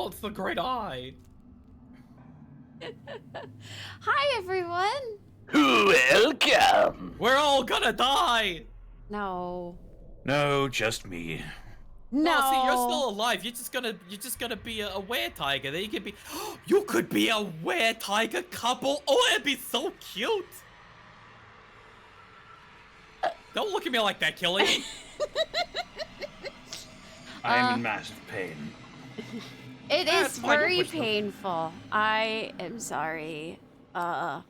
Oh, it's the Great Eye. Hi, everyone. Welcome. We're all gonna die. No. No, just me. No. Oh, see, you're still alive. You're just gonna be a were-tiger. Then you could be, you could be a were-tiger couple. Oh, it'd be so cute. Don't look at me like that, Killy. I am in massive pain. It is fine, very don't push them. painful. I am sorry. I'll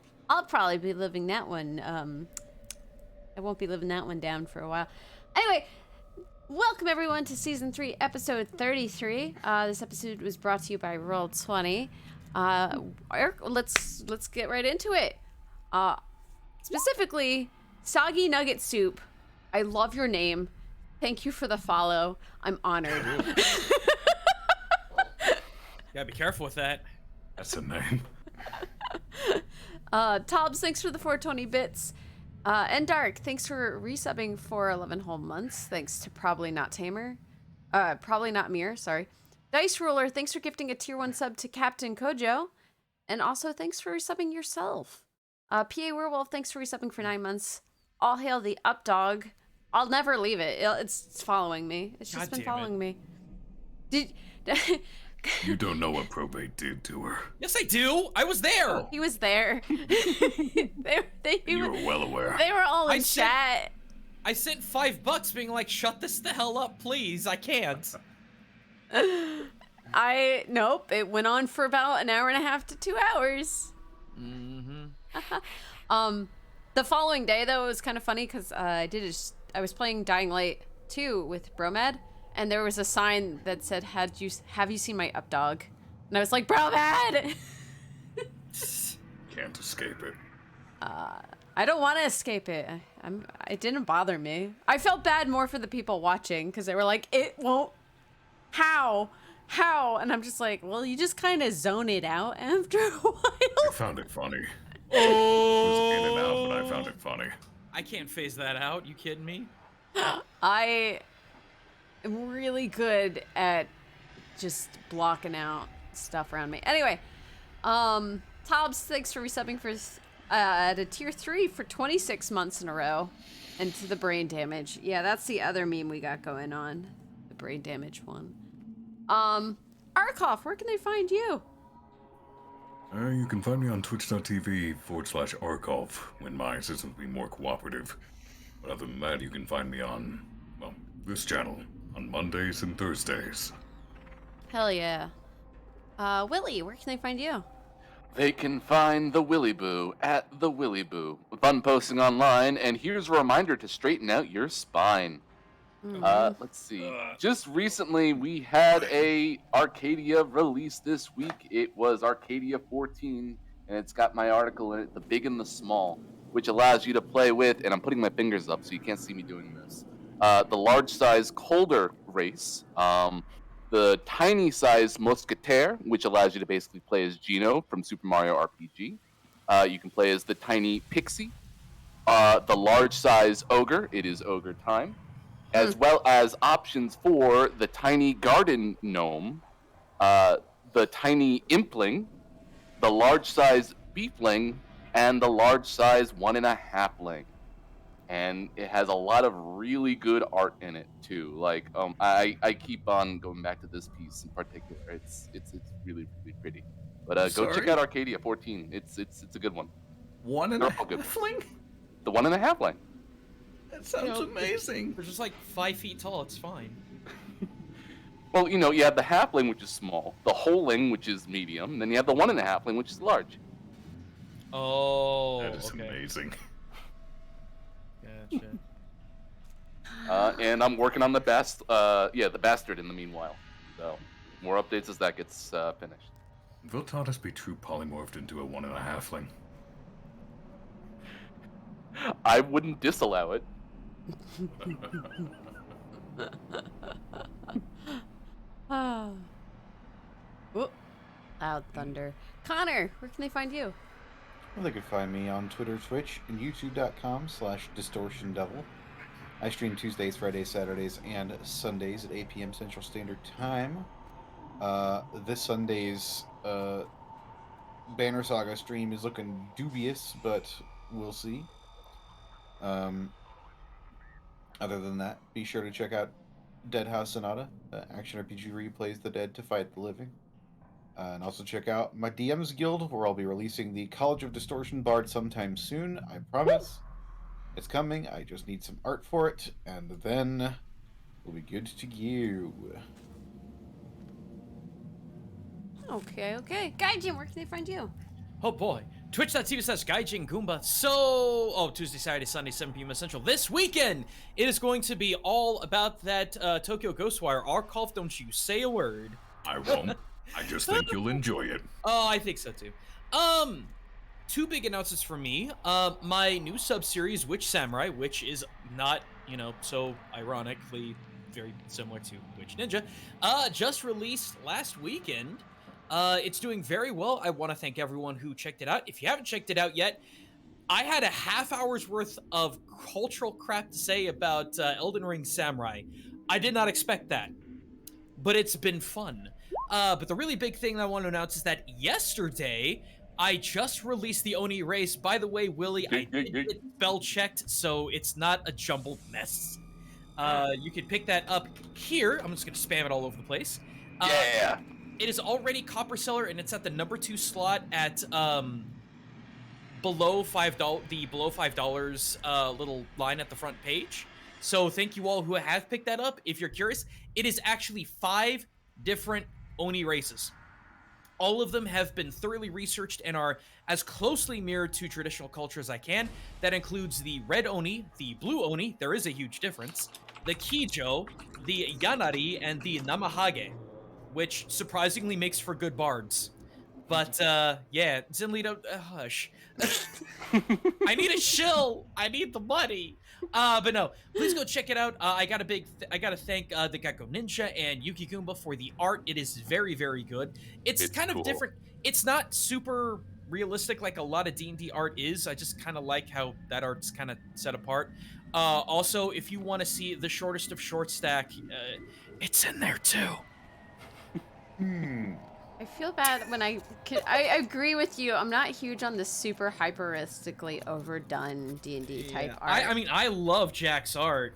probably be living that one. I won't be living that one down for a while. Anyway, welcome everyone to season 3, episode 33. This episode was brought to you by Roll20. Eric, let's get right into it. Specifically, Soggy Nugget Soup. I love your name. Thank you for the follow. I'm honored. Gotta be careful with that. That's a name. Tobbs, thanks for the 420 bits. And Dark, thanks for resubbing for 11 whole months. Thanks to Probably Not Tamer. Probably Not Mir, sorry. Dice Roller, thanks for gifting a tier 1 sub to Captain Kojo. And also, thanks for resubbing yourself. PA Werewolf, thanks for resubbing for 9 months. All hail the up dog. I'll never leave it. It's following me. It's just been following me. You don't know what probate did to her. Yes, I do. I was there. He was there. You were well aware. They were all in chat. I sent $5 being like, shut this the hell up, please. I can't. Nope. It went on for about an hour and a half to 2 hours. The following day though, it was kind of funny because I was playing Dying Light 2 with Bromad, and there was a sign that said, "Have you seen my up dog?" And I was like, Bromad. Can't escape it. I don't want to escape it. It didn't bother me. I felt bad more for the people watching because they were like, "It won't. How?" And I'm just like, well, you just kind of zone it out after a while. I found it funny. It was in and out, but I found it funny. I can't phase that out. You kidding me? I am really good at just blocking out stuff around me. Anyway, Tobbs, thanks for resubbing for at a tier 3 for 26 months in a row. And to the brain damage. Yeah, that's the other meme we got going on. The brain damage one. Arkoff, where can they find you? You can find me on twitch.tv/Arkov when my assistants be more cooperative. But other than that, you can find me on, well, this channel on Mondays and Thursdays. Hell yeah. Willie, where can they find you? They can find the Willy Boo at the Willy Boo. Fun posting online, and here's a reminder to straighten out your spine. Let's see. Just recently, we had a Arcadia release this week. It was Arcadia 14, and it's got my article in it, The Big and the Small, which allows you to play with, and I'm putting my fingers up so you can't see me doing this, the large size Colder race, the tiny size Musketeer, which allows you to basically play as Gino from Super Mario RPG. You can play as the tiny Pixie, the large size Ogre, it is Ogre time, as well as options for the tiny Garden Gnome, the tiny Impling, the large size Beefling, and the large size 1.5ling. And it has a lot of really good art in it too. Like I keep on going back to this piece in particular. It's really really pretty. But go check out Arcadia 14. It's a good one. 1.5ling? The 1.5ling. That sounds amazing. They're just like 5 feet tall. It's fine. Well, you know, you have the halfling, which is small, the wholeling, which is medium, and then you have the 1.5ling, which is large. Oh, That is okay. amazing. Gotcha. And I'm working on the the bastard in the meanwhile. So more updates as that gets finished. Will Taurus be true polymorphed into a 1.5ling? I wouldn't disallow it. Oh. Whoop. Loud thunder. Connor, where can they find you? Well, they can find me on Twitter, Twitch, and YouTube.com/DistortionDevil. I stream Tuesdays, Fridays, Saturdays, and Sundays at 8 p.m. Central Standard Time. This Sunday's Banner Saga stream is looking dubious, but we'll see. Other than that, be sure to check out Dead House Sonata, action RPG replays the dead to fight the living. And also check out my DM's Guild, where I'll be releasing the College of Distortion Bard sometime soon. I promise. It's coming. I just need some art for it, and then we'll be good to go. Okay. Gaijin, where can they find you? Oh boy. Twitch.tv/Gaijin Goomba. Tuesday, Saturday, Sunday, 7 p.m. Central. This weekend, it is going to be all about that Tokyo Ghostwire Arc. Don't you say a word. I won't. I just think you'll enjoy it. Oh, I think so too. Two big announcements for me. My new sub-series, Witch Samurai, which is not, so ironically very similar to Witch Ninja, just released last weekend. It's doing very well. I want to thank everyone who checked it out. If you haven't checked it out yet, I had a half hour's worth of cultural crap to say about Elden Ring Samurai. I did not expect that, but it's been fun. But the really big thing I want to announce is that yesterday, I just released the Oni race. By the way, Willie, I did get spell checked, so it's not a jumbled mess. You can pick that up here. I'm just going to spam it all over the place. Yeah. It is already Copper Seller, and it's at the number 2 slot at below $5. The below $5 little line at the front page. So thank you all who have picked that up. If you're curious, it is actually 5 different Oni races. All of them have been thoroughly researched and are as closely mirrored to traditional culture as I can. That includes the red Oni, the blue Oni, there is a huge difference, the Kijo, the Yanari, and the Namahage, which surprisingly makes for good bards. But, yeah, Zinlito, hush. I need a shill. I need the money. But no, please go check it out. I gotta thank the Gecko Ninja and Yuki Goomba for the art. It is very, very good. It's kind of different. It's not super realistic like a lot of D&D art is. I just kind of like how that art's kind of set apart. Also, if you want to see the shortest of short stack, it's in there too. I feel bad when I agree with you. I'm not huge on the super hyperistically overdone D&D type art. I mean, I love Jack's art,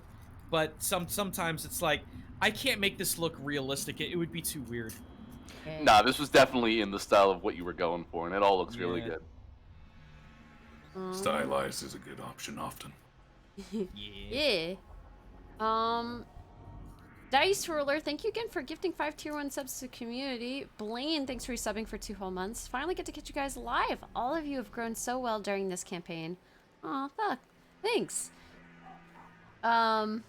but sometimes it's like, I can't make this look realistic. It would be too weird. Okay. Nah, this was definitely in the style of what you were going for, and it all looks really good. Stylized is a good option often. Yeah. Dice Ruler, thank you again for gifting 5 tier 1 subs to the community. Blaine, thanks for resubbing for 2 whole months. Finally get to catch you guys live. All of you have grown so well during this campaign. Aw, fuck. Thanks. As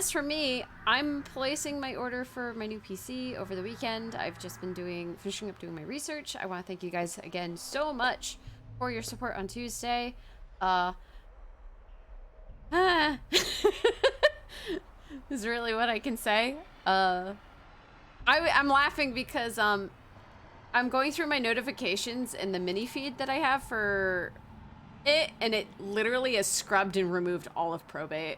for me, I'm placing my order for my new PC over the weekend. I've just been finishing up doing my research. I want to thank you guys again so much for your support on Tuesday. Is really what I can say. I'm laughing because I'm going through my notifications in the mini feed that I have for it, and it literally has scrubbed and removed all of Probate.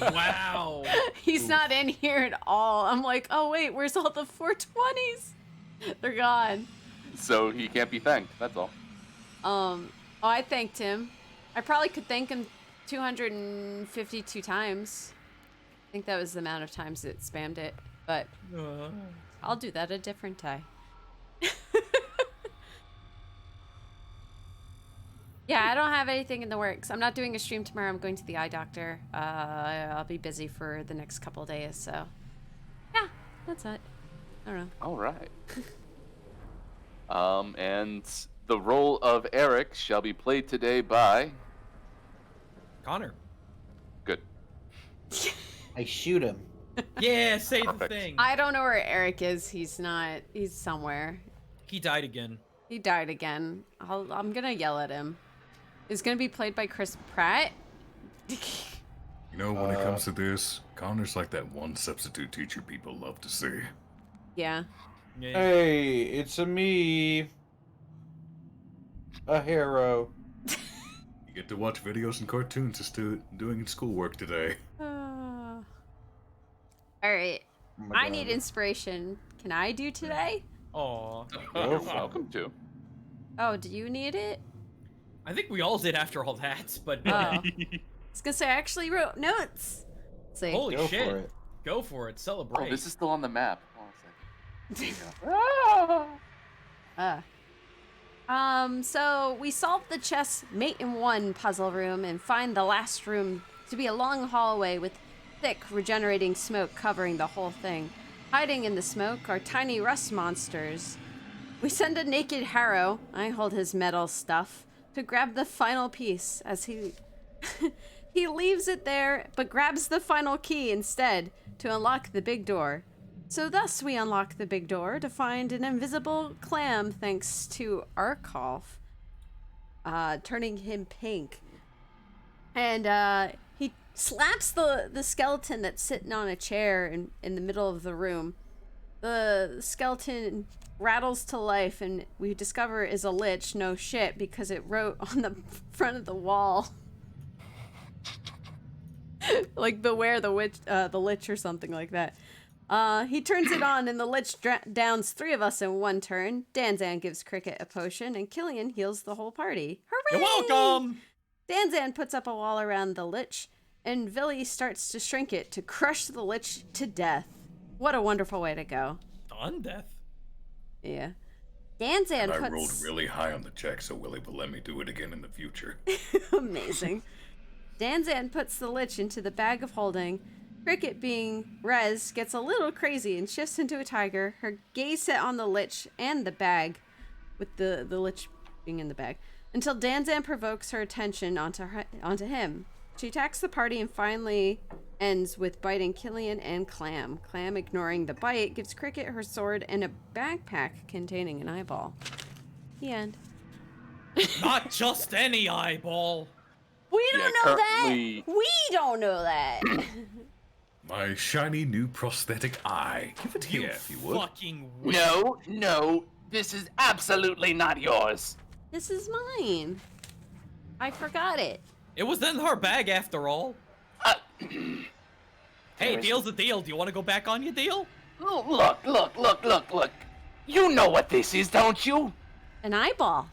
Wow. He's not in here at all. I'm like, oh wait, where's all the 420s? They're gone. So he can't be thanked, that's all. Oh, I thanked him. I probably could thank him 252 times. I think that was the amount of times it spammed it, but I'll do that a different time. Yeah, I don't have anything in the works. I'm not doing a stream tomorrow. I'm going to the eye doctor. I'll be busy for the next couple of days, so yeah, that's it. I don't know. All right. And the role of Eric shall be played today by Connor. Good. I shoot him. Yeah, say the Perfect. thing. I don't know where Eric is. He's not. He's somewhere. He died again. He died again. I'm gonna yell at him. It's gonna be played by Chris Pratt. You know, when it comes to this, Connor's like that one substitute teacher people love to see. Yeah. Yeah. Hey, it's me. A hero. You get to watch videos and cartoons just doing schoolwork today. All right. Oh my I need God. inspiration. Can I do today? Aw. You're welcome to. Oh, do you need it? I think we all did after all that, but Oh. I was gonna say I actually wrote notes. Let's see. holy Go shit. for it. Go for it. Celebrate. Oh, this is still on the map. Hold on a second. There you go. So we solve the chess mate in one puzzle room and find the last room to be a long hallway with thick regenerating smoke covering the whole thing. Hiding in the smoke are tiny rust monsters. We send a naked Harrow, I hold his metal stuff, to grab the final piece as he he leaves it there but grabs the final key instead to unlock the big door. So thus we unlock the big door to find an invisible clam thanks to Arkolf, turning him pink. And he slaps the skeleton that's sitting on a chair in the middle of the room. The skeleton rattles to life and we discover is a lich, no shit, because it wrote on the front of the wall. Like beware the lich or something like that. He turns it on and the lich downs 3 of us in one turn. Danzan gives Cricket a potion and Killian heals the whole party. Hooray! You're welcome. Danzan puts up a wall around the lich and Villy starts to shrink it to crush the lich to death. What a wonderful way to go. Undeath. Yeah. Danzan And I puts... rolled really high on the check, so Willie will let me do it again in the future. Amazing. Danzan puts the lich into the bag of holding. Cricket, being Rez, gets a little crazy and shifts into a tiger, her gaze set on the lich and the bag, with the lich being in the bag, until Danzan provokes her attention onto him. She attacks the party and finally ends with biting Killian and Clam. Clam, ignoring the bite, gives Cricket her sword and a backpack containing an eyeball. The end. Not just any eyeball. We Yeah, don't know currently- that! We don't know that! My shiny new prosthetic eye. Give it here if you would. Fucking witch. No, this is absolutely not yours. This is mine. I forgot it. It was in her bag after all. Hey, deal's a deal. Do you want to go back on your deal? Look. You know what this is, don't you? An eyeball.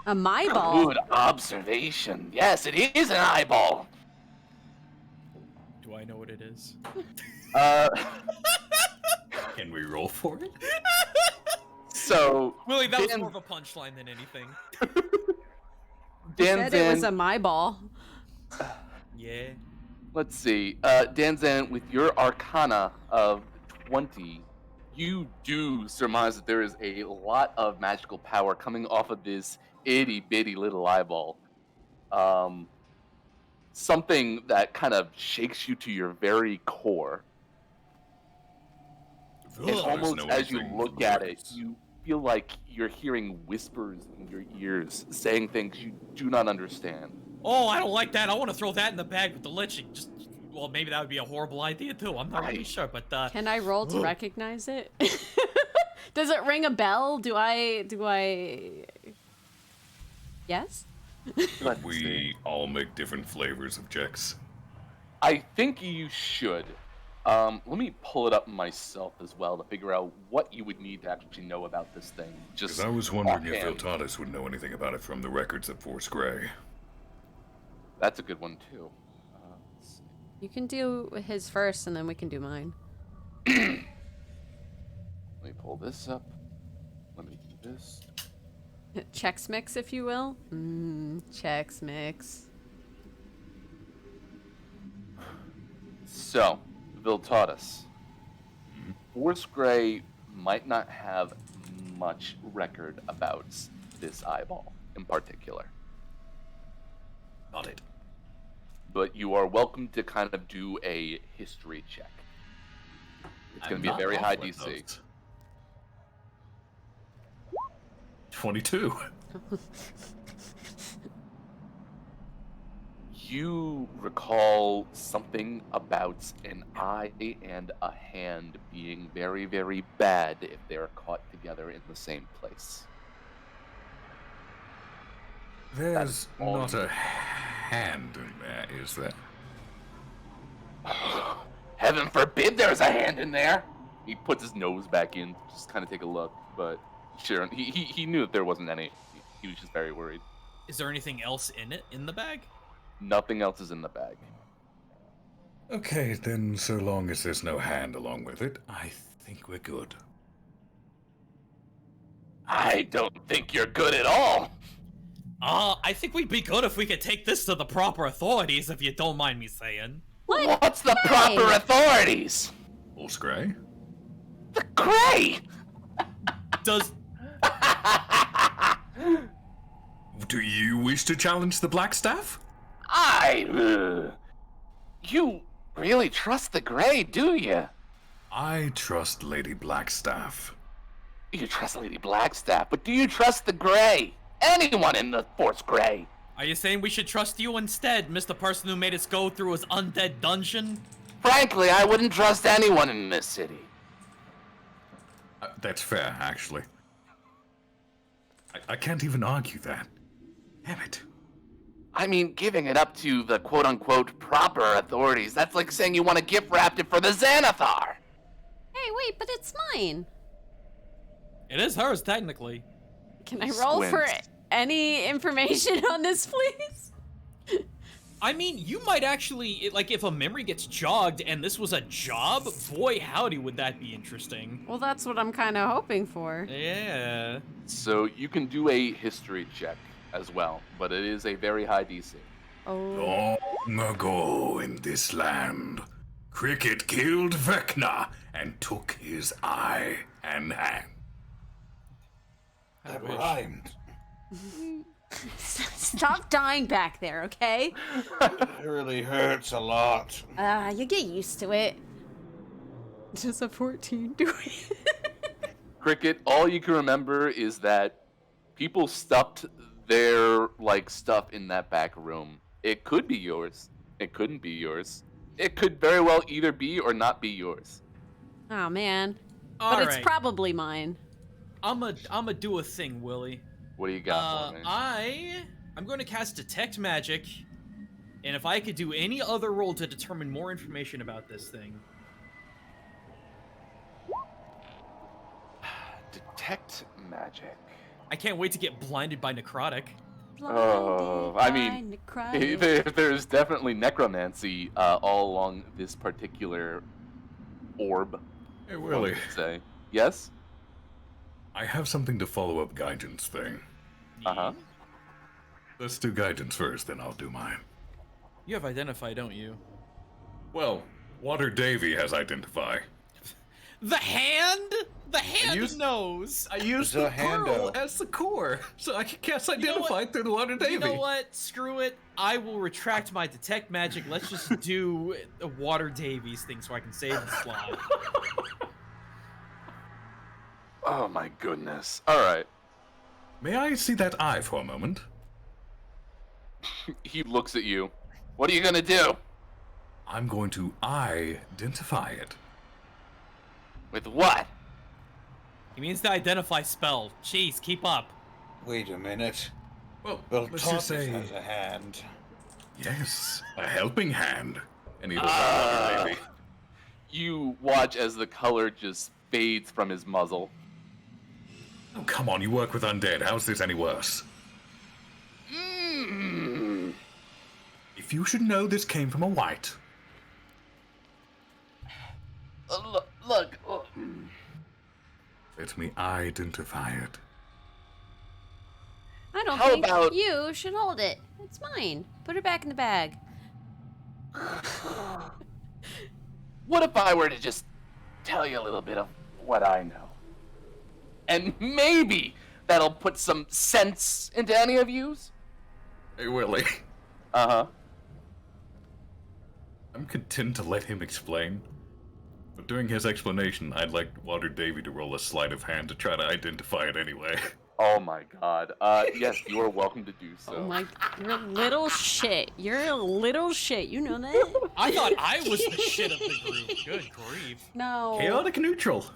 A my ball. Good observation. Yes, it is an eyeball. Do I know what it is? Can we roll for it? So Willie, that was Dan- more of a punchline than anything. Said it was a Danzan, my ball. Yeah. let's see. Danzan, with your Arcana of 20, you do surmise that there is a lot of magical power coming off of this itty bitty little eyeball. Something that kind of shakes you to your very core. And Ugh, almost there's no as you anything look for at it, words. you feel like you're hearing whispers in your ears, saying things you do not understand. Oh, I don't like that. I want to throw that in the bag with the lich. And just, well, maybe that would be a horrible idea too. I'm not really Right. sure, but Can I roll to Ugh. recognize it? Does it ring a bell? Do I Yes? Let's We see. all make different flavors of checks. I think you should. Let me pull it up myself as well to figure out what you would need to actually know about this thing. Because Just I was wondering if offhand. Viltatis would know anything about it from the records at Force Grey. That's a good one too. Let's see. You can do his first and then we can do mine. Let me pull this up. Let me do this. Chex Mix, if you will. Chex Mix. So, Viltatis. Force Grey might not have much record about this eyeball in particular, Not it. but you are welcome to kind of do a history check. It's going to be a very high DC. 22. You recall something about an eye and a hand being very, very bad if they're caught together in the same place. There's all not you- a hand in there, is there? Heaven forbid there's a hand in there. He puts his nose back in, just kind of take a look, but sure, he knew that there wasn't any. He was just very worried. Is there anything else in the bag? Nothing else is in the bag. Okay, then so long as there's no hand along with it, I think we're good. I don't think you're good at all. I think we'd be good if we could take this to the proper authorities, if you don't mind me saying. What? What's the Hey. proper authorities? Horse Gray? The Gray! Does Do you wish to challenge the Blackstaff? You really trust the Gray, do you? I trust Lady Blackstaff. You trust Lady Blackstaff, but do you trust the Gray? Anyone in the Force Gray? Are you saying we should trust you instead, Mr. Person who made us go through his undead dungeon? Frankly, I wouldn't trust anyone in this city. That's fair, actually. I can't even argue that. Damn it. I mean, giving it up to the quote-unquote proper authorities, that's like saying you want to gift wrap it for the Xanathar. Hey, wait, but it's mine. It is hers, technically. Can I roll for Squints. any information on this, please? I mean, you might actually, like, if a memory gets jogged and this was a job, boy howdy would that be interesting. Well, that's what I'm kind of hoping for. Yeah. So you can do a history check as well, but it is a very high DC. Oh. Long ago in this land, Cricket killed Vecna and took his eye and hand. I That wish. rhymed. Stop dying back there, okay? It really hurts a lot. You get used to it. Just a 14 do it. Cricket, all you can remember is that people stuffed their, like, stuff in that back room. It could be yours. It couldn't be yours. It could very well either be or not be yours. Oh, man. All But it's right. probably mine. I'ma do a thing, Willie. What do you got for me? I'm going to cast Detect Magic, and if I could do any other roll to determine more information about this thing. Detect magic. I can't wait to get blinded by necrotic. Oh, I mean, Necrotic. there's definitely necromancy all along this particular orb. Hey, one Willie, could say. Yes? I have something to follow up guidance thing. Uh-huh. Let's do guidance first, then I'll do mine. You have Identify, don't you? Well, Water Davy has Identify. The hand? The hand used- knows. I used The the pearl hando. as the core, so I can cast know what? Identify through the Water Davy. You know what? Screw it. I will retract my Detect Magic. Let's just do a Water Davies thing so I can save the slot. Oh my goodness. Alright. May I see that eye for a moment? He looks at you. What are you gonna do? I'm going to identify it. With what? He means the Identify spell. Jeez, keep up. Wait a minute. Well, Well, let's Thomas just say has a hand. yes, a helping hand. And he looks Ah. at Water Davy. You watch as the color just fades from his muzzle. Oh, come on, you work with undead. How's this any worse? Mm. If you should know this came from a white, Look. let me identify it. I don't How think about- you should hold it. It's mine. Put it back in the bag. What if I were to just tell you a little bit of what I know? And maybe that'll put some sense into any of yous? Hey, Willie. Uh-huh. I'm content to let him explain. But during his explanation, I'd like Water Davy to roll a sleight of hand to try to identify it anyway. Oh my god. Yes, you are welcome to do so. Oh my, you're a little shit. You're a little shit. You know that? I thought I was the shit of the group. Good grief. No. Chaotic neutral.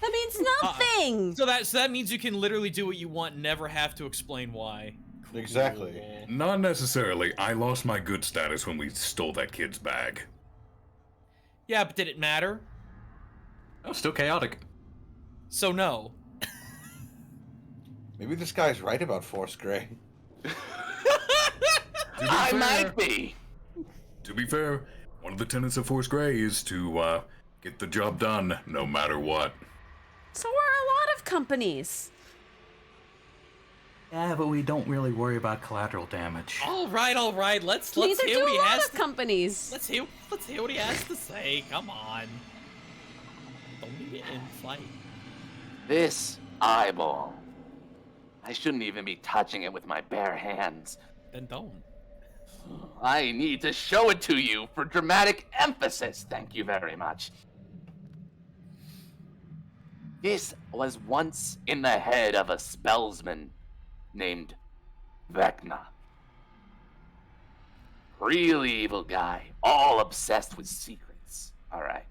That means nothing. So that means you can literally do what you want, never have to explain why. Exactly. Cool. Not necessarily. I lost my good status when we stole that kid's bag. Yeah, but did it matter? Oh, still chaotic. So no. Maybe this guy's right about Force Gray. I might be. To be fair, one of the tenets of Force Gray is to get the job done no matter what. So are a lot of companies. Yeah, but we don't really worry about collateral damage. All right. Let's Neither hear do what a he lot has of to. companies. Let's hear what he has to say. Come on. Don't get in fight. This eyeball. I shouldn't even be touching it with my bare hands. Then don't. I need to show it to you for dramatic emphasis. Thank you very much. This was once in the head of a spellsman named Vecna. Really evil guy, all obsessed with secrets. Alright.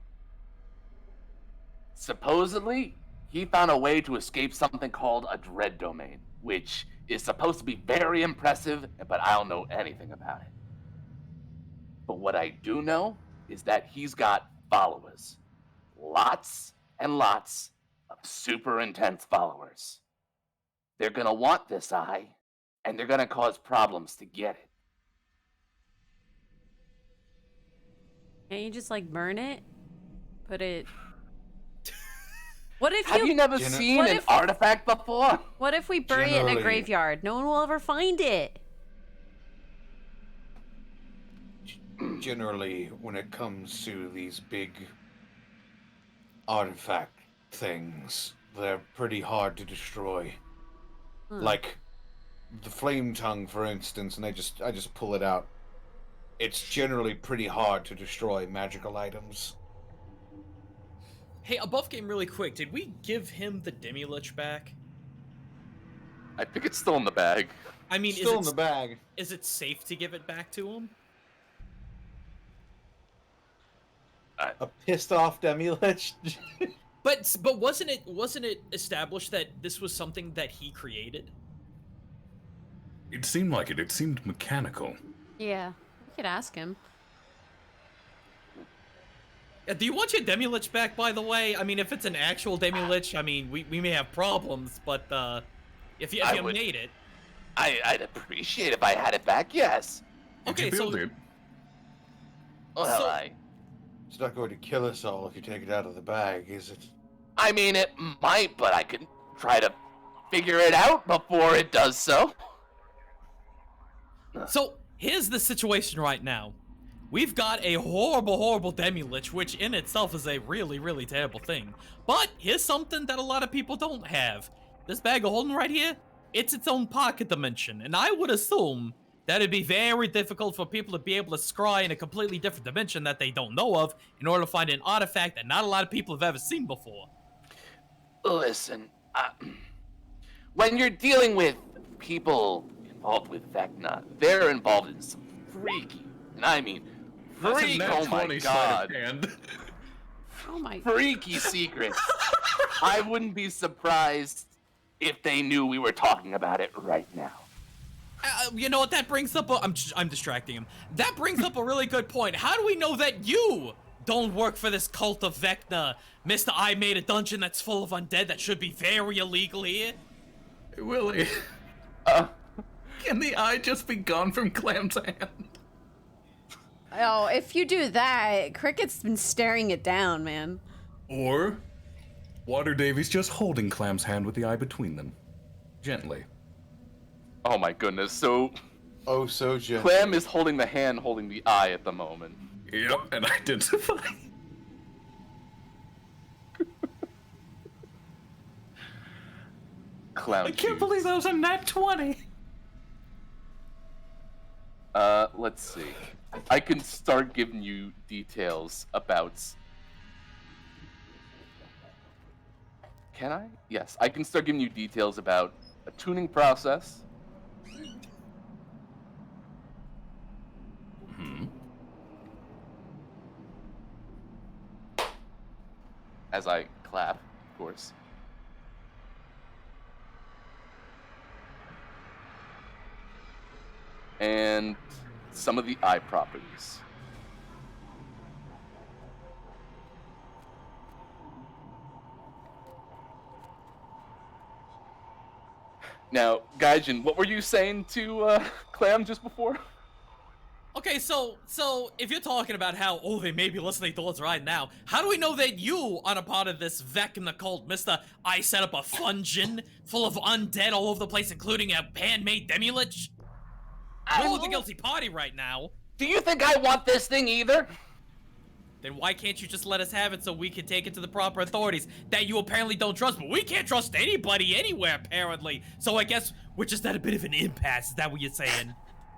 Supposedly, he found a way to escape something called a dread domain, which is supposed to be very impressive, but I don't know anything about it. But what I do know is that he's got followers. Lots and lots of super intense followers. They're gonna want this eye, and they're gonna cause problems to get it. Can't you just like burn it? Put it. What if Have you never Gen- seen What an if- artifact before? What if we bury it in a Generally- graveyard? No one will ever find it. Generally, when it comes to these big artifact things, they're pretty hard to destroy. Like the flame tongue, for instance, and I just pull it out. It's generally pretty hard to destroy magical items. Hey, above game really quick. Did we give him the Demi-Lich back? I think it's still in the bag. I mean, Still in the bag. is it safe to give it back to him? A pissed off Demi-Lich. But wasn't it established that this was something that he created? It seemed like it. It seemed mechanical. Yeah, we could ask him. Do you want your Demi-Lich back, by the way? I mean, if it's an actual Demi-Lich, I mean, we may have problems, but if you would- made it. I'd appreciate if I had it back, yes. Did Okay, you build so it? Well, So- It's not going to kill us all if you take it out of the bag, is it? I mean, it might, but I can try to figure it out before it does so. So here's the situation right now. We've got a horrible Demi-Lich, which in itself is a really terrible thing. But here's something that a lot of people don't have. This bag of holding right here, it's its own pocket dimension, and I would assume that it'd be very difficult for people to be able to scry in a completely different dimension that they don't know of in order to find an artifact that not a lot of people have ever seen before. Listen, when you're dealing with people involved with Vecna, they're involved in some freaky, and I mean freak, oh my god, Oh my. freaky secrets. I wouldn't be surprised if they knew we were talking about it right now. You know what? That brings up I'm distracting him. That brings up a really good point. How do we know that you don't work for this cult of Vecna? Mr. I made a dungeon that's full of undead that should be very illegal here. Willie, can the eye just be gone from Clam's hand? Oh, if you do that, Cricket's been staring it down, man. Or Water Davy's just holding Clam's hand with the eye between them. Gently. Oh my goodness, so Oh, so gentle. Clem is holding the hand holding the eye at the moment. Yep, and identify. Clown I can't believe that was a nat 20. Let's see. I can start giving you details about... Can I? Yes, I can start giving you details about a tuning process. As I clap, of course. And some of the eye properties. Now, Gaijin, what were you saying to Clam just before? Okay, so if you're talking about how, they may be listening to us right now, how do we know that you aren't a part of this Vec in the cult, Mr. I set up a fungeon full of undead all over the place, including a handmade demi-lich? You're the guilty party right now. Do you think I want this thing either? Then why can't you just let us have it so we can take it to the proper authorities that you apparently don't trust? But we can't trust anybody anywhere, apparently. So I guess we're just at a bit of an impasse. Is that what you're saying?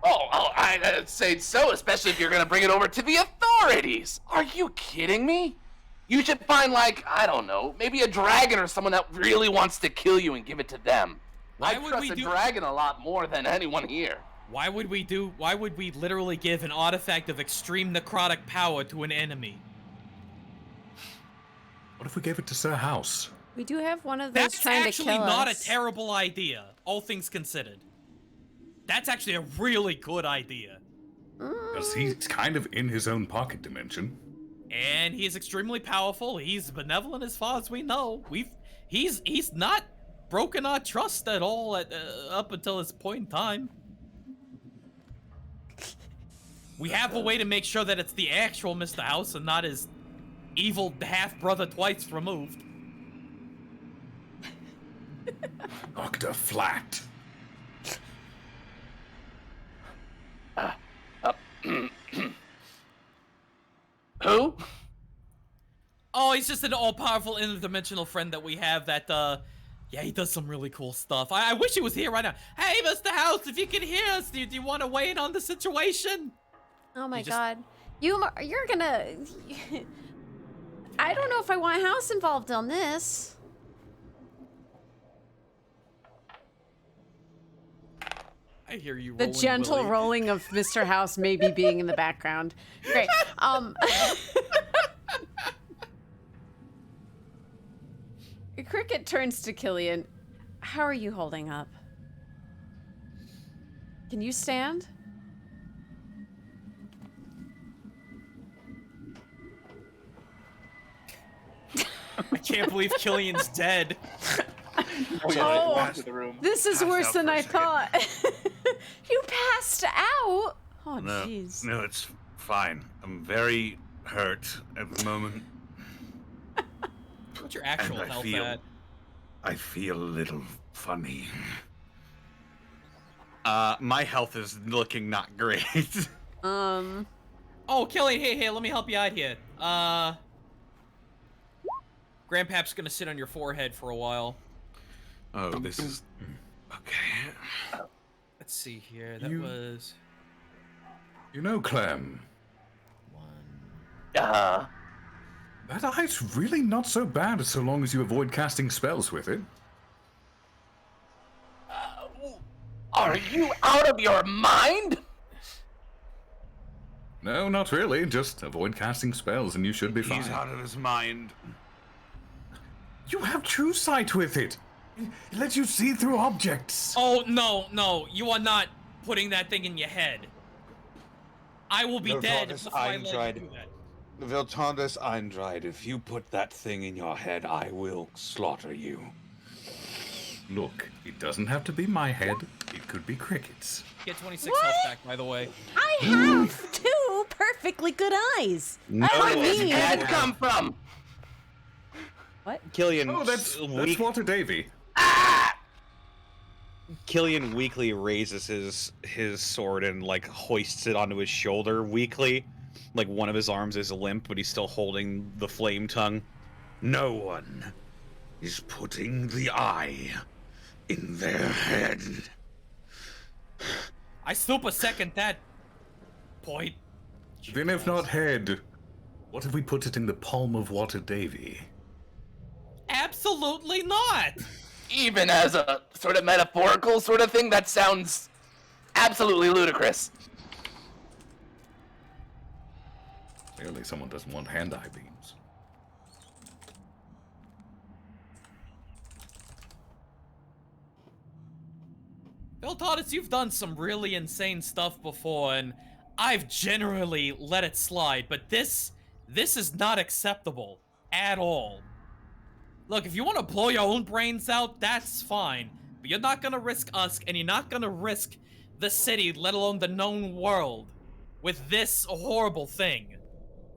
I'd say so, especially if you're gonna bring it over to the authorities. Are you kidding me? You should find, like, I don't know, maybe a dragon or someone that really wants to kill you and give it to them. I trust a dragon a lot more than anyone here. Why would we literally give an artifact of extreme necrotic power to an enemy? What if we gave it to Sir House? We do have one of those trying to kill us. That's actually not a terrible idea, all things considered. That's actually a really good idea. Because he's kind of in his own pocket dimension. And he's extremely powerful. He's benevolent as far as we know. He's not broken our trust at all up until this point in time. We have a way to make sure that it's the actual Mr. House and not his evil half-brother twice removed. Dr. Flat. Who? Oh, he's just an all-powerful interdimensional friend that we have that, yeah, he does some really cool stuff. I wish he was here right now. Hey, Mr. House, if you can hear us, do you want to weigh in on the situation? Oh my god. You're gonna... I don't know if I want House involved on this. I hear you The rolling, gentle Willie. rolling of Mr. House maybe being in the background. Great. Cricket turns to Killian. How are you holding up? Can you stand? I can't believe Killian's dead. This is worse than I thought. You passed out. Oh, No, jeez. no, it's fine. I'm very hurt at the moment. What's your actual And health feel- at? I feel a little funny. My health is looking not great. Oh, Killian, hey, let me help you out here. Grandpap's gonna sit on your forehead for a while. Oh, this is... Okay. Let's see here. That You- was You know, Clem, Uh, that eye's really not so bad so long as you avoid casting spells with it. are you out of your mind? No, not really. Just avoid casting spells and you should be fine. He's out of his mind. You have true sight with it. It lets you see through objects. Oh, no, you are not putting that thing in your head. I will be No, dead Thomas, before I I'm let tried. you do that. Viltandas Eindraid, if you put that thing in your head, I will slaughter you. Look, it doesn't have to be my head. It could be Cricket's. Get 26 health back, by the way. I have two perfectly good eyes. No, I don't Where did need... his head come from? Killian, Oh, that's Walter Davy. Killian weakly raises his sword and like hoists it onto his shoulder weakly. Like one of his arms is limp, but he's still holding the flame tongue. No one is putting the eye in their head. I super second that point. Then if not head, what if we put it in the palm of Walter Davy? Absolutely not. Even as a sort of metaphorical sort of thing, that sounds absolutely ludicrous. Clearly someone doesn't want hand-eye beams. Bill Toddis, you've done some really insane stuff before, and I've generally let it slide, but this is not acceptable at all. Look, if you want to blow your own brains out, that's fine. But you're not gonna risk us, and you're not gonna risk the city, let alone the known world, with this horrible thing.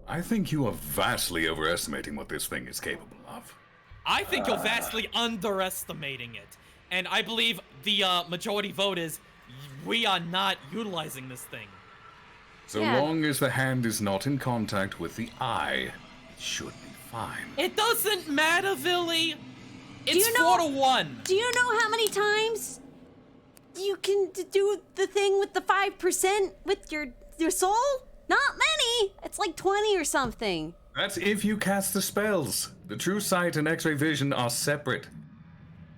I think you are vastly overestimating what this thing is capable of. I think you're vastly underestimating it. And I believe the majority vote is we are not utilizing this thing. So Yeah. long as the hand is not in contact with the eye, it should be fine. It doesn't matter, Villy. It's you know- 4-1. Do you know how many times you can do the thing with the 5% with your soul? Not many. It's like 20 or something. That's if you cast the spells. The true sight and X-ray vision are separate.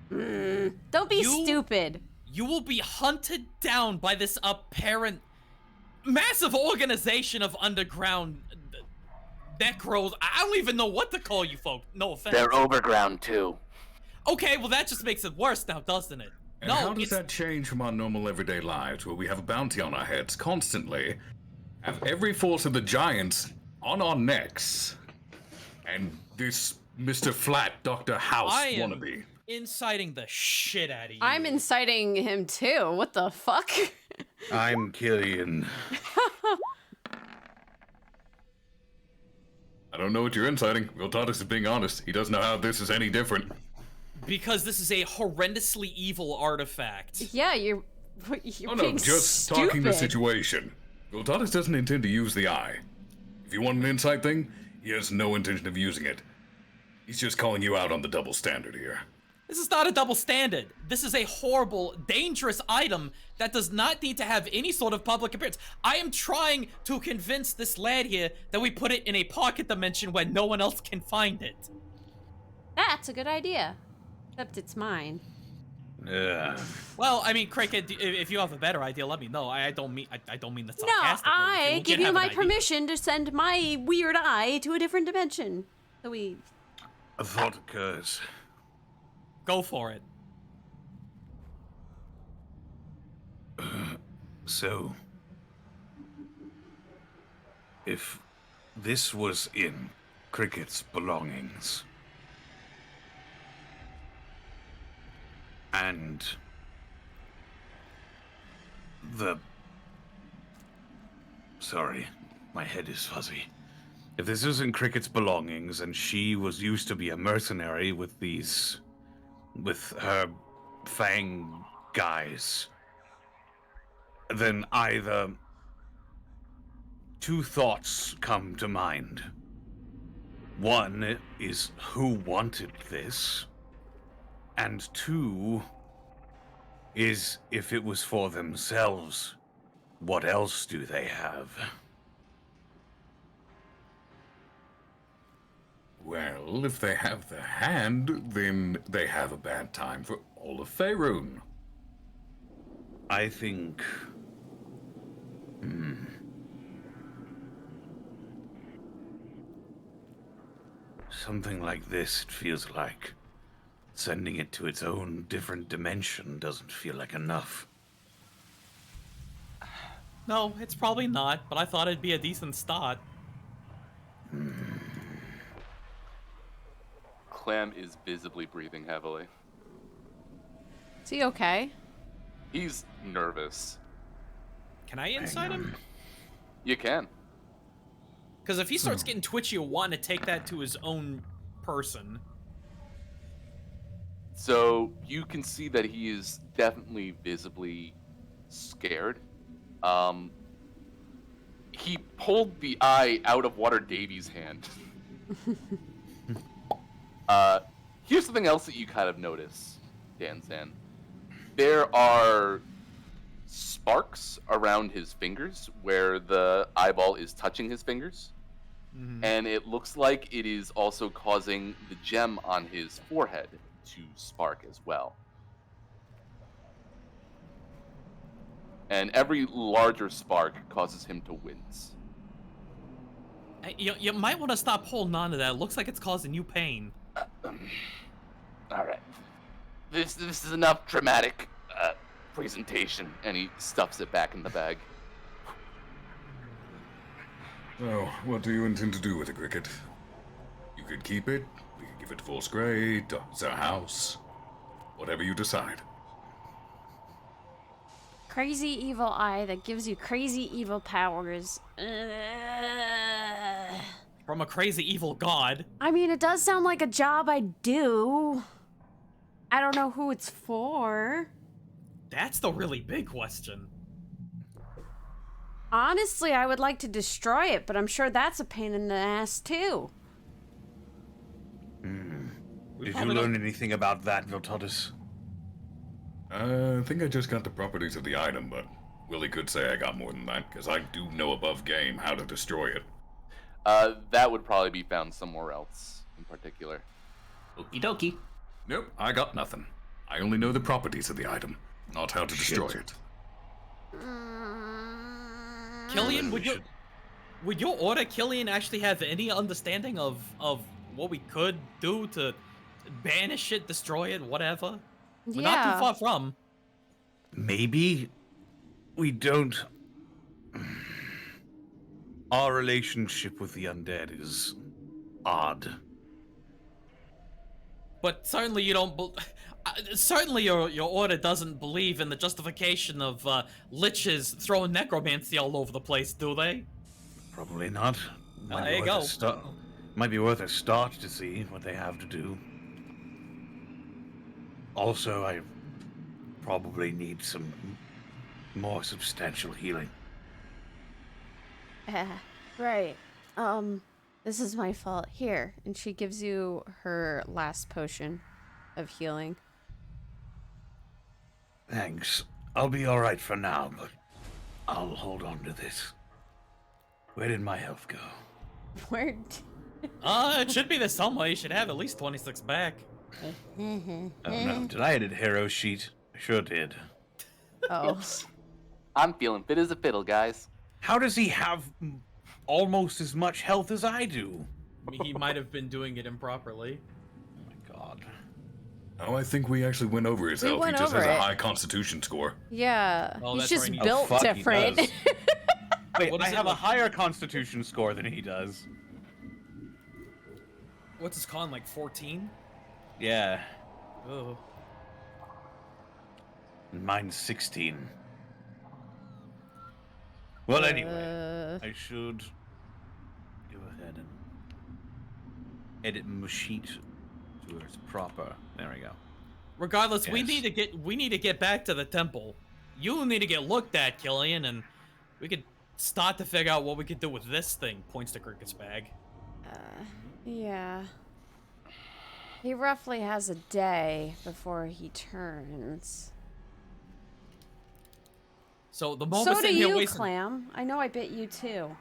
Don't be stupid. You will be hunted down by this apparent massive organization of underground necros. I don't even know what to call you folk. No offense. They're overground too. Okay, well that just makes it worse now, doesn't it? And how does that change from our normal everyday lives where we have a bounty on our heads constantly, have every force of the giants on our necks, and this Mr. Flat Dr. House I am wannabe? inciting the shit out of you. I'm inciting him too. What the fuck? I'm Killian. I don't know what you're inciting. Viltatus is being honest. He doesn't know how this is any different. Because this is a horrendously evil artifact. Yeah, you're Oh no, being just stupid. talking the situation. Viltatus doesn't intend to use the eye. If you want an insight thing, he has no intention of using it. He's just calling you out on the double standard here. This is not a double standard. This is a horrible, dangerous item that does not need to have any sort of public appearance. I am trying to convince this lad here that we put it in a pocket dimension where no one else can find it. That's a good idea. Except it's mine. Well, I mean, Cricket, if you have a better idea, let me know. I don't mean that No, sarcastically. I We'll give have you an my idea. permission to send my weird eye to a different dimension. So we... A thought occurs. Go for it. So, if this was in Cricket's belongings, and sorry, my head is fuzzy. If this was in Cricket's belongings and she was used to be a mercenary with her Fang guys, then either two thoughts come to mind. One is who wanted this, and two is if it was for themselves, what else do they have? Well, if they have the hand, then they have a bad time for all of Faerun. I think... Something like this, it feels like. Sending it to its own different dimension doesn't feel like enough. No, it's probably not, but I thought it'd be a decent start. Clam is visibly breathing heavily. Is he okay? He's nervous. Can I inside him? You can. Because if he starts getting twitchy or wanting to take that to his own person... So you can see that he is definitely visibly scared. He pulled the eye out of Water Davy's hand. Here's something else that you kind of notice, Danzan. There are sparks around his fingers where the eyeball is touching his fingers. And it looks like it is also causing the gem on his forehead to spark as well. And every larger spark causes him to wince. You might want to stop holding on to that. It looks like it's causing you pain. Alright. This is enough dramatic presentation. And he stuffs it back in the bag. So, what do you intend to do with it, Cricket? You could keep it, we could give it to Force Grey, to our house. Whatever you decide. crazy evil eye that gives you crazy evil powers. From a crazy evil god. I mean, it does sound like a job I do. I don't know who it's for. That's the really big question. Honestly, I would like to destroy it, but I'm sure that's a pain in the ass too. Did you learn anything about that, Viltodus? I think I just got the properties of the item, but Willie could say I got more than that, because I do know above game how to destroy it. That would probably be found somewhere else in particular. Okie dokie. Nope, I got nothing. I only know the properties of the item, not how to destroy it. Killian, would your order, Killian, actually have any understanding of what we could do to banish it, destroy it, whatever? We're not too far from. Maybe we don't. Our relationship with the undead is odd. But certainly you don't. Certainly your order doesn't believe in the justification of liches throwing necromancy all over the place, do they? Probably not. There you go. Might be worth a start to see what they have to do. Also, I probably need some more substantial healing. Right. This is my fault. Here. And she gives you her last potion of healing. Thanks. I'll be alright for now, but I'll hold on to this. Where did my health go? Where? It should be there somewhere. You should have at least 26 back. Oh no, did I edit Hero sheet? I sure did. Oh. I'm feeling fit as a fiddle, guys. How does he have almost as much health as I do? He might have been doing it improperly. Oh my god. Oh, I think we actually went over his We health. He went just over has it. a high constitution score. Yeah. Oh, He's that's just right. built He different. does. Wait, What I does it have a look- higher constitution score than he does. What's his con, like 14? Yeah. Oh. Mine's 16. Well, anyway, I should go ahead and edit my sheet to where it's proper. There we go. Regardless, we Yes. need to get back to the temple. You need to get looked at, Killian, and we could start to figure out what we could do with this thing. Points to Cricket's bag. Yeah. He roughly has a day before he turns. So the moment So do sitting here you, wasting. Clam. I know I bit you too.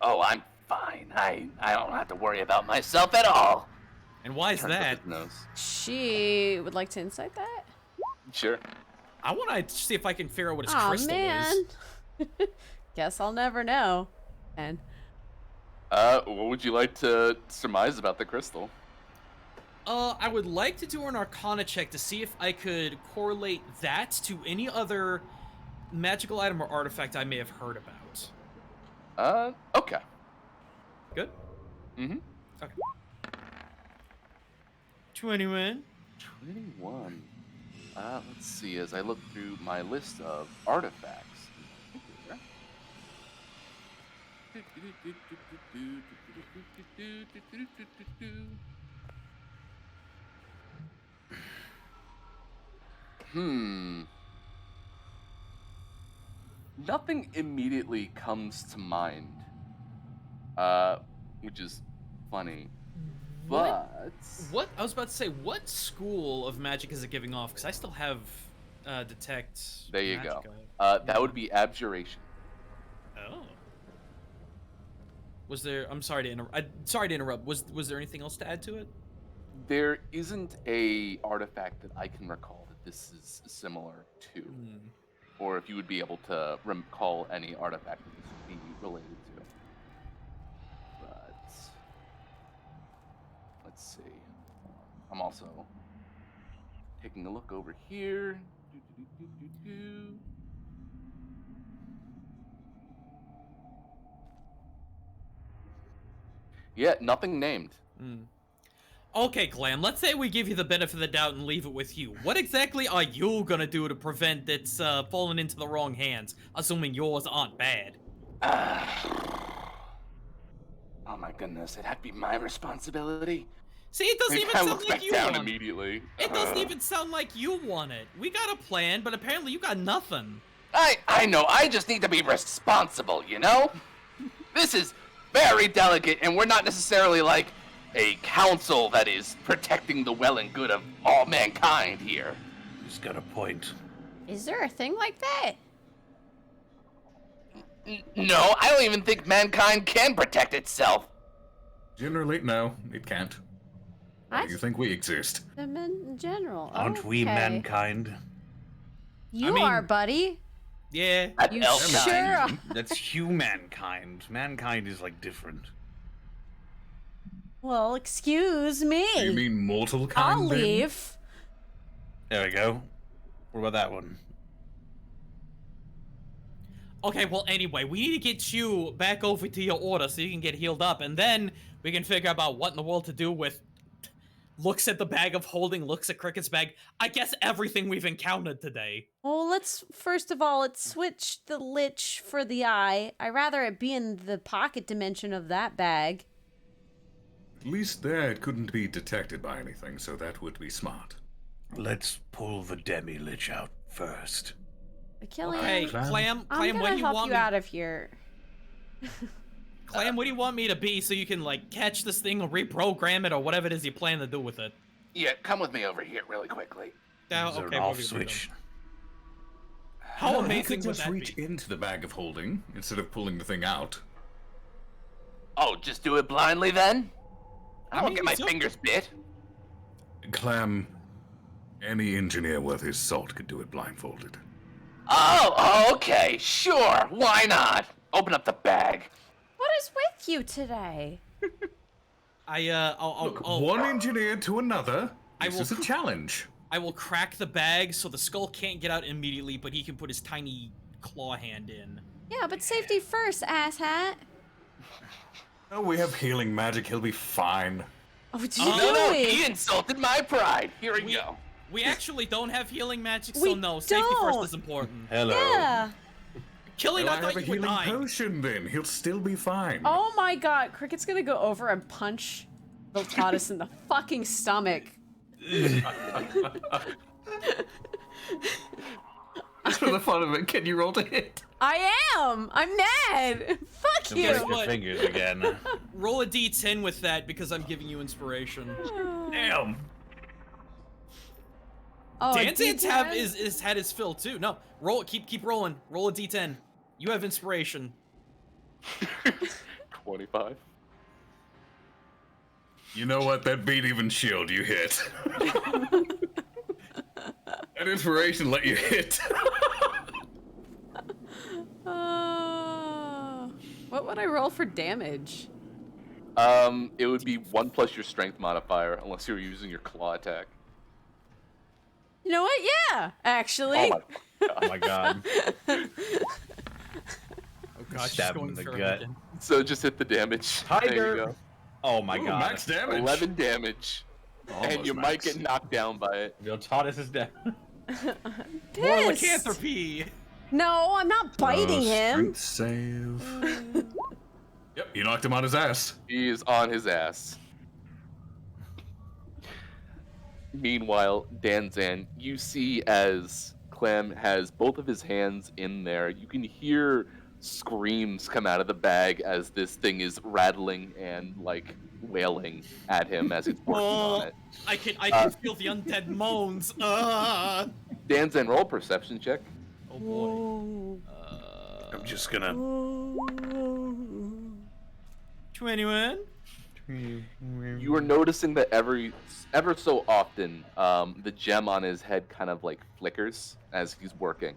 Oh, I'm fine. I don't have to worry about myself at all. And why is Turns up that? his nose. She would like to insight that? Sure. I want to see if I can figure out what his Aw, crystal man. is. Guess I'll never know. And What would you like to surmise about the crystal? I would like to do an Arcana check to see if I could correlate that to any other magical item or artifact I may have heard about. Okay. Good? Mm-hmm. Okay. 21. 21. Let's see, as I look through my list of artifacts. Nothing immediately comes to mind. Which is funny. But What? I was about to say, what school of magic is it giving off? Because I still have detect. there you magic go. on it. That would be abjuration. Oh. Was there? I'm sorry to interrupt. Sorry to interrupt. Was there anything else to add to it? There isn't a artifact that I can recall that this is similar to, or if you would be able to recall any artifact that this would be related to. But let's see. I'm also taking a look over here. Yeah, nothing named. Okay, Clam, let's say we give you the benefit of the doubt and leave it with you. What exactly are you gonna do to prevent its falling into the wrong hands, assuming yours aren't bad? Oh my goodness, it'd have to be my responsibility. See, it doesn't He even kinda sound looks like back you down want it. immediately. It doesn't even sound like you want it. We got a plan, but apparently you got nothing. I know, I just need to be responsible, you know? This is very delicate, and we're not necessarily like a council that is protecting the well and good of all mankind here. He's got a point. Is there a thing like that? No, I don't even think mankind can protect itself. Generally, no, it can't. Why I do you think we exist? the men in general. Aren't we Okay. mankind? You I mean- are, buddy. Yeah. At You elf sure kind. are. That's humankind. Mankind is like different. Well, excuse me. You mean mortal kind? I'll then? leave. There we go. What about that one? Okay, well, anyway, we need to get you back over to your order so you can get healed up, and then we can figure out what in the world to do with looks at the bag of holding, looks at Cricket's bag. I guess everything we've encountered today. Well, let's first of all, let's switch the lich for the eye. I'd rather it be in the pocket dimension of that bag. At least there it couldn't be detected by anything, so that would be smart. Let's pull the demi-lich out first. Achilles, Hey, Clam? Clam, I'm what gonna do you help want you me? out of here. Clam, what do you want me to be so you can like catch this thing or reprogram it or whatever it is you plan to do with it? Yeah, come with me over here really quickly. Now, Is there okay, an we'll off be switch? How You amazing could would just that reach be? into the bag of holding instead of pulling the thing out. Oh, just do it blindly then? I won't mean, get my so- fingers bit. Clam, any engineer worth his salt could do it blindfolded. Oh, okay, sure, why not? Open up the bag. What is with you today? I'll One engineer to another. I This will is a cr- challenge. I will crack the bag so the skull can't get out immediately, but he can put his tiny claw hand in. Yeah, but safety first, asshat. Oh, we have healing magic. He'll be fine. Oh, do No, we? he insulted my pride. Here we go. We actually don't have healing magic, so We no, safety first don't. is important. Hello. Yeah. Killing, Well, I I thought have a you were healing dying. potion then. He'll still be fine. Oh my god, Cricket's gonna go over and punch Viltatus in the fucking stomach. Just for the fun of it, can you roll to hit? I am! I'm mad! Fuck Don't you! break your What? fingers again. Roll a d10 with that because I'm giving you inspiration. Damn. Oh, Danzan's D10? is had his fill too. No, roll. Keep rolling. Roll a d10. You have inspiration. 25. You know what? That beat even shield you hit. That inspiration let you hit. What would I roll for damage? It would be 1 plus your strength modifier, unless you were using your claw attack. You know what? Yeah, actually. Oh my Oh my god. Oh god, Stab him in the gut. So just hit the damage. There you Tiger. go. Oh my Ooh, god. max damage. 11 damage. and Almost you might max. get knocked down by it. Viltatus is dead. More Pissed. lycanthropy. No, I'm not biting him. Strength save. Yep, you knocked him on his ass. He is on his ass. Meanwhile, Danzan, you see as Clem has both of his hands in there. You can hear screams come out of the bag as this thing is rattling and like wailing at him as it's working on it. I can feel the undead moans. Danzan, roll a perception check. Oh boy. I'm just gonna. 21. You are noticing that ever so often, the gem on his head kind of like flickers as he's working,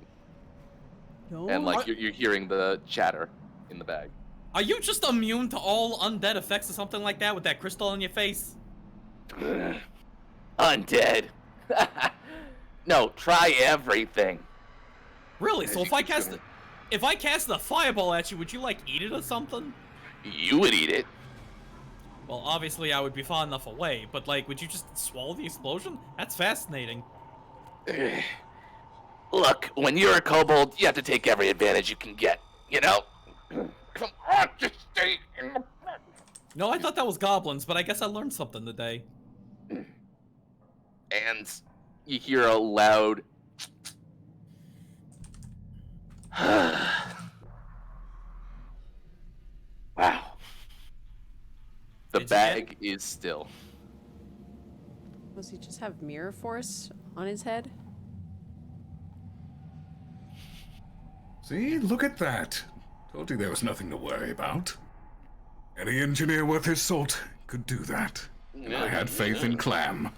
and like you're hearing the chatter in the bag. Are you just immune to all undead effects or something like that with that crystal on your face? Undead. No, try everything. Really? As So you if I keep cast going. if I cast a fireball at you, would you like eat it or something? You would eat it. Well, obviously I would be far enough away, but like, would you just swallow the explosion? That's fascinating. Look, when you're a kobold, you have to take every advantage you can get, you know? Come on, just stay in the... No, I thought that was goblins, but I guess I learned something today. And you hear a loud... Wow. The Did you get bag is still. Does he just have mirror force on his head? See, look at that. Told you there was nothing to worry about. Any engineer worth his salt could do that. And I had faith in Clam.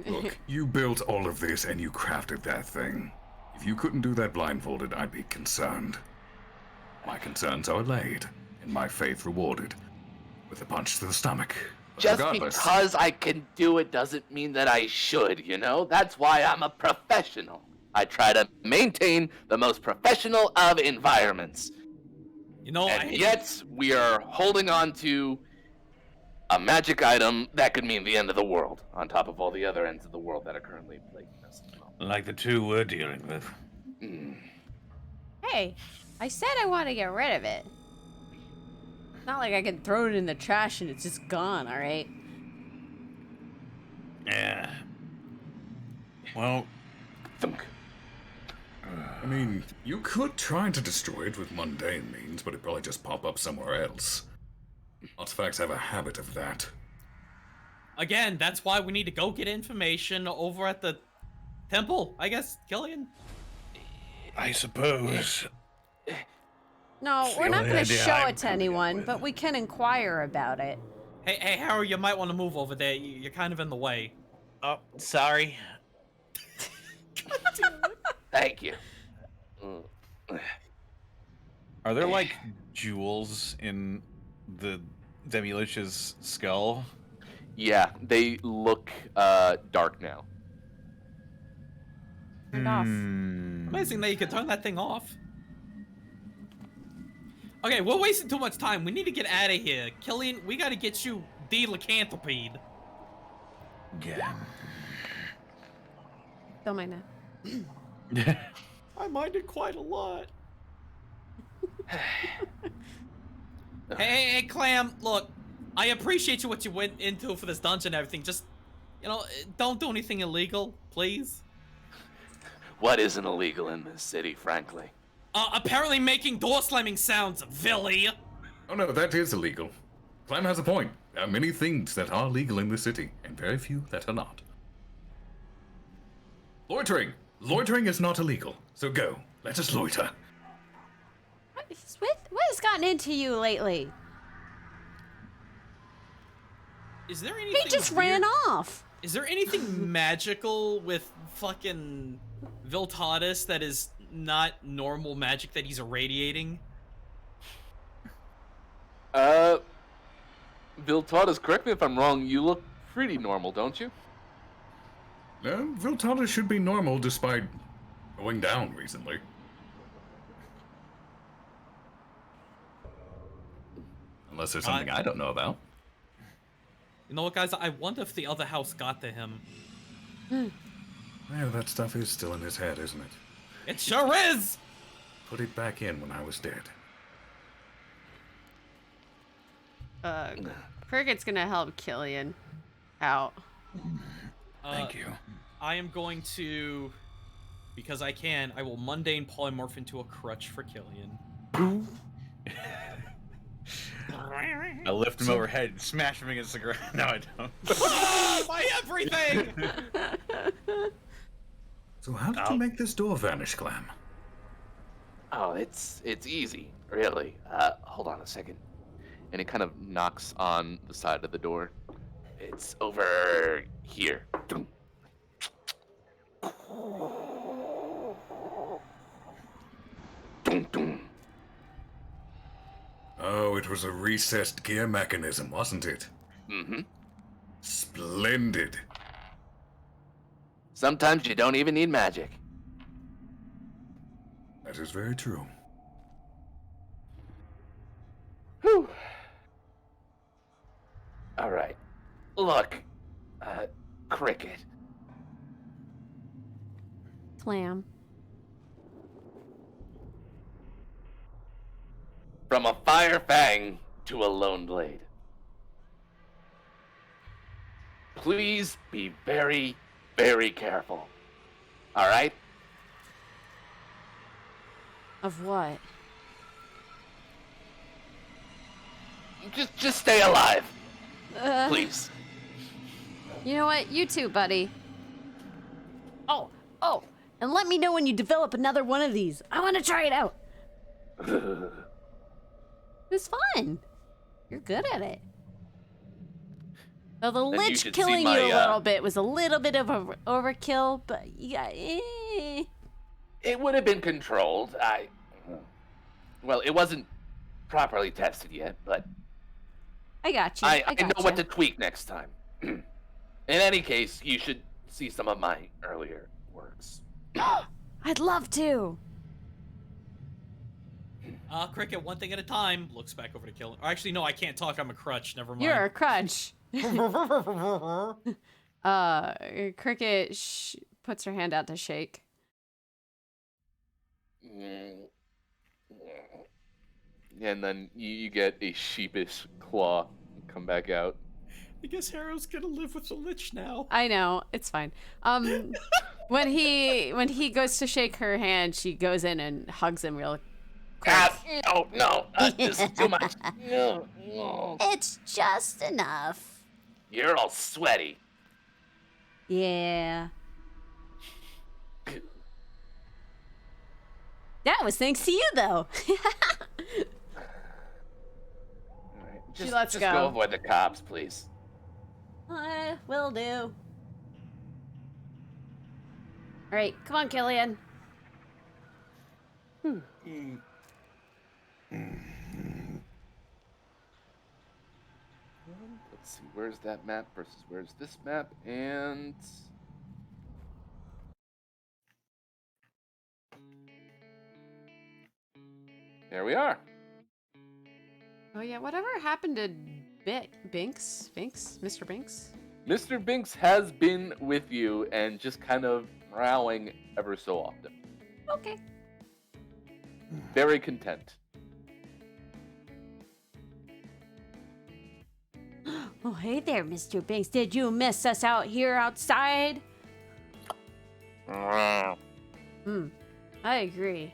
Look, you built all of this and you crafted that thing. If you couldn't do that blindfolded, I'd be concerned. My concerns are allayed, and my faith rewarded. With a punch to the stomach. But Just regardless, because I can do it doesn't mean that I should, you know? That's why I'm a professional. I try to maintain the most professional of environments. You know, And yet, we are holding on to a magic item that could mean the end of the world, on top of all the other ends of the world that are currently plaguing us. Like the two we're dealing with. Hey, I said I want to get rid of it. Not like I can throw it in the trash and it's just gone, alright? Yeah. Well, Thunk. I mean, you could try to destroy it with mundane means, but it'd probably just pop up somewhere else. Artifacts have a habit of that. again, that's why we need to go get information over at the temple, I guess, Killian. I suppose. No, we're the not only going to idea show I'm it to coming up anyone, with. but we can inquire about it. Hey, Harry, you might want to move over there. You're kind of in the way. Oh, sorry. Thank you. Are there like jewels in the Demi-Lich's skull? Yeah, they look dark now. Turned off. Amazing that you can turn that thing off. Okay, we're wasting too much time. We need to get out of here. Killian, we gotta get you de-lycanthropied. Yeah. Don't mind that. I minded quite a lot. Hey, Clam, look, I appreciate you what you went into for this dungeon and everything. Just, you know, don't do anything illegal, please. What isn't illegal in this city, frankly? Apparently making door slamming sounds, Villy. Oh no, that is illegal. Clam has a point. There are many things that are legal in this city, and very few that are not. Loitering! Loitering is not illegal, so go. Let us loiter. What has gotten into you lately? Is there anything He just weird? ran off. Is there anything magical with fucking Viltatus that is not normal magic that he's irradiating? Viltatus, correct me if I'm wrong, you look pretty normal, don't you? Viltana should be normal despite going down recently. Unless there's something I don't know about. You know what, guys? I wonder if the other house got to him. Well, that stuff is still in his head, isn't it? It sure is! Put it back in when I was dead. Cricket's gonna help Killian out. Thank you. I am going to, because I can, I will mundane polymorph into a crutch for Killian. I lift him overhead, smash him against the ground. No, I don't. My everything! So how did you make this door vanish, Clam? Oh, it's easy, really. Hold on a second. And it kind of knocks on the side of the door. It's over here. Oh, it was a recessed gear mechanism, wasn't it? Mm-hmm. Splendid. Sometimes you don't even need magic. That is very true. Whew. All right. Look, Cricket. Clam. From a fire fang to a lone blade. Please be very, very careful. All right? Of what? Just stay alive, please. You know what? You too, buddy. Oh, and let me know when you develop another one of these. I want to try it out. It was fun. You're good at it. Though the Then you lich should see killing my, you a little bit was a little bit of a overkill, but yeah, It would have been controlled. Well, it wasn't properly tested yet, but I got you. I I got know what to tweak next time. In any case, you should see some of my earlier works. I'd love to. Cricket, one thing at a time. Looks back over to Killian. Or actually, no, I can't talk. I'm a crutch. Never mind. You're a crutch. Cricket puts her hand out to shake. And then you get a sheepish claw come back out. I guess Harrow's gonna live with the lich now. I know, it's fine. When he goes to shake her hand, she goes in and hugs him real quick. No, this is too much. No. It's just enough. You're all sweaty. Yeah. That was thanks to you, though. Just, lets just go. avoid the cops, please. Will do. All right, come on, Killian. Let's see, where's that map versus where's this map? And there we are. Oh yeah, whatever happened to Binks? Mr. Binks? Mr. Binks has been with you and just kind of meowing ever so often. Okay. Very content. Oh, hey there, Mr. Binks. Did you miss us out here outside? I agree.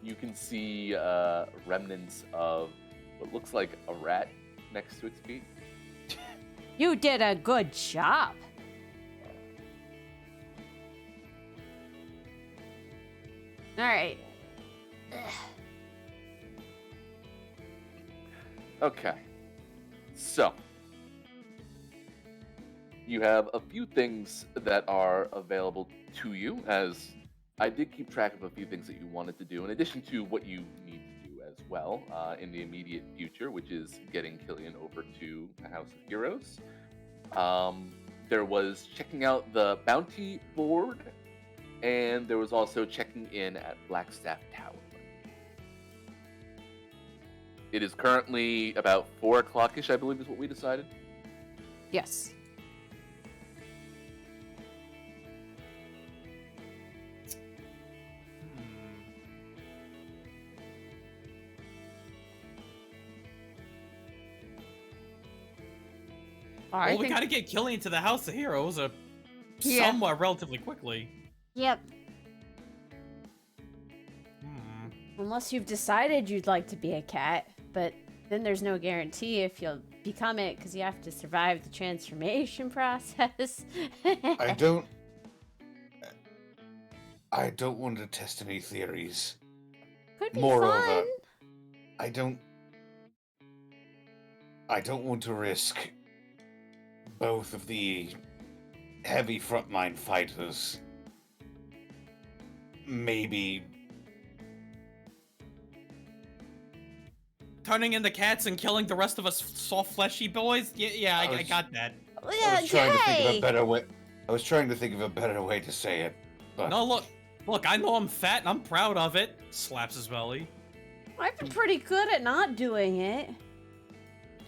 You can see remnants of what looks like a rat next to its feet. You did a good job. All right. Okay. So, you have a few things that are available to you, as I did keep track of a few things that you wanted to do, in addition to what you need to do as well in the immediate future, which is getting Killian over to the House of Heroes. There was checking out the bounty board, and there was also checking in at Blackstaff Tower. It is currently about 4 o'clock-ish, I believe is what we decided. Yes. Well, we gotta get Killian to the House of Heroes somewhat relatively quickly. Yep. Unless you've decided you'd like to be a cat, but then there's no guarantee if you'll become it because you have to survive the transformation process. I don't want to test any theories. Could be Moreover, fun. I don't want to risk both of the heavy frontline fighters maybe Turning into cats and killing the rest of us soft fleshy boys? Yeah, I got that. Yeah, I was trying to think of Jay. a better way. I was trying to think of a better way to say it, but No, look, I know I'm fat and I'm proud of it. Slaps his belly. I've been pretty good at not doing it.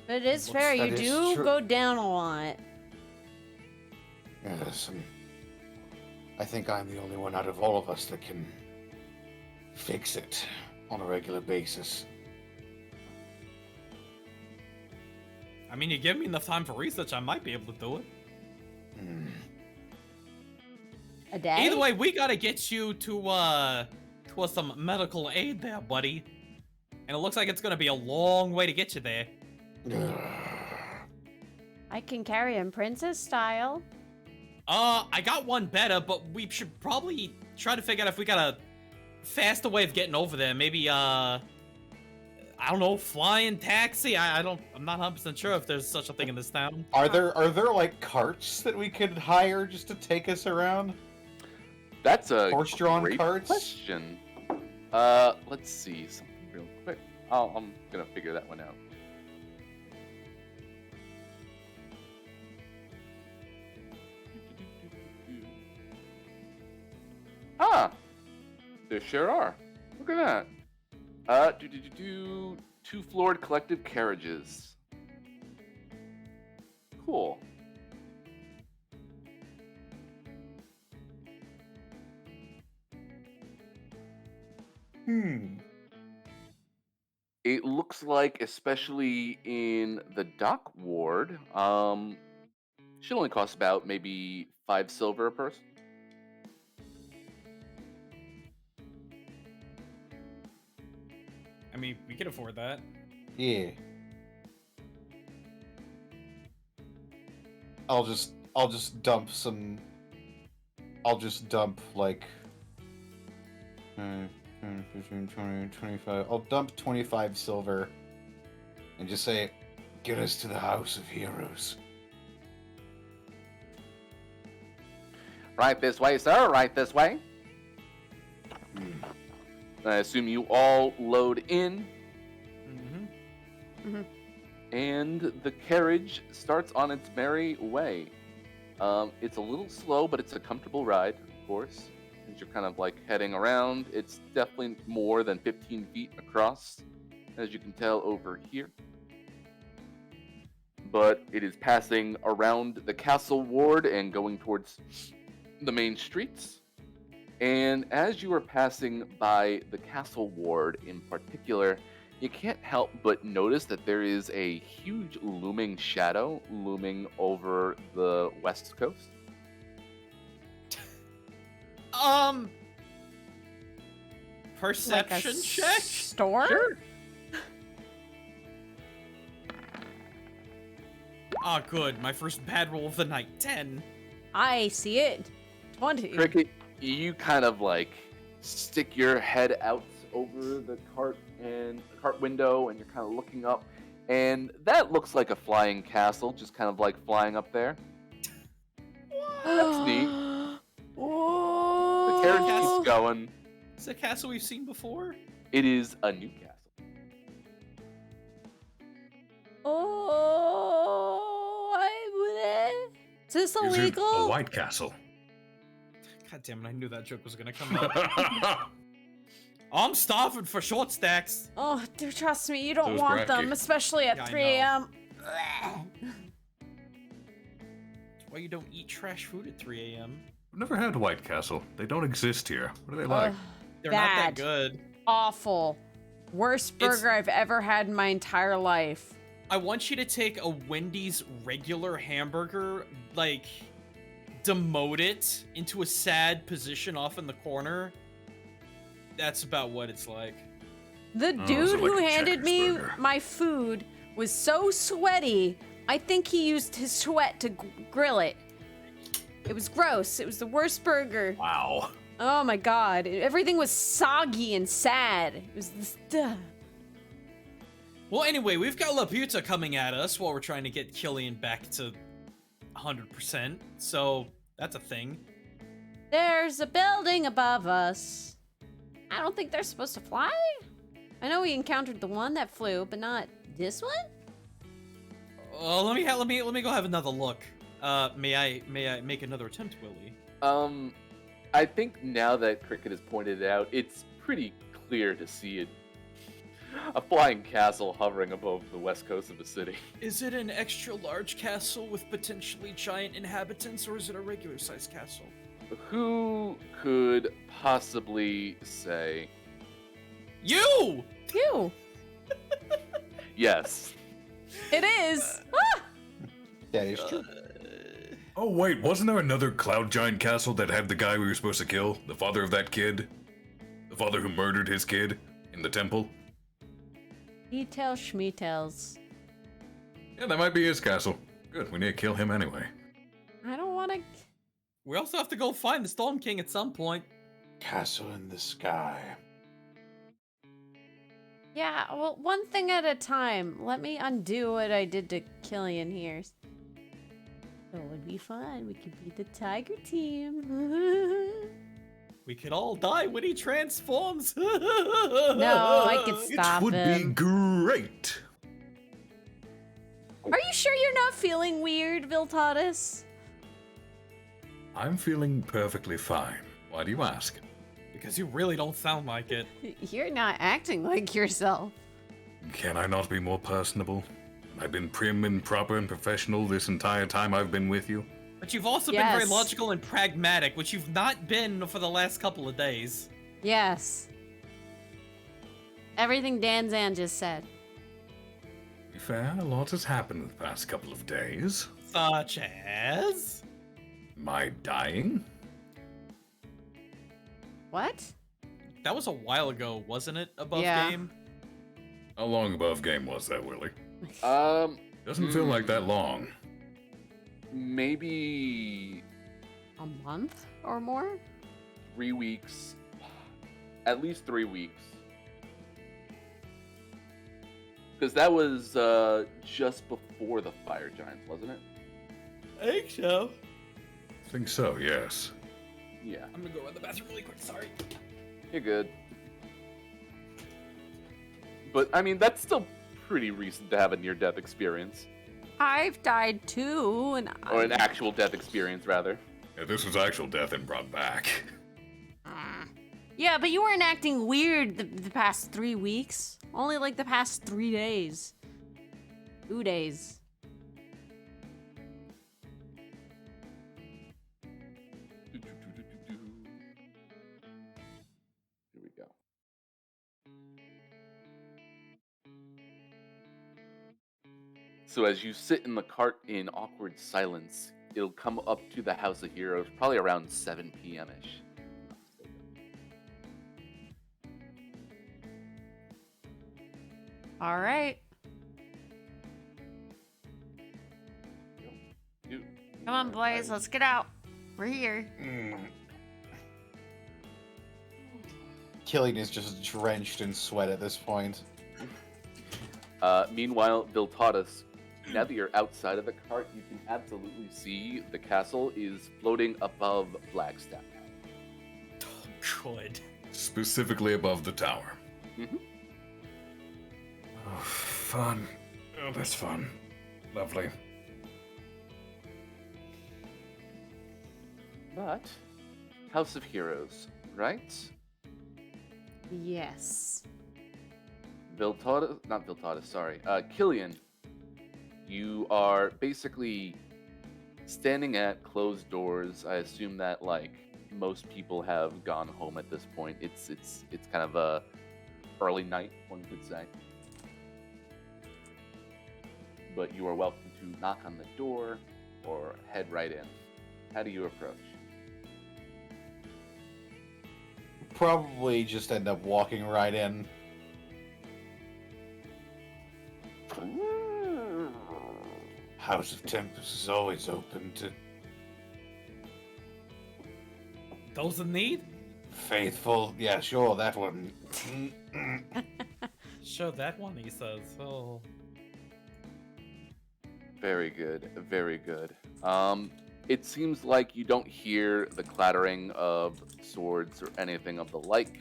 But it is fair, you That is do true. go down a lot. Yes, and I think I'm the only one out of all of us that can fix it on a regular basis. I mean, you give me enough time for research, I might be able to do it. A day? Either way, we gotta get you to some medical aid there, buddy. And it looks like it's gonna be a long way to get you there. I can carry him princess style. I got one better, but we should probably try to figure out if we got a faster way of getting over there. Maybe, I don't know, flying taxi? I'm not 100% sure if there's such a thing in this town. Are there like carts that we could hire just to take us around? That's a Horse-drawn great carts? question. Let's see something real quick. I'm gonna figure that one out. Ah, there sure are. Look at that. Two-floored collective carriages. Cool. It looks like, especially in the dock ward, should only cost about maybe 5 silver a person. I mean, we can afford that. Yeah. I'll just dump some. I'll just dump like 10, 15, 20, 25. I'll dump 25 silver and just say, get us to the House of Heroes. Right this way, sir. Right this way. I assume you all load in, and the carriage starts on its merry way. It's a little slow, but it's a comfortable ride, of course. As you're kind of like heading around, it's definitely more than 15 feet across, as you can tell over here. But it is passing around the castle ward and going towards the main streets. And as you are passing by the castle ward in particular, you can't help but notice that there is a huge looming shadow looming over the west coast. Perception check? Store? Sure. Ah, good. My first bad roll of the night. 10. I see it. 20. Cricket, you kind of like stick your head out over the cart window, and you're kind of looking up, and that looks like a flying castle, just kind of like flying up there. That's neat. Whoa. The carriage keeps going. Is it a castle we've seen before? It is a new castle. Is this Is it illegal? a White Castle? God damn it, I knew that joke was gonna come up. I'm starving for short stacks. Oh, dude, trust me, you don't Those want them, bracky. especially at Yeah, I 3 a.m. That's why you don't eat trash food at 3 a.m. I've never had White Castle. They don't exist here. What are they like? They're not that Bad. good. Awful. Worst It's- burger I've ever had in my entire life. I want you to take a Wendy's regular hamburger, like, demote it into a sad position off in the corner. That's about what it's like. The Oh, dude so like who a handed Checkers me burger. my food was so sweaty, I think he used his sweat to grill it. It was gross. It was the worst burger. Wow. Oh my god. Everything was soggy and sad. It was this. Well, anyway, we've got Laputa coming at us while we're trying to get Killian back to 100%. So, that's a thing. There's a building above us. I don't think they're supposed to fly. I know we encountered the one that flew, but not this one? Let me go have another look. May I make another attempt, Willie? I think now that Cricket has pointed it out, it's pretty clear to see it. A flying castle hovering above the west coast of the city. Is it an extra large castle with potentially giant inhabitants, or is it a regular sized castle? Who could possibly say You! You. yes? It is. Ah! That is true. Oh wait, wasn't there another cloud giant castle that had the guy we were supposed to kill? The father of that kid? The father who murdered his kid in the temple? He tells schmetells. Yeah, that might be his castle. Good, we need to kill him anyway. I don't want to. We also have to go find the Storm King at some point. Castle in the sky. Yeah, well, one thing at a time. Let me undo what I did to Killian here. So it would be fun. We could be the tiger team. We could all die when he transforms. No, I could It stop would be him. great. Are you sure you're not feeling weird, Viltatus? I'm feeling perfectly fine. Why do you ask? Because you really don't sound like it. You're not acting like yourself. Can I not be more personable? I've been prim and proper and professional this entire time I've been with you. But you've also been very logical and pragmatic, which you've not been for the last couple of days. Yes. Everything Danzan just said. To be fair, a lot has happened the past couple of days. Such as? My dying? What? That was a while ago, wasn't it? Above Yeah. game? How long above game was that, Willie? Doesn't feel like that long. Maybe A month or more? 3 weeks. At least 3 weeks. Because that was just before the fire giants, wasn't it? I think so. I think so, yes. Yeah. I'm gonna go run the bathroom really quick, sorry. You're good. But, I mean, that's still pretty recent to have a near-death experience. I've died too, and Or an actual death experience, rather. Yeah, this was actual death and brought back. Yeah, but you weren't acting weird the past 3 weeks. Only like the past 3 days. 2 days. Here we go. So as you sit in the cart in awkward silence, it'll come up to the House of Heroes probably around 7 p.m.-ish. All right. Come on, boys, let's get out. We're here. Killian is just drenched in sweat at this point. Meanwhile, Viltatus, now that you're outside of the cart, you can absolutely see the castle is floating above Flagstaff. Good. Specifically above the tower. Mm-hmm. Oh, fun. Oh, that's fun. Lovely. But, House of Heroes, right? Yes. Killian, you are basically standing at closed doors. I assume that, like, most people have gone home at this point. It's kind of a early night, one could say. But you are welcome to knock on the door or head right in. How do you approach? Probably just end up walking right in. House of Tempest is always open to Those in need? faithful. Yeah, sure, that one. Sure, that one, he says. Oh. Very good, very good. It seems like you don't hear the clattering of swords or anything of the like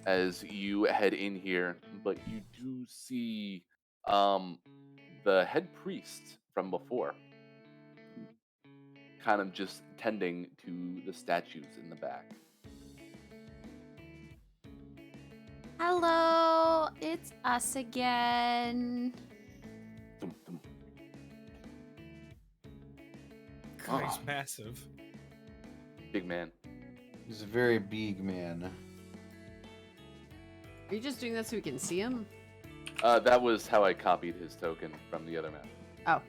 as you head in here, but you do see the head priest from before kind of just tending to the statues in the back. Hello, it's us again. Dum, dum. God, he's Ah. massive. Big man. He's a very big man. Are you just doing that so we can see him? That was how I copied his token from the other map. Oh.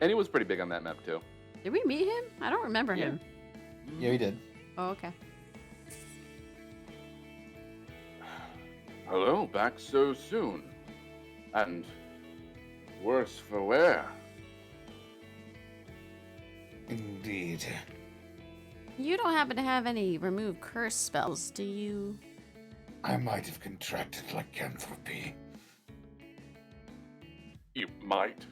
And he was pretty big on that map too. Did we meet him? I don't remember Yeah. him. Yeah, he did. Oh, okay. Hello, back so soon. And worse for wear. Indeed. You don't happen to have any remove curse spells, do you? I might have contracted lycanthropy. You might.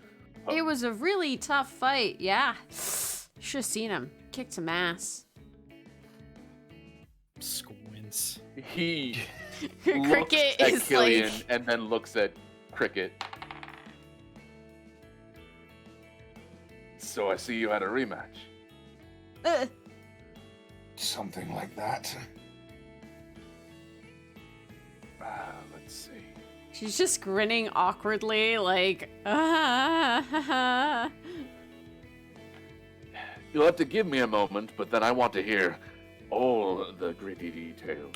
It was a really tough fight, yeah. Should have seen him. Kicked some ass. Squints. He Cricket looks at is Killian like... and then looks at Cricket. So I see you had a rematch. Something like that. Let's see. She's just grinning awkwardly, like, ah. You'll have to give me a moment, but then I want to hear all the gritty details.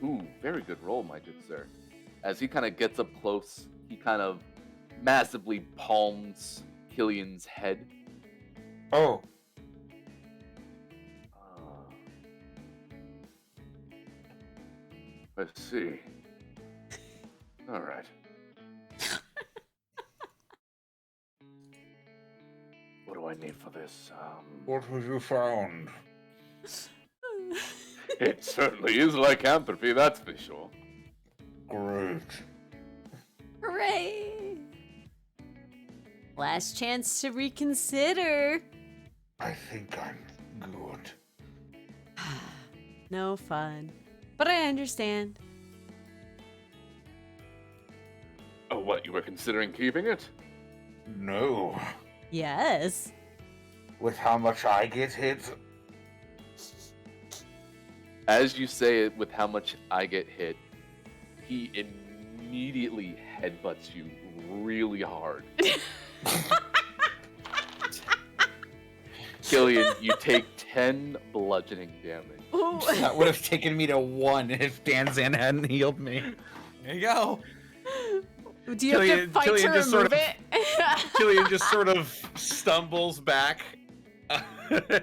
Ooh, very good roll, my good sir. As he kind of gets up close, he kind of massively palms Killian's head. Oh, Let's see. All right. What do I need for this? what have you found? It certainly is lycanthropy, that's for sure. Great. Hooray! Last chance to reconsider. I think I'm good. No fun. But I understand. Oh, what, you were considering keeping it? No. Yes. With how much I get hit, As you say it with how much I get hit, he immediately headbutts you really hard. Killian, you take 10 bludgeoning damage. Ooh. That would have taken me to 1 if Danzan hadn't healed me. There you go. Do you have to fight to Killian just remove sort of- it? Killian just sort of stumbles back.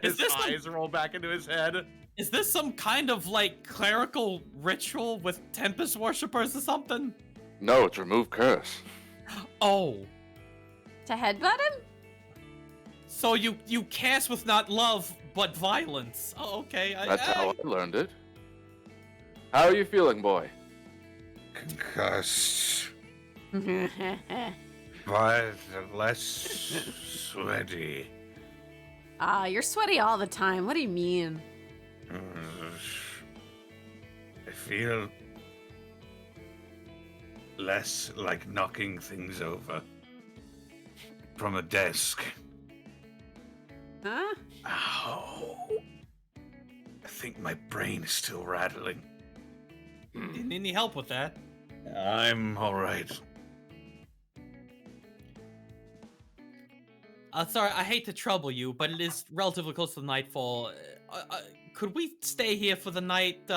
His this the- eyes roll back into his head. Is this some kind of like clerical ritual with Tempest worshippers or something? No, it's remove curse. Oh, To headbutt him? so you cast with not love but violence. Oh, okay. That's how I learned it. How are you feeling, boy? concussed, but less sweaty. Ah, you're sweaty all the time. What do you mean? I feel less like knocking things over from a desk. Huh? Ow. I think my brain is still rattling. Didn't need any help with that. I'm alright. Sorry, I hate to trouble you, but it is relatively close to nightfall. Could we stay here for the night?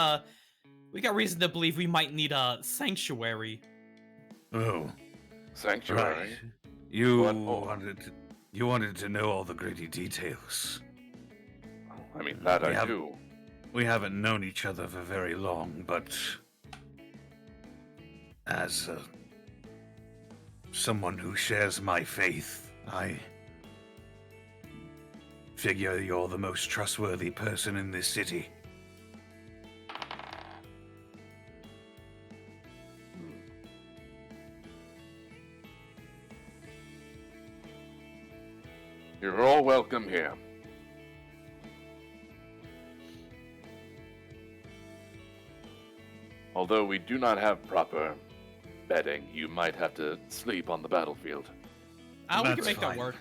We got reason to believe we might need a sanctuary. Oh, Sanctuary. right. You What for? wanted to know all the gritty details. I mean, that We I have- do. We haven't known each other for very long, but as someone who shares my faith, I figure you're the most trustworthy person in this city. You're all welcome here. Although we do not have proper bedding, you might have to sleep on the battlefield. We can That's make that fine. work.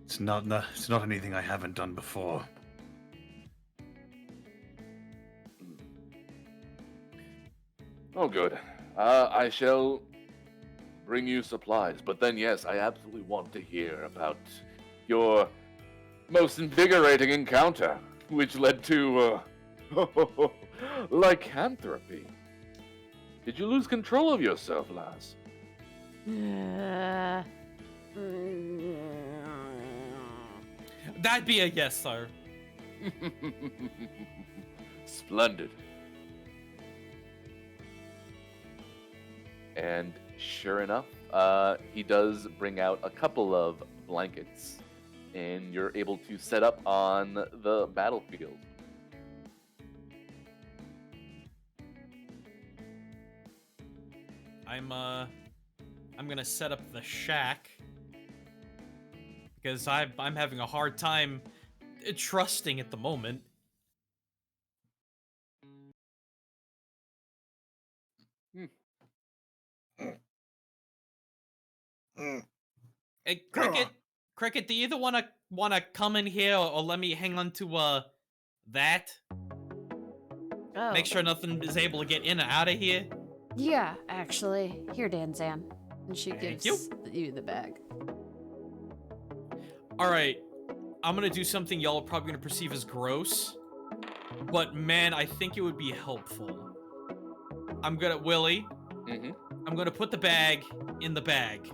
It's not anything I haven't done before. Oh, good. I shall bring you supplies, but then, yes, I absolutely want to hear about your most invigorating encounter, which led to, lycanthropy. Did you lose control of yourself, lass? That'd be a yes, sir. Splendid. And sure enough, he does bring out a couple of blankets, and you're able to set up on the battlefield. I'm gonna set up the shack because I'm having a hard time trusting at the moment. Hey, Cricket, do you either wanna come in here or let me hang on to that? Oh. Make sure nothing is able to get in or out of here. Yeah, actually. Here, Danzan. And she Thank gives you the bag. Alright, I'm gonna do something y'all are probably gonna perceive as gross. But man, I think it would be helpful. I'm gonna, Willie, I'm gonna put the bag in the bag.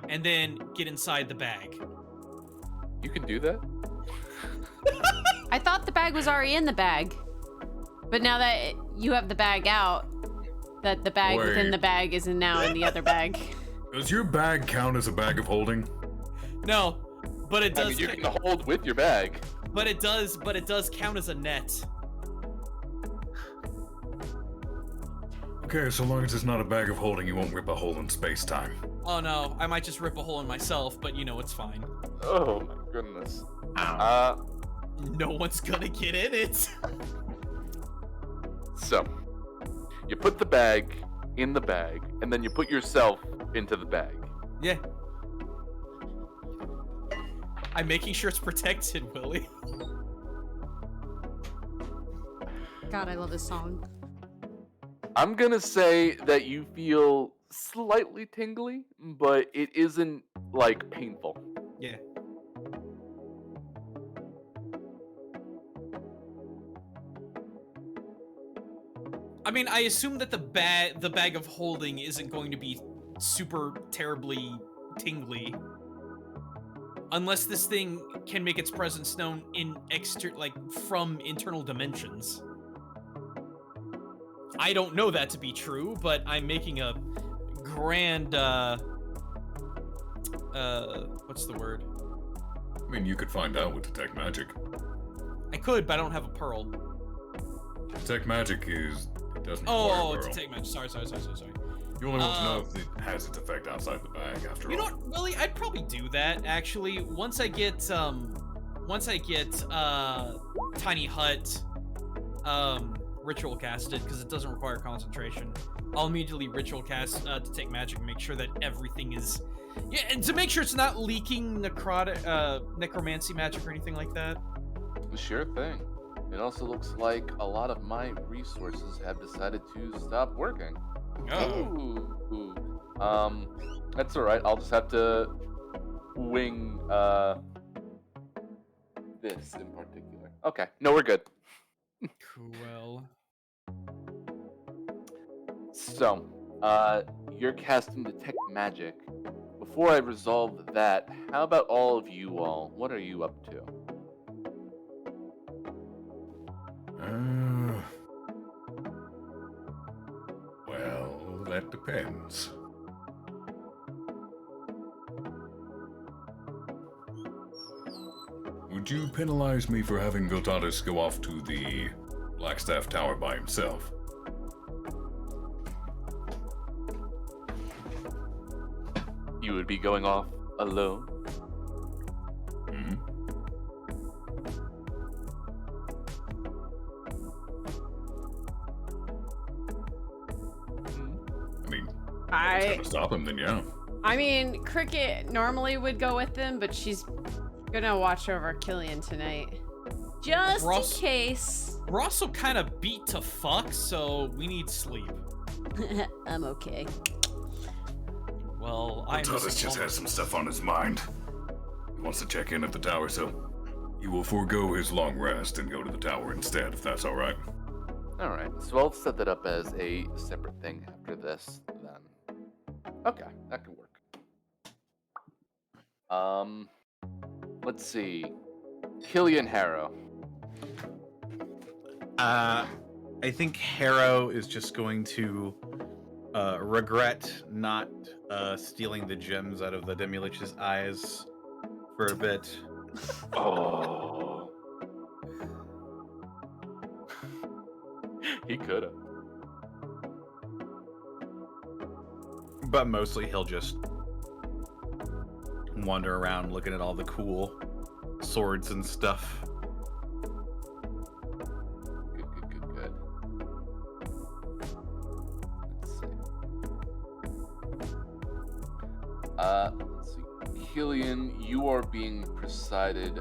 And then get inside the bag. You can do that? I thought the bag was already in the bag. But now that you have the bag out, that the bag within the bag is now in the other bag. Does your bag count as a bag of holding? No, but it does. I mean, you can hold with your bag. But it does count as a net. Okay, so long as it's not a bag of holding, you won't rip a hole in space-time. Oh no, I might just rip a hole in myself, but you know, it's fine. Oh my goodness. No one's gonna get in it. So, you put the bag in the bag, and then you put yourself into the bag. Yeah. I'm making sure it's protected, Willie. God, I love this song. I'm gonna say that you feel slightly tingly, but it isn't, like, painful. Yeah. I mean, I assume that the bag of holding isn't going to be super terribly tingly. Unless this thing can make its presence known in from internal dimensions. I don't know that to be true, but I'm making a grand, what's the word? I mean, you could find out with Detect Magic. I could, but I don't have a pearl. Detect Magic doesn't require a pearl. Detect Magic. Sorry. You only want to know if it has its effect outside the bag, after all. You know what, Willie? I'd probably do that, actually. Once I get Tiny Hut, ritual casted, because it doesn't require concentration, I'll immediately ritual cast Detect Magic and make sure that everything is... Yeah, and to make sure it's not leaking necromancy magic or anything like that. Sure thing. It also looks like a lot of my resources have decided to stop working. Oh. Ooh. That's alright. I'll just have to wing, this in particular. Okay. No, we're good. Cool. So, you're casting Detect Magic. Before I resolve that, how about all of you all? What are you up to? Well, that depends. Would you penalize me for having Gotatis go off to the Blackstaff Tower by himself? You would be going off alone? Hmm? I mean, I if it's gonna stop him, then yeah. I mean, Cricket normally would go with them, but she's gonna watch over Killian tonight. Just in case. We're also kind of beat to fuck, so we need sleep. I'm okay. Well, I'm Thomas just has some stuff on his mind. He wants to check in at the tower, so he will forego his long rest and go to the tower instead, if that's all right. All right, so I'll set that up as a separate thing after this, then. Okay, that could work. Let's see. Killian Harrow. I think Harrow is just going to regret not stealing the gems out of the Demi-Lich's eyes for a bit. Oh. He could have. But mostly he'll just wander around looking at all the cool swords and stuff. Good. Let's see. Killian, you are being not presided.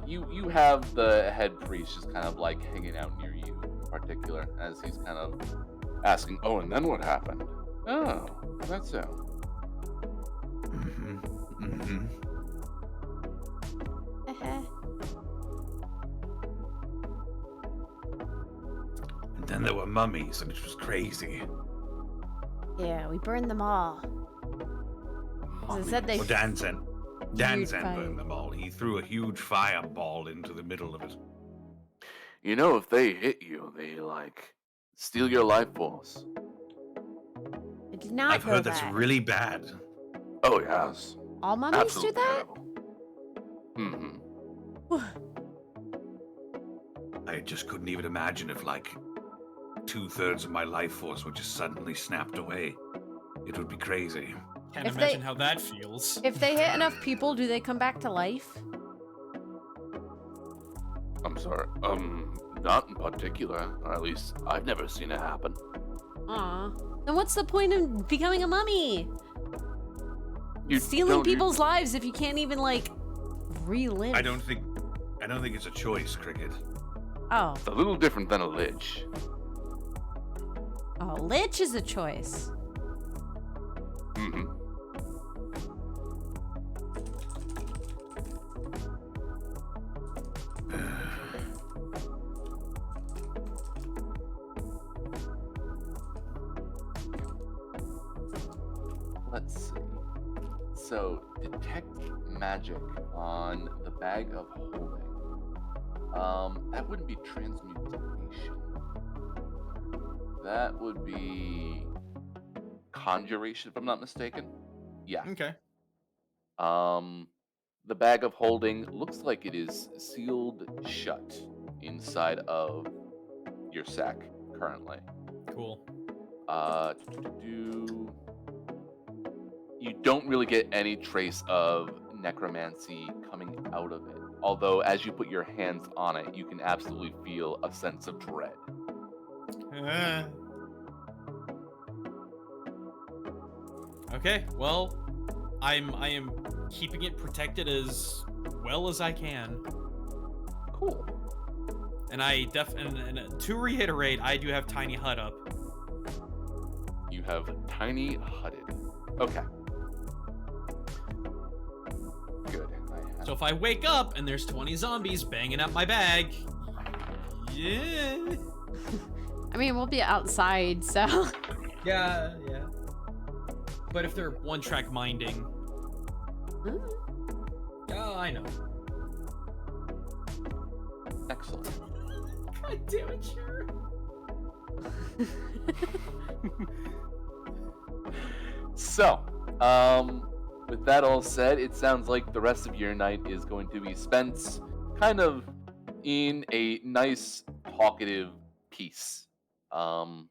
You have the head priest just kind of like hanging out near you in particular, as he's kind of asking, "Oh, and then what happened?" Oh, that's so. And then there were mummies, and it was crazy. Yeah, we burned them all. As I said, they Well, Danzan fire. burned them all. He threw a huge fireball into the middle of it. You know, if they hit you, they like steal your life force. I did not I've know heard that. that's really bad. Oh yes, All mummies absolutely do that? terrible. Mm-hmm. I just couldn't even imagine if, like, 2/3 of my life force were just suddenly snapped away. It would be crazy. Can't If imagine they- how that feels. If they hit enough people, do they come back to life? I'm sorry. Not in particular. Or at least I've never seen it happen. Aw. Then what's the point of becoming a mummy? You Stealing don't- you- people's lives if you can't even, like, relive. I don't think it's a choice, Cricket. Oh. It's a little different than a lich. Oh, Lich is a choice. Mm-hmm. Let's see. So, detect magic on the bag of holding. That wouldn't be transmutation. That would be conjuration, if I'm not mistaken. Yeah. Okay. The bag of holding looks like it is sealed shut inside of your sack currently. Cool. You don't really get any trace of necromancy coming out of it. Although, as you put your hands on it, you can absolutely feel a sense of dread. Okay, well, I am keeping it protected as well as I can. Cool. And I and to reiterate, I do have Tiny Hut up. You have tiny hutted. Okay. Good. So if I wake up and there's 20 zombies banging at my bag, yeah. I mean, we'll be outside, so. Yeah. But if they're one-track minding, oh, I know. Excellent. God damn it, sure. So, with that all said, it sounds like the rest of your night is going to be spent kind of in a nice, talkative peace. I'm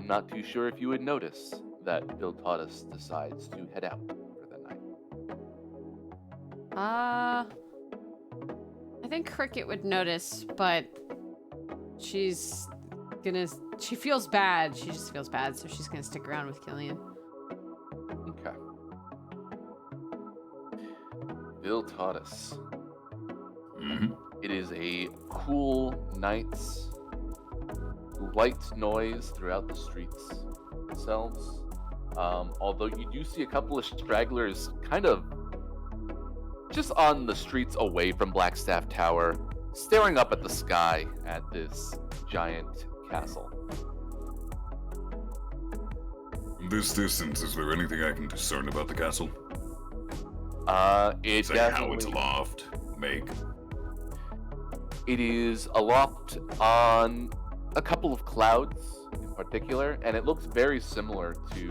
not too sure if you would notice that Bill Taudis decides to head out for the night. I think Cricket would notice, but she feels bad. She just feels bad, so she's gonna stick around with Killian. Okay. Bill Taudis. Mm-hmm. It is a cool night. light noise throughout the streets themselves. Although you do see a couple of stragglers kind of just on the streets away from Blackstaff Tower, staring up at the sky at this giant castle. From this distance, is there anything I can discern about the castle? It Say how it's definitely- aloft, make. It is aloft on a couple of clouds in particular, and it looks very similar to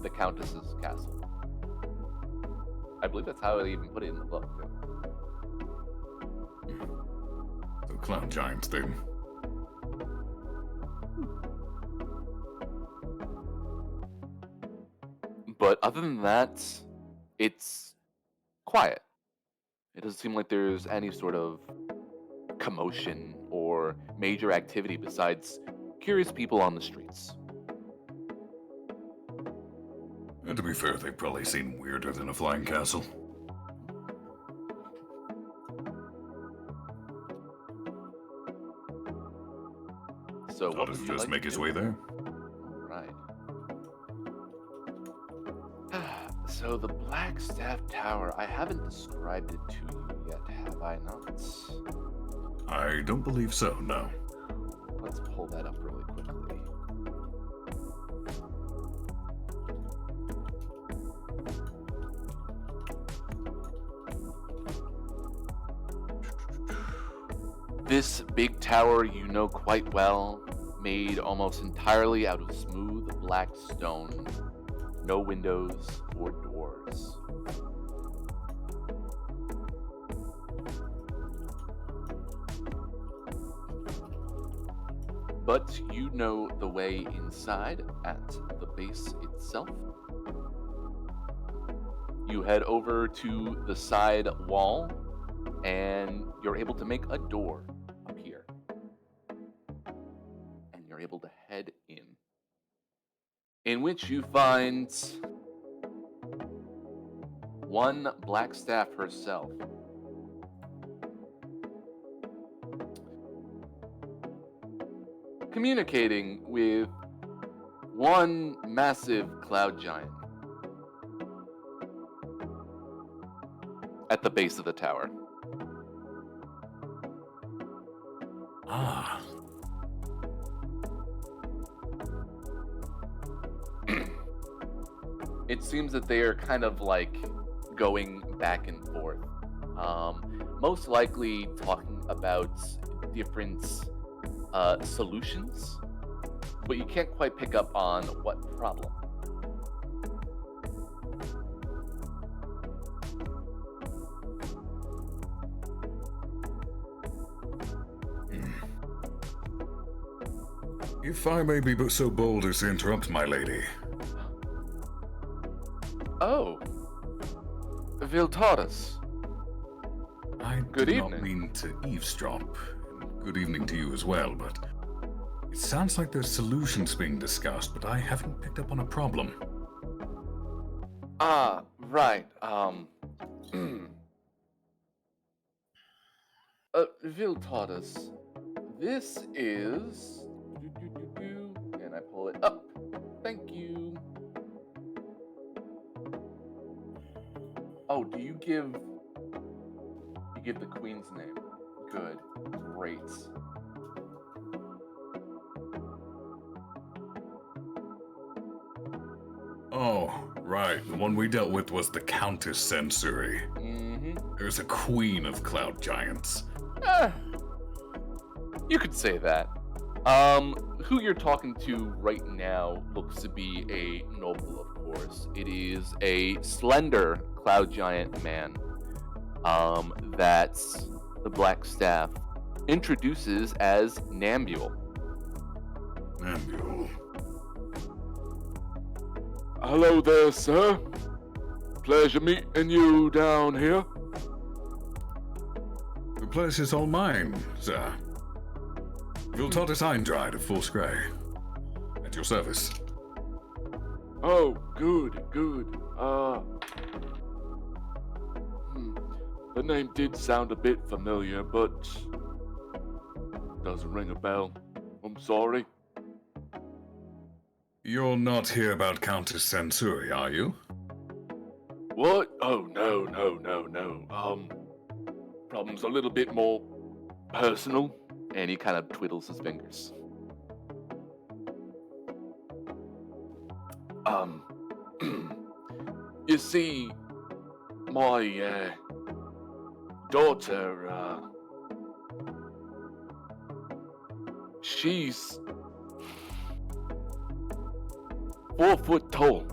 the Countess's castle. I believe that's how they even put it in the book, too. The cloud giants thing. But other than that, it's quiet. It doesn't seem like there's any sort of commotion or major activity besides curious people on the streets. And to be fair, they've probably seen weirder than a flying castle. So Thought what he'd would you just like make to his do? way there. Right. So the Blackstaff Tower, I haven't described it to you yet, have I not? I don't believe so, no. Let's pull that up really quickly. This big tower you know quite well, made almost entirely out of smooth black stone, no windows or doors. But you know the way inside at the base itself. You head over to the side wall and you're able to make a door appear. And you're able to head in which you find one Blackstaff herself. Communicating with one massive cloud giant at the base of the tower. Ah. It seems that they are kind of like going back and forth. Most likely talking about different solutions, but you can't quite pick up on what problem. If I may be so bold as to interrupt, my lady. Oh, Viltaris. I Good did not evening. mean to eavesdrop. And good evening to you as well, but it sounds like there's solutions being discussed, but I haven't picked up on a problem. Ah, right. Viltaris, this is. And I pull it up. Thank you. Oh, do you give the queen's name? Good. Great. Oh, right. The one we dealt with was the Countess Sensory. Mm-hmm. There's a queen of cloud giants. You could say that. Who you're talking to right now looks to be a noble, of course. It is a slender cloud giant man. That's the Blackstaff introduces as Nambule. Nambule. Hello there, sir. Pleasure meeting you down here. The pleasure's all mine, sir. Viltatis Eindride of Full Scray. At your service. Oh, good. The name did sound a bit familiar, but doesn't ring a bell. I'm sorry. You're not here about Countess Sansuri, are you? What? Oh, no. Problem's a little bit more personal. And he kind of twiddles his fingers. You see, my, daughter, she's 4 foot tall.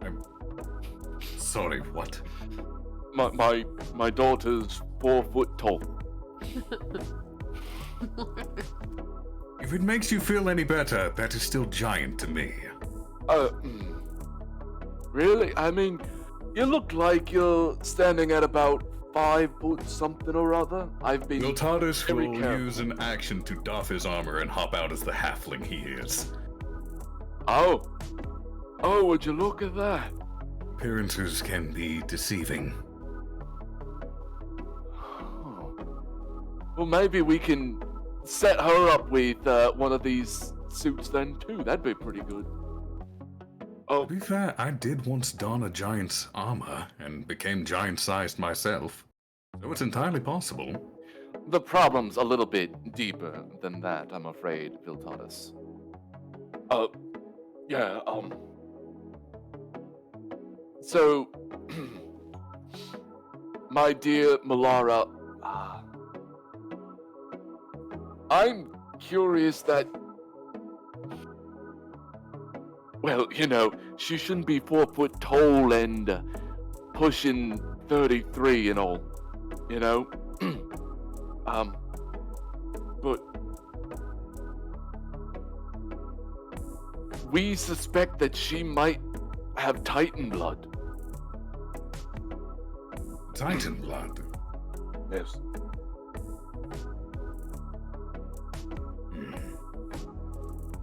I'm sorry, what? My daughter's 4 foot tall. If it makes you feel any better, that is still giant to me. Really? I mean, you look like you're standing at about 5 foot something or other. I've been Viltardus very will careful. use an action to doff his armor and hop out as the halfling he is. Oh, would you look at that? Appearances can be deceiving. Well, maybe we can set her up with one of these suits then too. That'd be pretty good. To be fair, I did once don a giant's armor and became giant-sized myself, so it's entirely possible. The problem's a little bit deeper than that, I'm afraid, Viltardus. Yeah, So, my dear Malara, I'm curious that... Well, you know, she shouldn't be 4 foot tall and pushing 33 and all, you know? But we suspect that she might have Titan blood. Titan blood? Yes.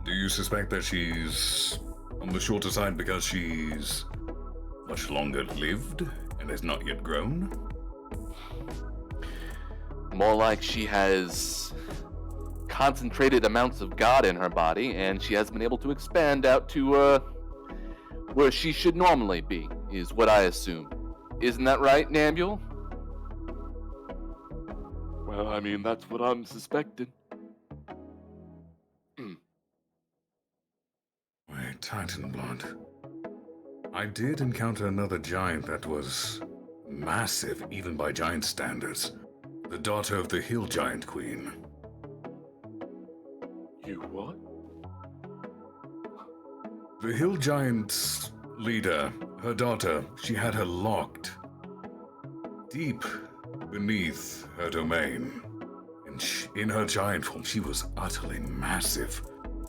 Do you suspect that she's on the shorter side because she's much longer lived and has not yet grown? More like she has concentrated amounts of God in her body, and she has been able to expand out to where she should normally be, is what I assume. Isn't that right, Nambule? Well, I mean, that's what I'm suspecting. Wait, Titan blood. I did encounter another giant that was massive, even by giant standards. The daughter of the Hill Giant Queen. You what? The Hill Giant's leader, her daughter, she had her locked deep beneath her domain. And in her giant form, she was utterly massive.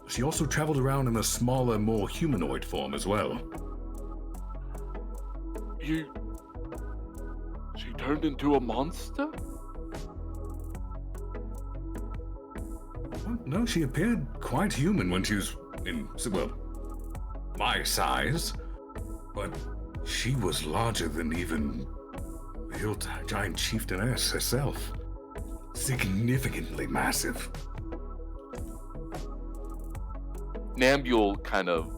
She also traveled around in a smaller, more humanoid form as well. She turned into a monster? Well, no, she appeared quite human when she was in, well, my size. But she was larger than even the Hill Giant Chieftainess herself. Significantly massive. Nambule kind of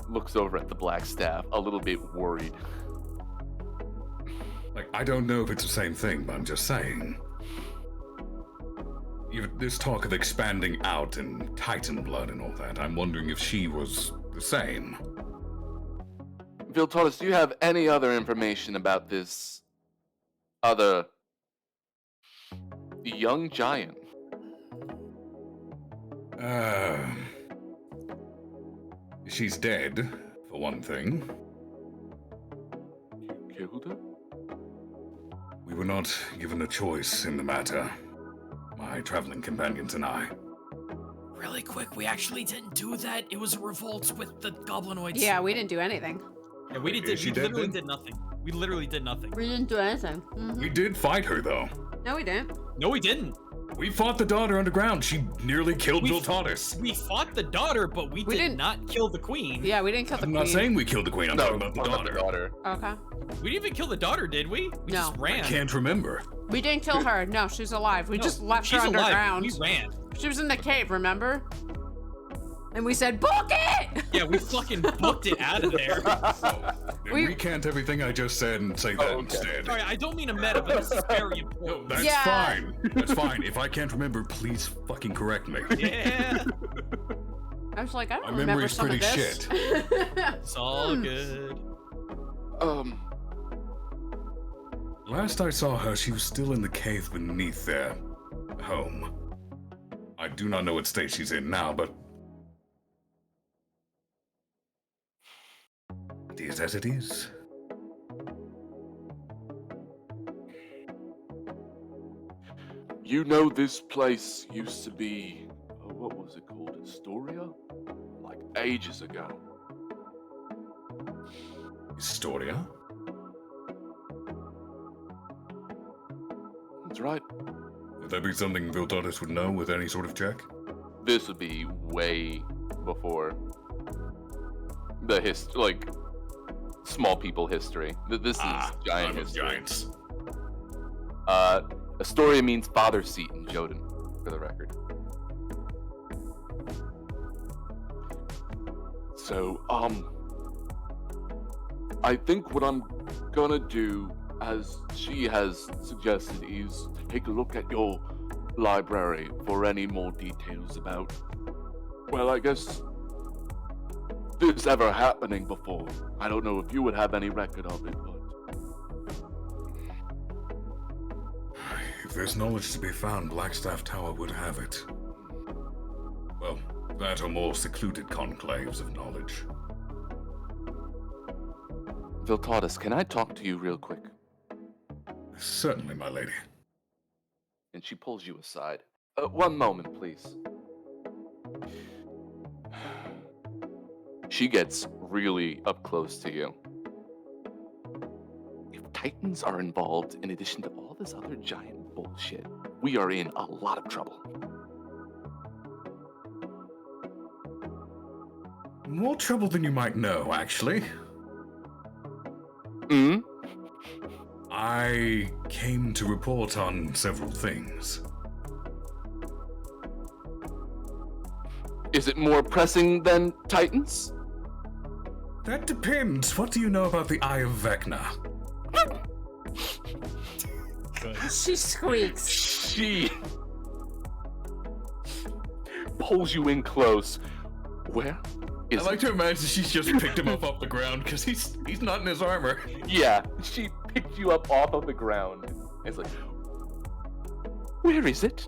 looks over at the black staff, a little bit worried. Like, I don't know if it's the same thing, but I'm just saying. This talk of expanding out and Titan blood and all that, I'm wondering if she was the same. Viltardus, do you have any other information about this other young giant? She's dead, for one thing. You killed her? We were not given a choice in the matter. My traveling companions and I. Really quick, we actually didn't do that. It was a revolt with the goblinoids. Yeah, we didn't do anything. Yeah, we did. Is she We dead literally then? did nothing. We literally did nothing. We didn't do anything. We did fight her, though. No, we didn't. No, we didn't. We fought the daughter underground. She nearly killed Viltatus. We fought the daughter, but we did didn't- not kill the queen. Yeah, we didn't kill the I'm queen. not saying we killed the queen. I'm talking about the daughter. Okay. We didn't even kill the daughter, did we? We just I ran. can't remember. We didn't kill her. No, she's alive. We No, just left her she's alive. underground. We ran. She was in the cave, remember? And we said, book it! Yeah, we fucking booked it out of there. Recant everything I just said and say that instead. Sorry, I don't mean a meta, but this is very important. That's fine. That's fine. If I can't remember, please fucking correct me. Yeah. I was like, I don't My remember memory's some pretty of this. shit. It's all good. Last I saw her, she was still in the cave beneath their home. I do not know what state she's in now, but it is as it is. You know, this place used to be, what was it called? Astoria? Like ages ago. Historia? That's right. Would that be something Viltatus would know with any sort of check? This would be way before the like small people history. This is giant history. Giants. Astoria means father seat in Jotun, for the record. So, I think what I'm gonna do, as she has suggested, is take a look at your library for any more details about, well, I guess, this ever happening before. I don't know if you would have any record of it, but... If there's knowledge to be found, Blackstaff Tower would have it. Well, that or more secluded conclaves of knowledge. Viltatus, can I talk to you real quick? Certainly, my lady. And she pulls you aside. One moment, please. She gets really up close to you. If Titans are involved, in addition to all this other giant bullshit, we are in a lot of trouble. More trouble than you might know, actually. I came to report on several things. Is it more pressing than Titans? That depends. What do you know about the Eye of Vecna? She squeaks. She pulls you in close. Where is I like to imagine she's just picked him up off the ground because he's not in his armor. Yeah, she picked you up off of the ground. It's like, where is it?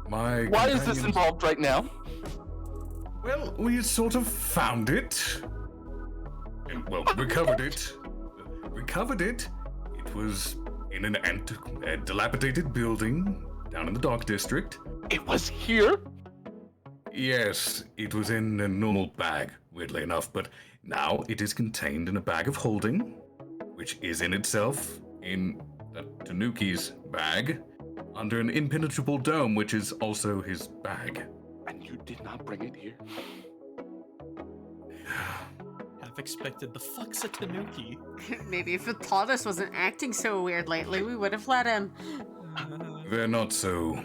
Why is this involved right now? Well, we sort of found it. And, well, recovered it. It was in a dilapidated building down in the Dock District. It was here? Yes, it was in a normal bag, weirdly enough, but now it is contained in a bag of holding, which is in itself in Tanuki's bag, under an impenetrable dome, which is also his bag. And you did not bring it here? Half expected the fuck's a Tanuki. Maybe if Viltatus wasn't acting so weird lately, we would have let him. They're not so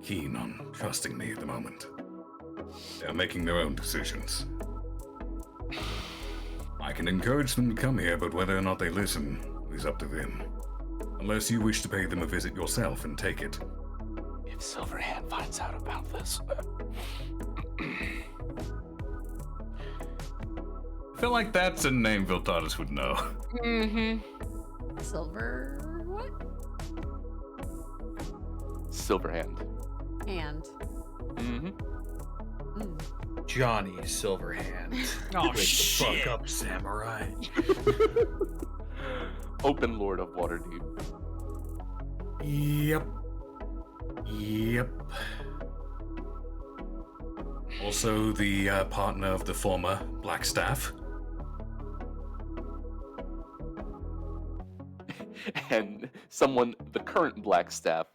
keen on trusting me at the moment. They're making their own decisions. I can encourage them to come here, but whether or not they listen is up to them. Unless you wish to pay them a visit yourself and take it. If Silverhand finds out about this... I feel like that's a name Viltatus would know. Silver what? Silverhand. And. Johnny Silverhand. Oh, Wake the shit. fuck up, samurai. Open Lord of Waterdeep. Yep. Also the partner of the former Blackstaff. And someone, the current Blackstaff,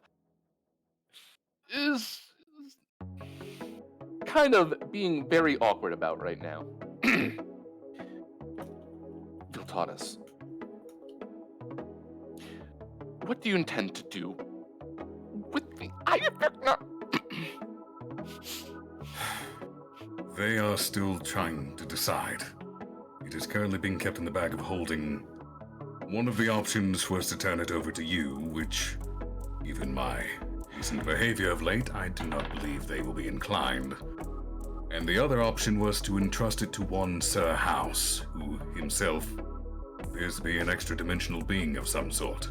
kind of being very awkward about right now. Viltatus, what do you intend to do with the Eye of Vecna? They are still trying to decide. It is currently being kept in the bag of holding. One of the options was to turn it over to you, which, given my recent behavior of late, I do not believe they will be inclined. And the other option was to entrust it to one Sir House, who himself appears to be an extra-dimensional being of some sort.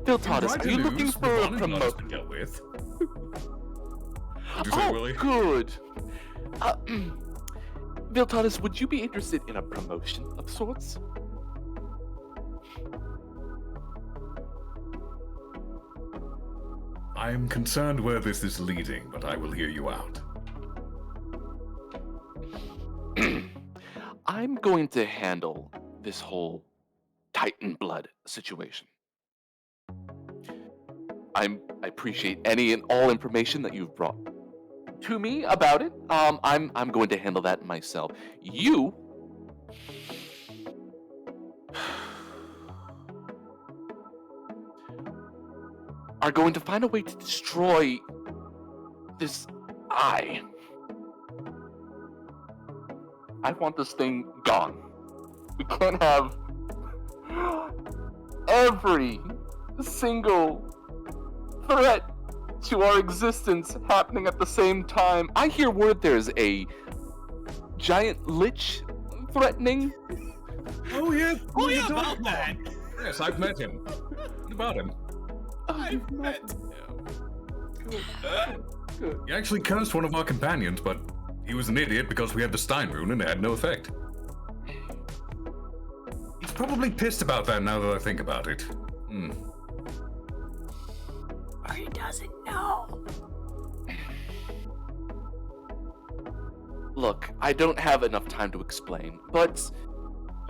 Viltatus, are you looking for a promotion? Willie? Good. Viltatus, would you be interested in a promotion of sorts? I am concerned where this is leading, but I will hear you out. I'm going to handle this whole Titan blood situation. I appreciate any and all information that you've brought to me about it. I'm going to handle that myself. You are going to find a way to destroy this eye. I want this thing gone. We can't have every single threat to our existence happening at the same time. I hear word there's a giant lich threatening. Oh yeah, About that. Yes, I've met him. What about him? I've met him. Good. He actually cursed one of our companions, but he was an idiot because we had the Stein rune and it had no effect. He's probably pissed about that now that I think about it. Or he doesn't know. Look, I don't have enough time to explain, but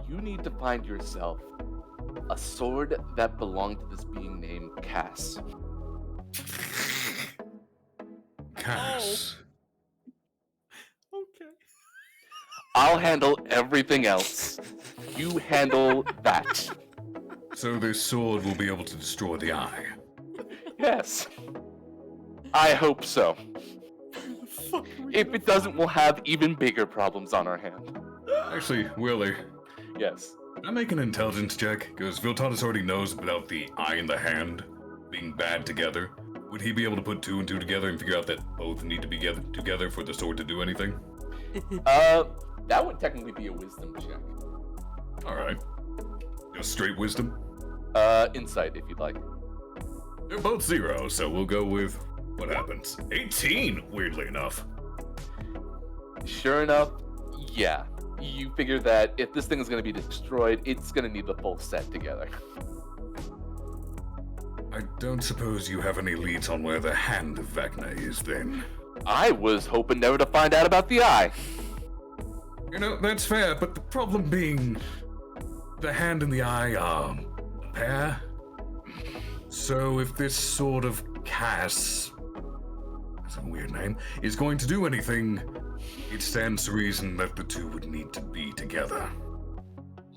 you need to find yourself a sword that belonged to this being named Cass. Cass. Okay. I'll handle everything else. You handle that. So this sword will be able to destroy the eye. Yes. I hope so. If it doesn't, we'll have even bigger problems on our hand. Actually, Willie, Yes. can I make an intelligence check? Because Viltatus already knows about the eye and the hand being bad together. Would he be able to put two and two together and figure out that both need to be together for the sword to do anything? That would technically be a wisdom check. Alright. Just straight wisdom? Insight, if you'd like. They're both 0, so we'll go with what happens. 18, weirdly enough. Sure enough, yeah. You figure that if this thing is going to be destroyed, it's going to need the full set together. I don't suppose you have any leads on where the hand of Vecna is, then. I was hoping never to find out about the eye. You know, that's fair, but the problem being the hand and the eye are a pair. So if this sort of Cass, that's a weird name, is going to do anything, it stands to reason that the two would need to be together.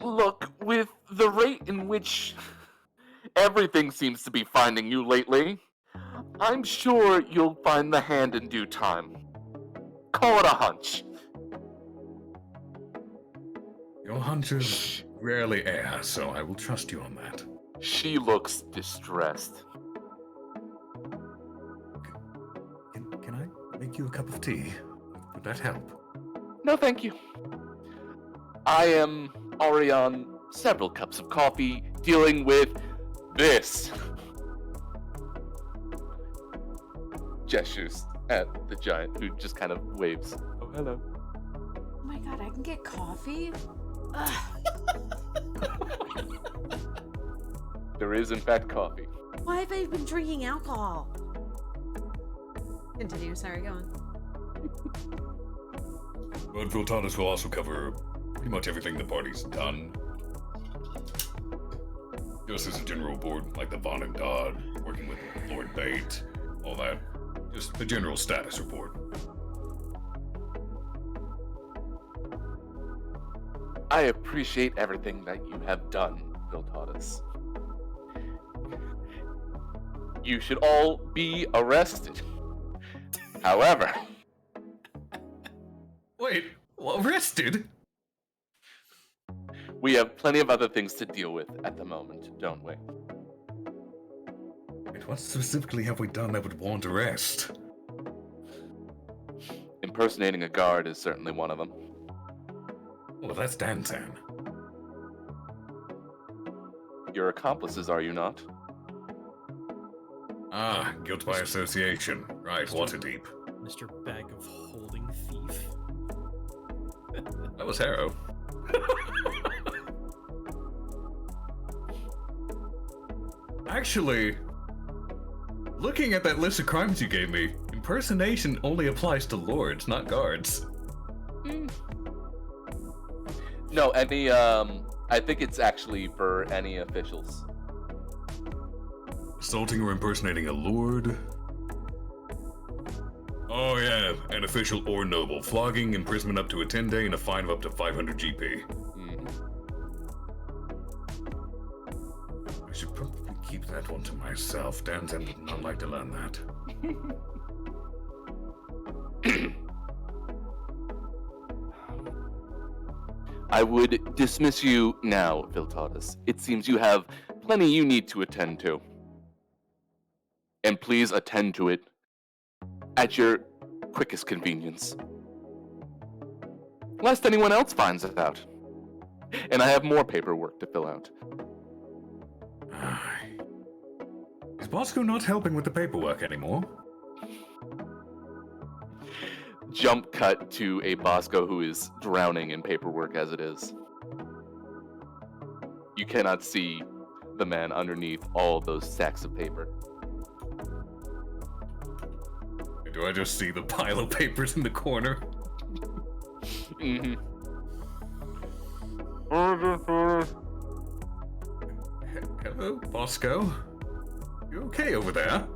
Look, with the rate in which everything seems to be finding you lately, I'm sure you'll find the hand in due time. Call it a hunch. Your hunches rarely err, so I will trust you on that. She looks distressed. Can I make you a cup of tea? Would that help? No, thank you. I am already on several cups of coffee dealing with this. Gestures at the giant, who just kind of waves. Oh, hello. Oh my god, I can get coffee? Ugh. There is, in fact, coffee. Why have I been drinking alcohol? Continue, sorry, go on. But Viltanis will also cover pretty much everything the party's done. Just as a general board, like the Von and Dodd, working with Lord Bate, all that. Just a general status report. I appreciate everything that you have done, Viltanis. You should all be arrested. However... Wait, arrested? We have plenty of other things to deal with at the moment, don't we? Wait, what specifically have we done that would warrant arrest? Impersonating a guard is certainly one of them. Well, that's Dantan. Your accomplices, are you not? Ah, guilt by association. Right, Waterdeep. Mr. Bag of Holding Thief. That was Harrow. Actually, looking at that list of crimes you gave me, impersonation only applies to lords, not guards. No, any, I think it's actually for any officials. Assaulting or impersonating a lord? Oh yeah, an official or noble. Flogging, imprisonment up to a 10-day, and a fine of up to 500 GP. I should probably keep that one to myself. Dantan would not like to learn that. I would dismiss you now, Viltanis. It seems you have plenty you need to attend to. And please attend to it at your quickest convenience. Lest anyone else finds it out. And I have more paperwork to fill out. Is Bosco not helping with the paperwork anymore? Jump cut to a Bosco who is drowning in paperwork as it is. You cannot see the man underneath all those stacks of paper. Do I just see the pile of papers in the corner? Mm-hmm. Hello, Bosco? You okay over there?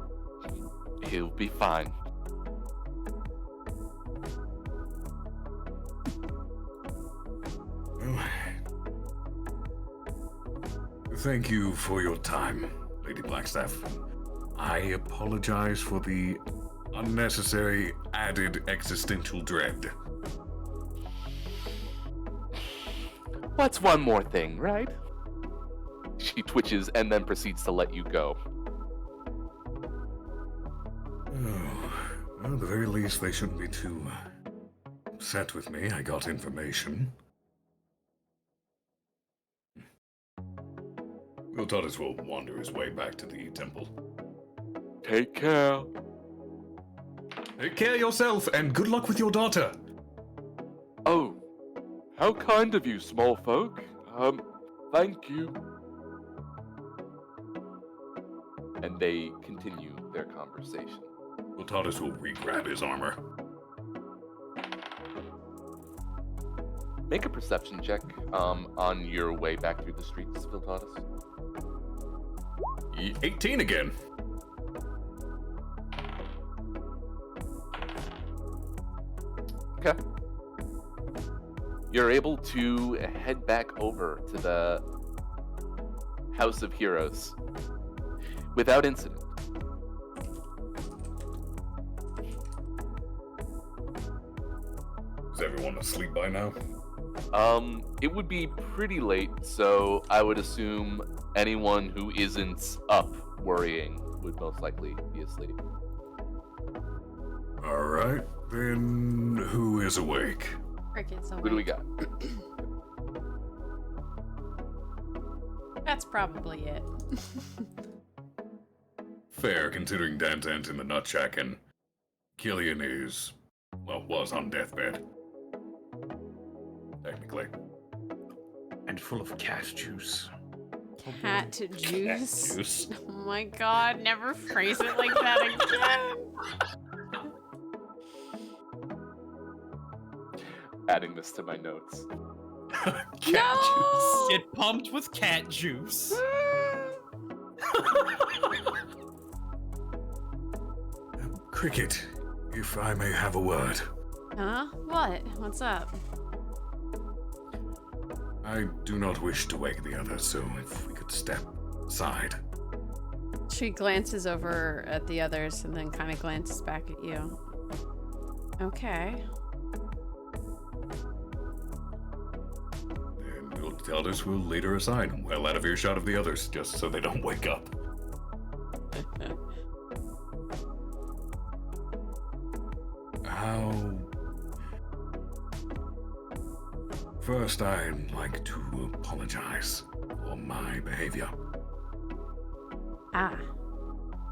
He'll be fine. Thank you for your time, Lady Blackstaff. I apologize for the unnecessary added existential dread. What's one more thing, right? She twitches and then proceeds to let you go. Oh, well, at the very least, they shouldn't be too upset with me. I got information. Viltanis will wander his way back to the temple. Take care. Take care of yourself, and good luck with your daughter. Oh, how kind of you, small folk. Thank you. And they continue their conversation. Viltanis will re-grab his armor. Make a perception check on your way back through the streets, Viltanis. 18 again. Okay. You're able to head back over to the House of Heroes without incident. Is everyone asleep by now? It would be pretty late, so I would assume anyone who isn't up worrying would most likely be asleep. Alright, then who is awake? Cricket's awake. Who do we got? That's probably it. Fair, considering Dantan's in the nutsack and Killian is, well, was on deathbed. Technically. And full of cat juice. Cat juice. Juice. Oh my god, never phrase it like that again. Adding this to my notes. Cat juice. Get pumped with cat juice. Cricket, if I may have a word. Huh? What? What's up? I do not wish to wake the others, so if we could step aside. She glances over at the others and then kind of glances back at you. Okay. And the elders will lead her aside, well out of earshot of the others, just so they don't wake up. How... First, I'd like to apologize for my behavior. Ah.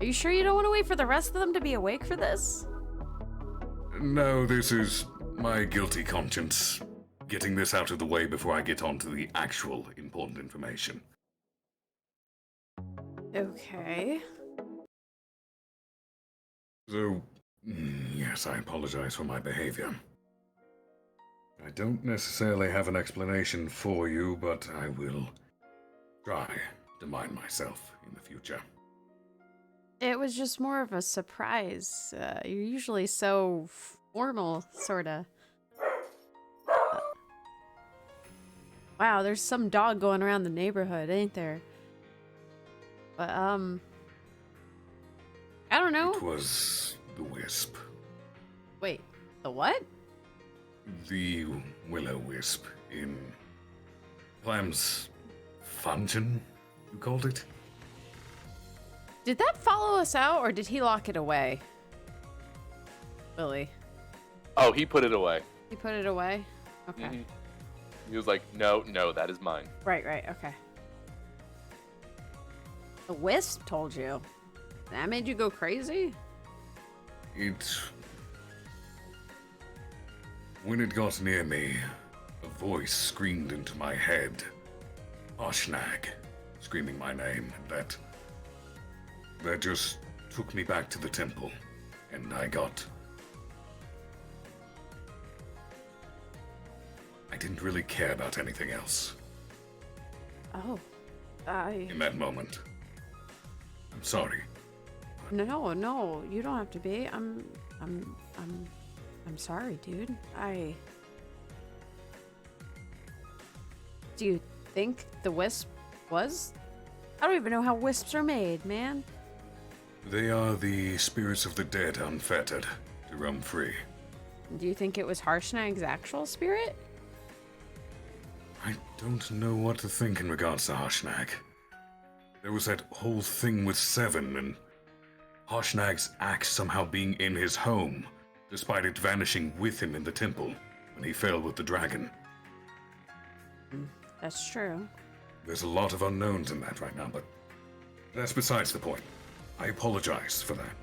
Are you sure you don't want to wait for the rest of them to be awake for this? No, this is my guilty conscience. Getting this out of the way before I get on to the actual important information. Okay. So, yes, I apologize for my behavior. I don't necessarily have an explanation for you, but I will try to mind myself in the future. It was just more of a surprise. You're usually so formal, sorta. Wow, there's some dog going around the neighborhood, ain't there? But, I don't know. It was the wisp. Wait, the what? The will-o-wisp in Clam's function, you called it? Did that follow us out, or did he lock it away? Willie. Oh, he put it away. He put it away? Okay. Mhm. He was like, no, that is mine. Right, okay. The wisp told you? That made you go crazy? When it got near me, a voice screamed into my head. Oshnag, screaming my name, and that just took me back to the temple, and I didn't really care about anything else. Oh, In that moment. I'm sorry. No, you don't have to be. I'm sorry, dude. Do you think the wisp was? I don't even know how wisps are made, man. They are the spirits of the dead unfettered to roam free. Do you think it was Harshnag's actual spirit? I don't know what to think in regards to Harshnag. There was that whole thing with Seven, and Harshnag's axe somehow being in his home, despite it vanishing with him in the temple when he fell with the dragon. That's true. There's a lot of unknowns in that right now, but that's besides the point. I apologize for that.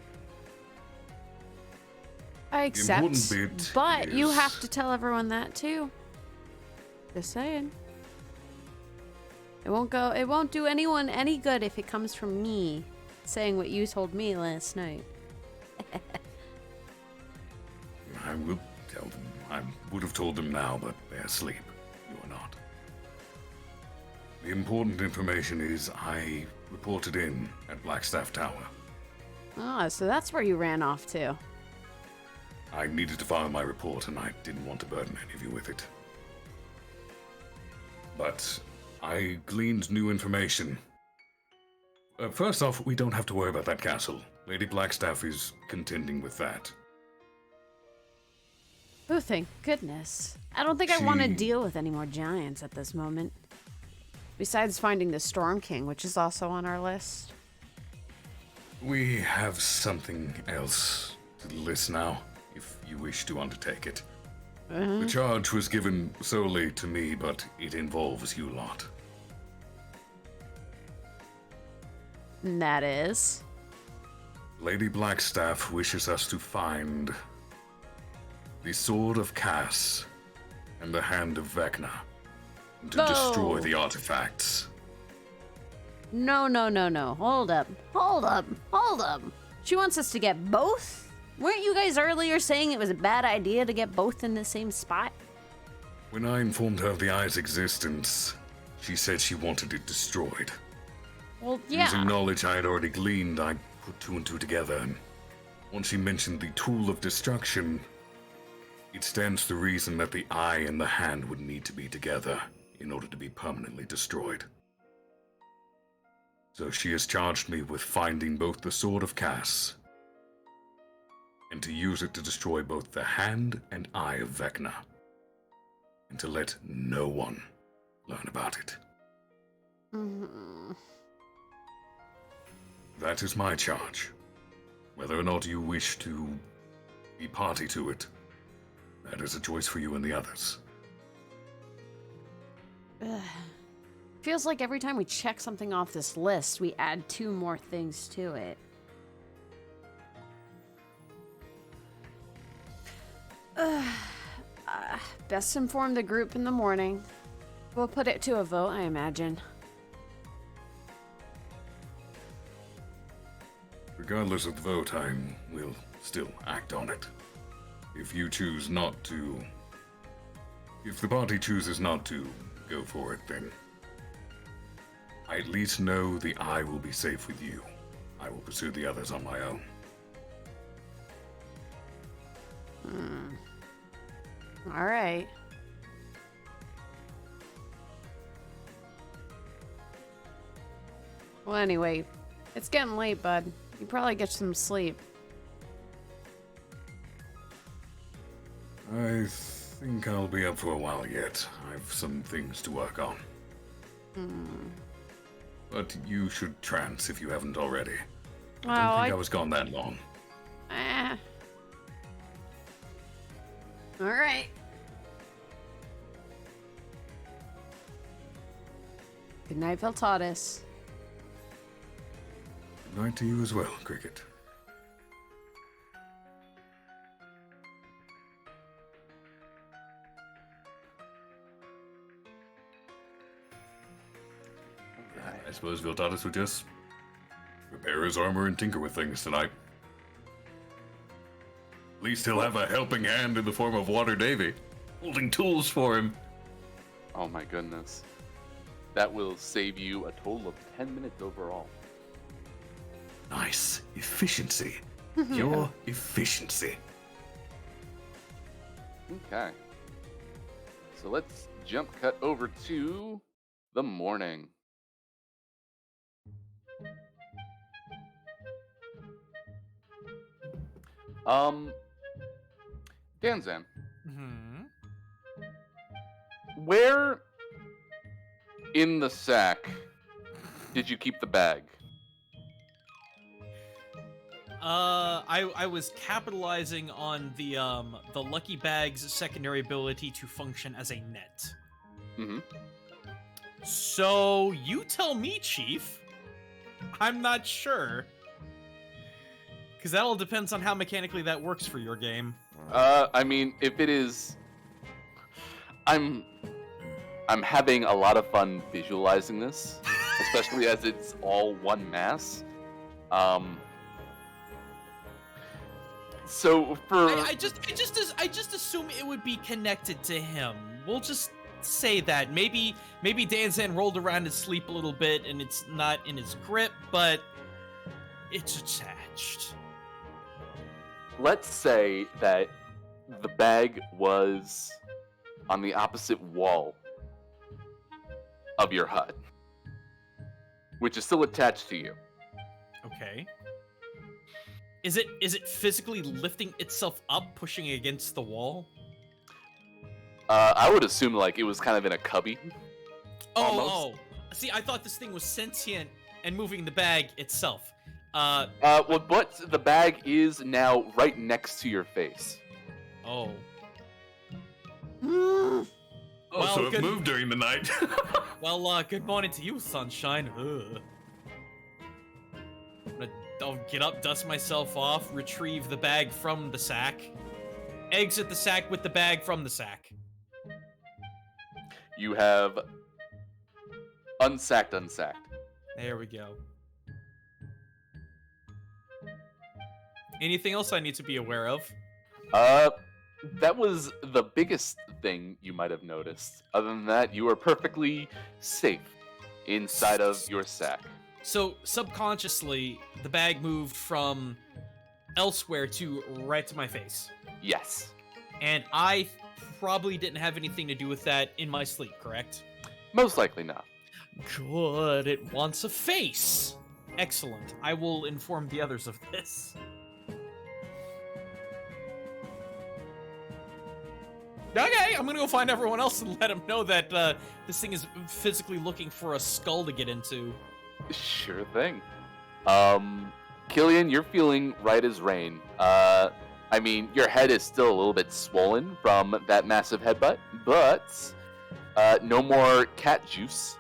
I accept, important bit but you is- have to tell everyone that too. Just saying. It won't do anyone any good if it comes from me saying what you told me last night. I will tell them. I would have told them now, but they're asleep. You are not. The important information is I reported in at Blackstaff Tower. Oh, so that's where you ran off to. I needed to file my report, and I didn't want to burden any of you with it. But I gleaned new information. First off, we don't have to worry about that castle. Lady Blackstaff is contending with that. Oh, thank goodness. I don't think I want to She- deal with any more giants at this moment. Besides finding the Storm King, which is also on our list. We have something else to the list now, if you wish to undertake it. The charge was given solely to me, but it involves you lot. And that is... Lady Blackstaff wishes us to find the Sword of Cass and the Hand of Vecna, and to destroy the artifacts. No. Hold up. She wants us to get both? Weren't you guys earlier saying it was a bad idea to get both in the same spot? When I informed her of the eye's existence, she said she wanted it destroyed. Well, Using yeah. knowledge I had already gleaned, I put two and two together, and once she mentioned the tool of destruction, it stands to reason that the eye and the hand would need to be together in order to be permanently destroyed. So she has charged me with finding both the Sword of Cass and to use it to destroy both the hand and eye of Vecna, and to let no one learn about it. Mhm. That is my charge. Whether or not you wish to be party to it, that is a choice for you and the others. Feels like every time we check something off this list, we add 2 more things to it. Best inform the group in the morning. We'll put it to a vote, I imagine. Regardless of the vote, I will still act on it. If you choose not to... If the party chooses not to go for it, then I at least know the eye will be safe with you. I will pursue the others on my own. All right. Well, anyway, it's getting late, bud. You probably get some sleep. I think I'll be up for a while yet. I've some things to work on. But you should trance if you haven't already. I don't think I was gone that long. All right. Good night, Veltatus. Good night to you as well, Cricket. I suppose Vildatus would just repair his armor and tinker with things tonight. At least he'll have a helping hand in the form of Water Davy, holding tools for him. Oh my goodness. That will save you a total of 10 minutes overall. Nice. Efficiency. Your efficiency. Okay. So let's jump cut over to the morning. Danzan, where in the sack did you keep the bag? I was capitalizing on the lucky bag's secondary ability to function as a net. Mm-hmm. So you tell me, Chief. I'm not sure. Because that all depends on how mechanically that works for your game. I mean, if it is, I'm having a lot of fun visualizing this, especially as it's all one mass. So for I just assume it would be connected to him. We'll just say that. Maybe Danzan rolled around his sleep a little bit and it's not in his grip, but it's attached. let's say that the bag was on the opposite wall of your hut, which is still attached to you. Okay. Is it physically lifting itself up, pushing against the wall? I would assume like it was kind of in a cubby. Almost. See, I thought this thing was sentient and moving the bag itself. Well, but the bag is now right next to your face. Oh. Oh, Well, so it good- moved during the night. Well, good morning to you, sunshine. Ugh. I'll get up, dust myself off, retrieve the bag from the sack, exit the sack with the bag from the sack. You have unsacked. There we go. Anything else I need to be aware of? That was the biggest thing you might have noticed. Other than that, you are perfectly safe inside of your sack. So subconsciously, the bag moved from elsewhere to right to my face. Yes. And I probably didn't have anything to do with that in my sleep, correct? Most likely not. Good, it wants a face. Excellent. I will inform the others of this. Okay, I'm gonna go find everyone else and let them know that this thing is physically looking for a skull to get into. Sure thing. Killian, you're feeling right as rain. I mean, your head is still a little bit swollen from that massive headbutt, but no more cat juice.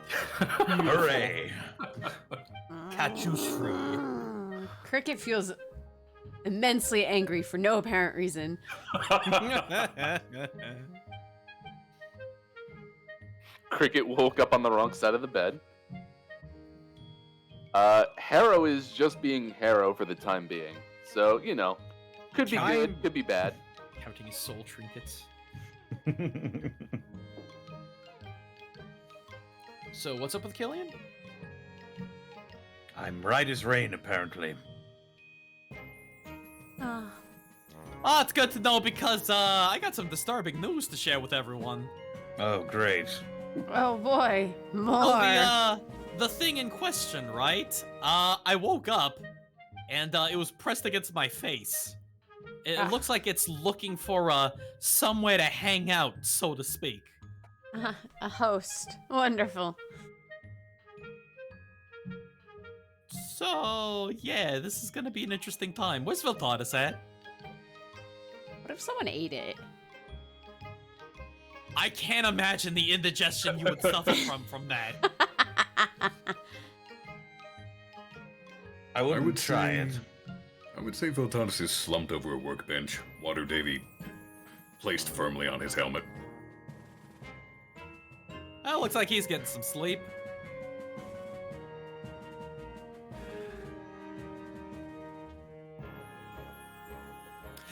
Hooray! Cat juice free. Cricket feels immensely angry for no apparent reason. Cricket woke up on the wrong side of the bed. Harrow is just being Harrow for the time being. So, you know, could be good, could be bad. Counting his soul trinkets. So, what's up with Killian? I'm right as rain, apparently. Oh. Oh, it's good to know because I got some disturbing news to share with everyone. Oh, great. Oh boy, more. Oh, the thing in question, right? I woke up, and it was pressed against my face. It looks like it's looking for somewhere to hang out, so to speak. A host. Wonderful. So, yeah, this is gonna be an interesting time. Where's Viltatus at? What if someone ate it? I can't imagine the indigestion you would suffer from that. I wouldn't try say, it. I would say Viltatus is slumped over a workbench, Water Davy placed firmly on his helmet. Well, looks like he's getting some sleep.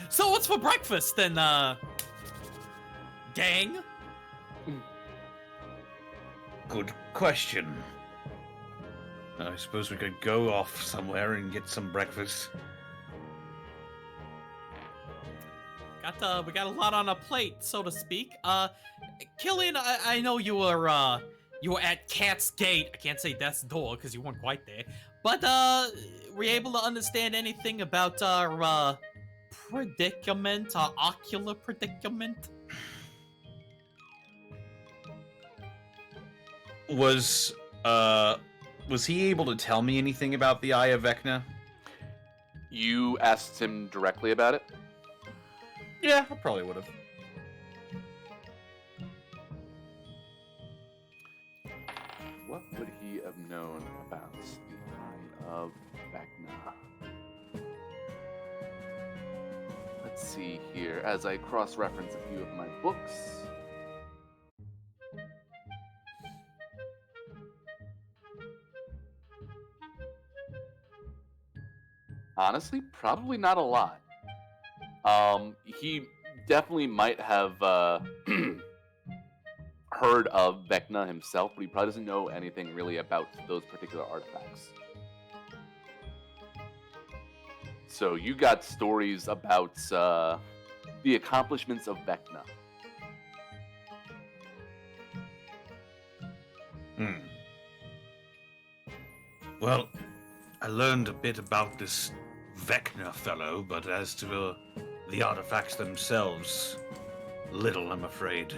So what's for breakfast then, gang? Good question. I suppose we could go off somewhere and get some breakfast. We got a lot on a plate, so to speak. Killian, I know you were at Cat's Gate. I can't say Death's Door because you weren't quite there. But were you able to understand anything about our predicament, our ocular predicament? Was he able to tell me anything about the Eye of Vecna? You asked him directly about it? Yeah, I probably would have. What would he have known about the Eye of Vecna? Let's see here, as I cross-reference a few of my books. Honestly, probably not a lot. He definitely might have heard of Vecna himself, but he probably doesn't know anything really about those particular artifacts. So you got stories about the accomplishments of Vecna. Well, I learned a bit about this Vecna fellow, but as to the artifacts themselves, little, I'm afraid.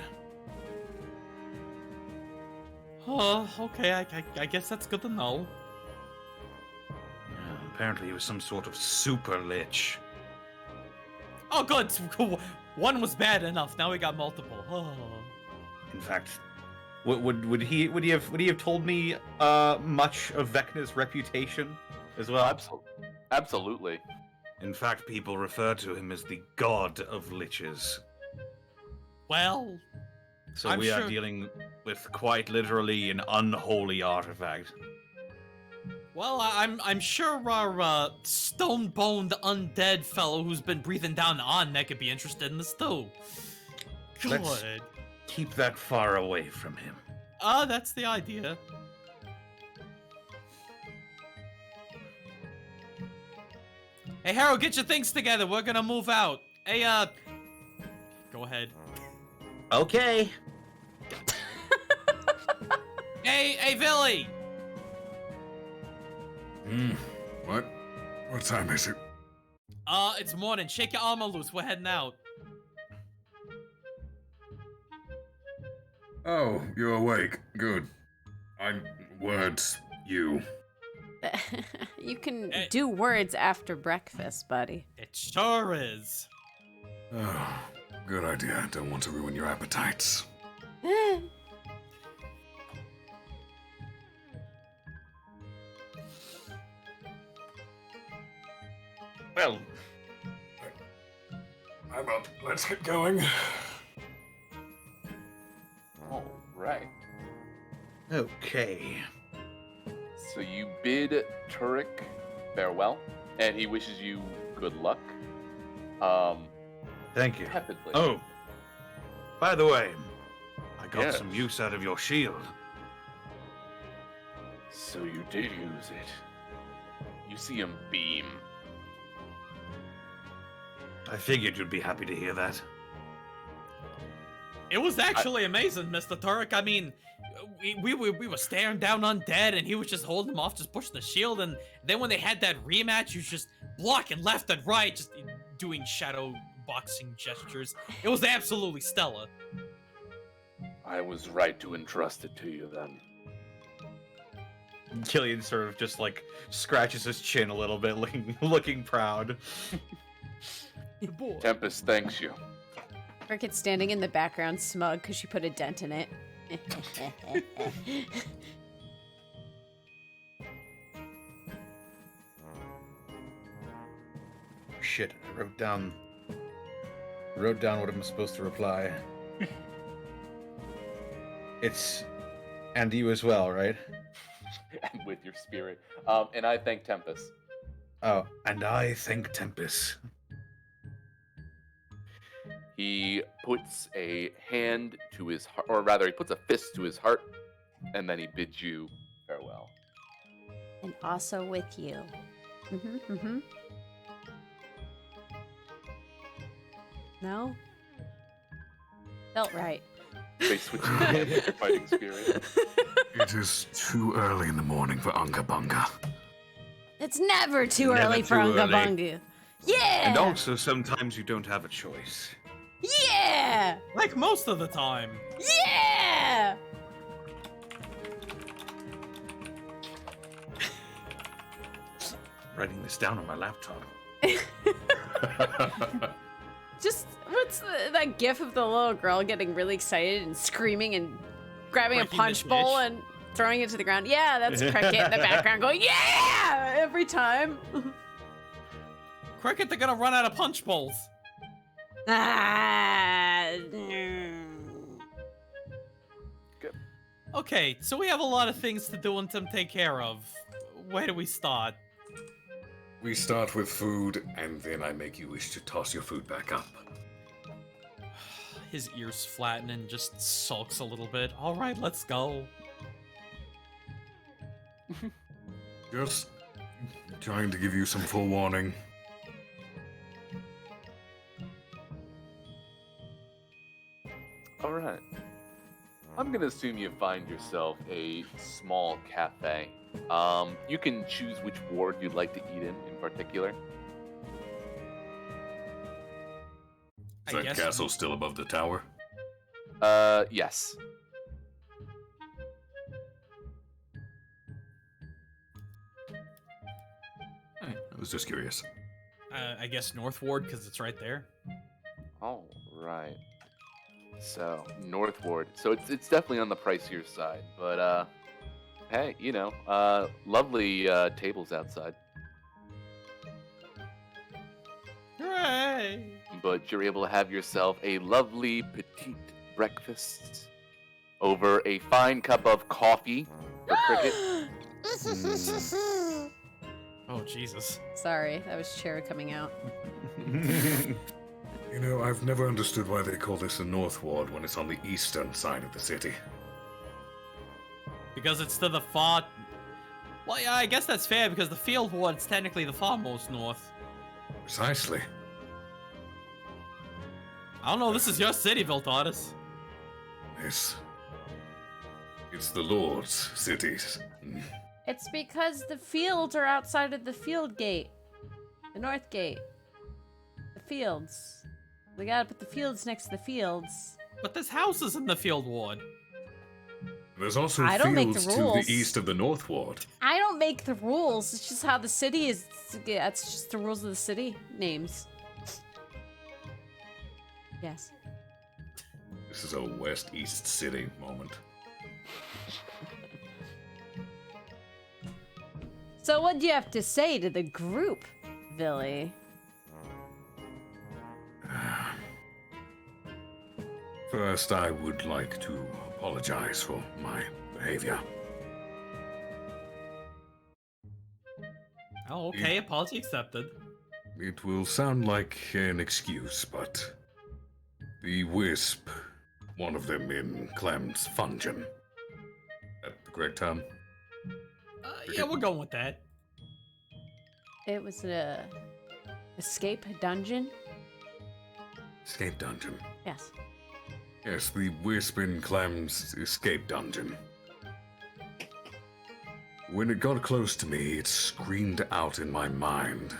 Oh, okay, I guess that's good to know. Apparently he was some sort of super lich. Oh, good. One was bad enough. Now we got multiple. Oh. In fact, would he have told me much of Vecna's reputation as well? Absolutely. In fact, people refer to him as the god of liches. Well, so I'm we are sure... dealing with quite literally an unholy artifact. Well, I'm sure our stone-boned undead fellow who's been breathing down on neck could be interested in this too. Let's Good. keep that far away from him. That's the idea. Hey, Harold, get your things together. We're gonna move out. Hey, go ahead. Okay. Hey, Billy. What? What time is it? It's morning. Shake your armor loose. We're heading out. Oh, you're awake. Good. Words, you. You can Hey. do words after breakfast, buddy. It sure is. Oh, good idea. Don't want to ruin your appetites. Well, I'm up. Let's get going. All right. okay. So you bid Turek farewell, and he wishes you good luck. Thank you. Tepidly. Oh, by the way, I got Yes. some use out of your shield. So you did use it. You see him beam. I figured you'd be happy to hear that. It was actually amazing, Mr. Turek. I mean, we were staring down undead, and he was just holding them off, just pushing the shield. And then when they had that rematch, he was just blocking left and right, just doing shadow boxing gestures. It was absolutely stellar. I was right to entrust it to you then. Killian sort of just like scratches his chin a little bit, looking proud. Tempest thanks you. Cricket's standing in the background, smug because she put a dent in it. Shit, I wrote down what I'm supposed to reply. It's and you as well, right? And with your spirit. And I thank Tempest. Oh, and I thank Tempest. He puts a hand to his heart, or rather, he puts a fist to his heart, and then he bids you farewell. And also with you. No? Felt right. They switch to your fighting spirit. It is too early in the morning for Unga Bunga. It's never too Never early for too Unga early. Bunga. Yeah! And also, sometimes you don't have a choice. Yeah! Like most of the time. Yeah! Writing this down on my laptop. Just, what's that gif of the little girl getting really excited and screaming and grabbing Breaking a the punch bowl dish. and throwing it to the ground? Yeah, that's Cricket in the background going, yeah! Every time. Cricket, they're gonna run out of punch bowls. Okay, so we have a lot of things to do and to take care of. Where do we start? We start with food, and then I make you wish to toss your food back up. His ears flatten and just sulks a little bit. All right, let's go. Just trying to give you some forewarning. All right. I'm gonna assume you find yourself a small cafe. You can choose which ward you'd like to eat in particular. Is I that guess- castle still above the tower? Yes. I was just curious. I guess North Ward, because it's right there. All right. So North Ward. So it's definitely on the pricier side, but hey, you know, lovely tables outside. Hooray! But you're able to have yourself a lovely petite breakfast over a fine cup of coffee for Cricket. Oh, Jesus. Sorry, that was Cheru coming out. You know, I've never understood why they call this the North Ward when it's on the eastern side of the city. Because it's to the far... Well, yeah, I guess that's fair, because the Field Ward's technically the farmost north. Precisely. I don't know, this is your city, Viltaris. It's the Lord's cities. It's because the fields are outside of the field gate. The north gate. The fields. We gotta put the fields next to the fields. But there's houses in the Field Ward. There's also I don't make the fields to rules. the east of the North Ward. I don't make the rules. It's just how the city is. That's just the rules of the city names. Yes. This is a west-east city moment. So what do you have to say to the group, Billy? First, I would like to apologize for my behavior. Oh, okay, apology accepted. It will sound like an excuse, but the Wisp, one of them in Clem's Fungin. That the correct term? Yeah, we're going with that. It was a escape dungeon. Escape dungeon. Yes. Yes, the Wisp in Clem's escape dungeon. When it got close to me, it screamed out in my mind.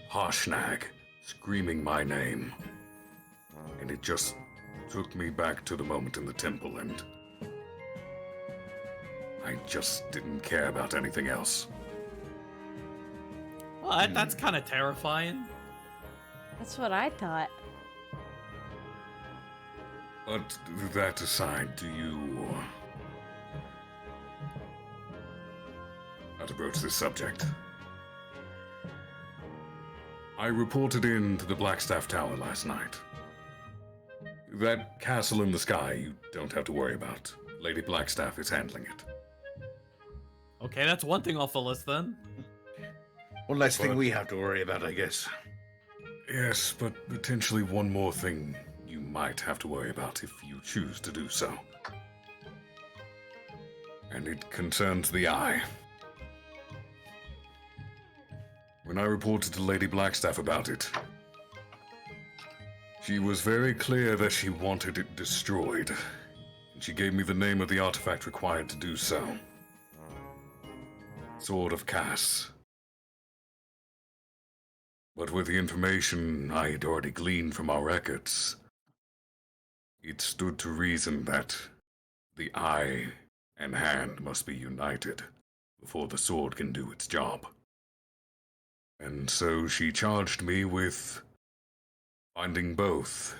Harshnag, screaming my name. And it just took me back to the moment in the temple, and I just didn't care about anything else. Well, that's kind of terrifying. That's what I thought. But that aside, do you... how to broach this subject? I reported in to the Blackstaff Tower last night. That castle in the sky you don't have to worry about. Lady Blackstaff is handling it. Okay, that's one thing off the list then. One less thing we have to worry about, I guess. Yes, but potentially one more thing you might have to worry about if you choose to do so. And it concerns the Eye. When I reported to Lady Blackstaff about it, she was very clear that she wanted it destroyed, and she gave me the name of the artifact required to do so. Sword of Cass. But with the information I had already gleaned from our records, it stood to reason that the eye and hand must be united before the sword can do its job. And so she charged me with finding both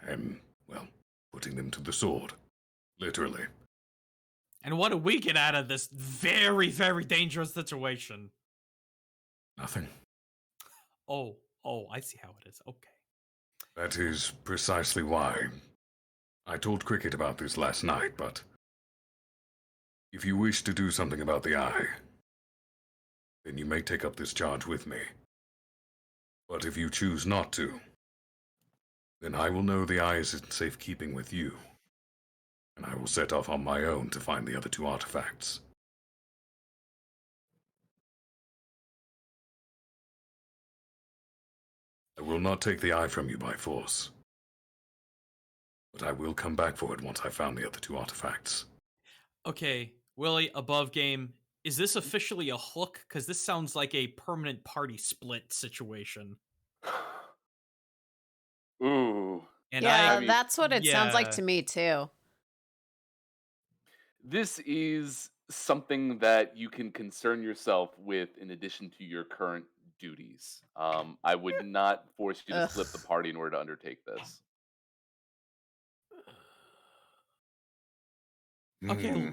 and, well, putting them to the sword. Literally. And what do we get out of this very, very dangerous situation? Nothing. Oh, I see how it is. Okay. That is precisely why I told Cricket about this last night, but if you wish to do something about the eye, then you may take up this charge with me. But if you choose not to, then I will know the eye is in safekeeping with you, and I will set off on my own to find the other two artifacts. I will not take the eye from you by force, but I will come back for it once I've found the other two artifacts. Okay, Willie, above game. Is this officially a hook? Because this sounds like a permanent party split situation. Ooh. And yeah, I mean, that's what it sounds like yeah. to me too. This is something that you can concern yourself with in addition to your current duties. I would not force you to split the party in order to undertake this. Okay,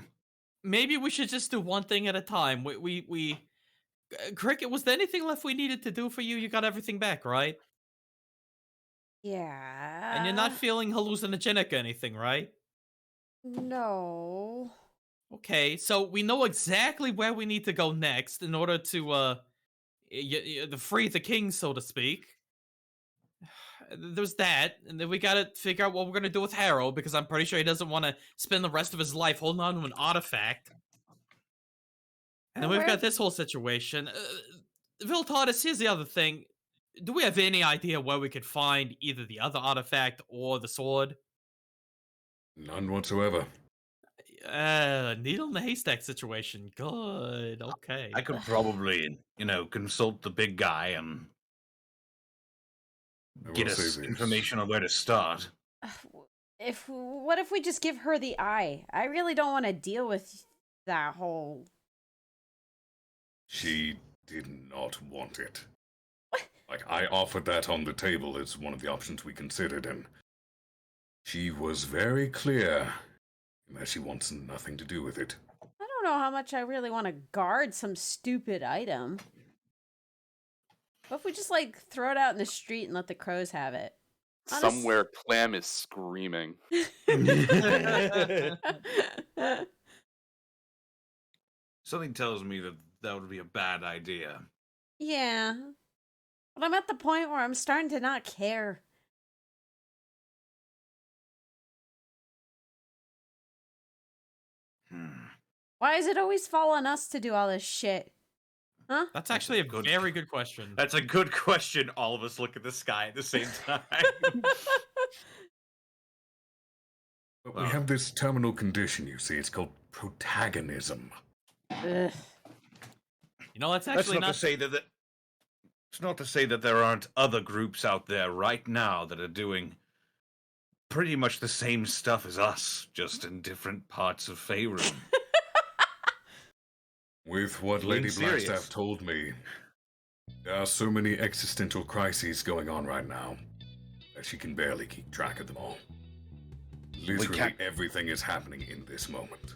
maybe we should just do one thing at a time. Cricket, was there anything left we needed to do for you? You got everything back, right? Yeah. And you're not feeling hallucinogenic or anything, right? No. Okay, so we know exactly where we need to go next in order to free the king, so to speak. there's that, and then we gotta figure out what we're gonna do with Harrow, because I'm pretty sure he doesn't want to spend the rest of his life holding on to an artifact. And then we've got this whole situation. Viltardis, here's the other thing. Do we have any idea where we could find either the other artifact or the sword? None whatsoever. Needle in the haystack situation. Good. Okay. I could probably, consult the big guy and I will get say us this. information on where to start. What if we just give her the eye? I really don't want to deal with that whole. She did not want it. Like, I offered that on the table as one of the options we considered, and she was very clear that she wants nothing to do with it. I don't know how much I really want to guard some stupid item. What if we just throw it out in the street and let the crows have it? Somewhere, Clam is screaming. Something tells me that would be a bad idea. Yeah. But I'm at the point where I'm starting to not care. Why does it always fall on us to do all this shit? Huh? That's actually a very good question. That's a good question. All of us look at the sky at the same time. But we have this terminal condition, you see. It's called protagonism. Ugh. That's That's actually not to say that. It's not to say that there aren't other groups out there right now that are doing pretty much the same stuff as us, just in different parts of Faerun. With what Being Lady serious. Blackstaff told me, there are so many existential crises going on right now that she can barely keep track of them all. Literally can't- everything is happening in this moment.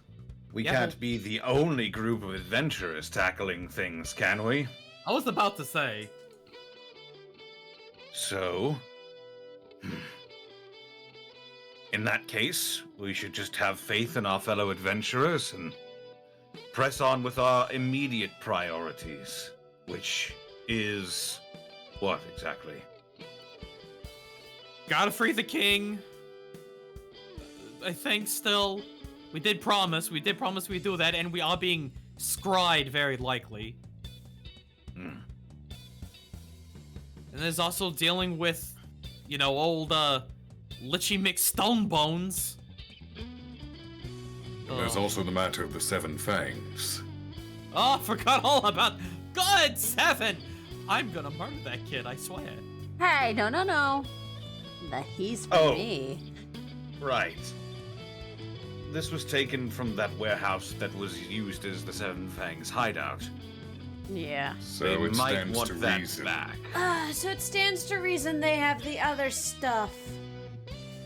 We Yeah, can't be the only group of adventurers tackling things, can we? I was about to say. So, in that case, we should just have faith in our fellow adventurers and press on with our immediate priorities, which is what exactly? Gotta free the king. I think still. We did promise we'd do that, and we are being scryed very likely. Hmm. And there's also dealing with, old, Lichy McStonebones. And there's also the matter of the Seven Fangs. Oh, I forgot all about... Good, Seven! I'm gonna murder that kid, I swear. Hey, no. He's for Oh. me. Right. This was taken from that warehouse that was used as the Seven Fangs hideout. Yeah. So They it might stands want to that reason. back. So it stands to reason they have the other stuff.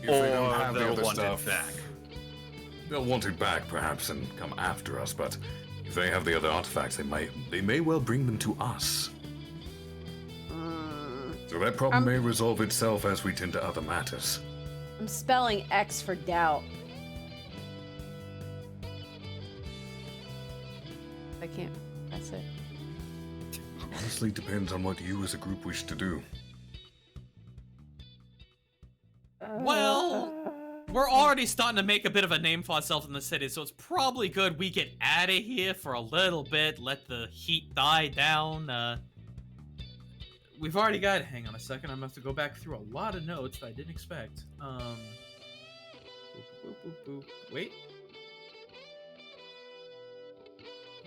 If they don't Or have the they'll other want it stuff, back. they'll want it back, perhaps, and come after us. But if they have the other artifacts, they may well bring them to us. So that problem may resolve itself as we tend to other matters. I'm spelling X for doubt. I can't. That's it. Honestly, depends on what you as a group wish to do. Well, we're already starting to make a bit of a name for ourselves in the city, so it's probably good we get out of here for a little bit, let the heat die down. We've already got... Hang on a second, I'm gonna have to go back through a lot of notes that I didn't expect. Boop. Wait.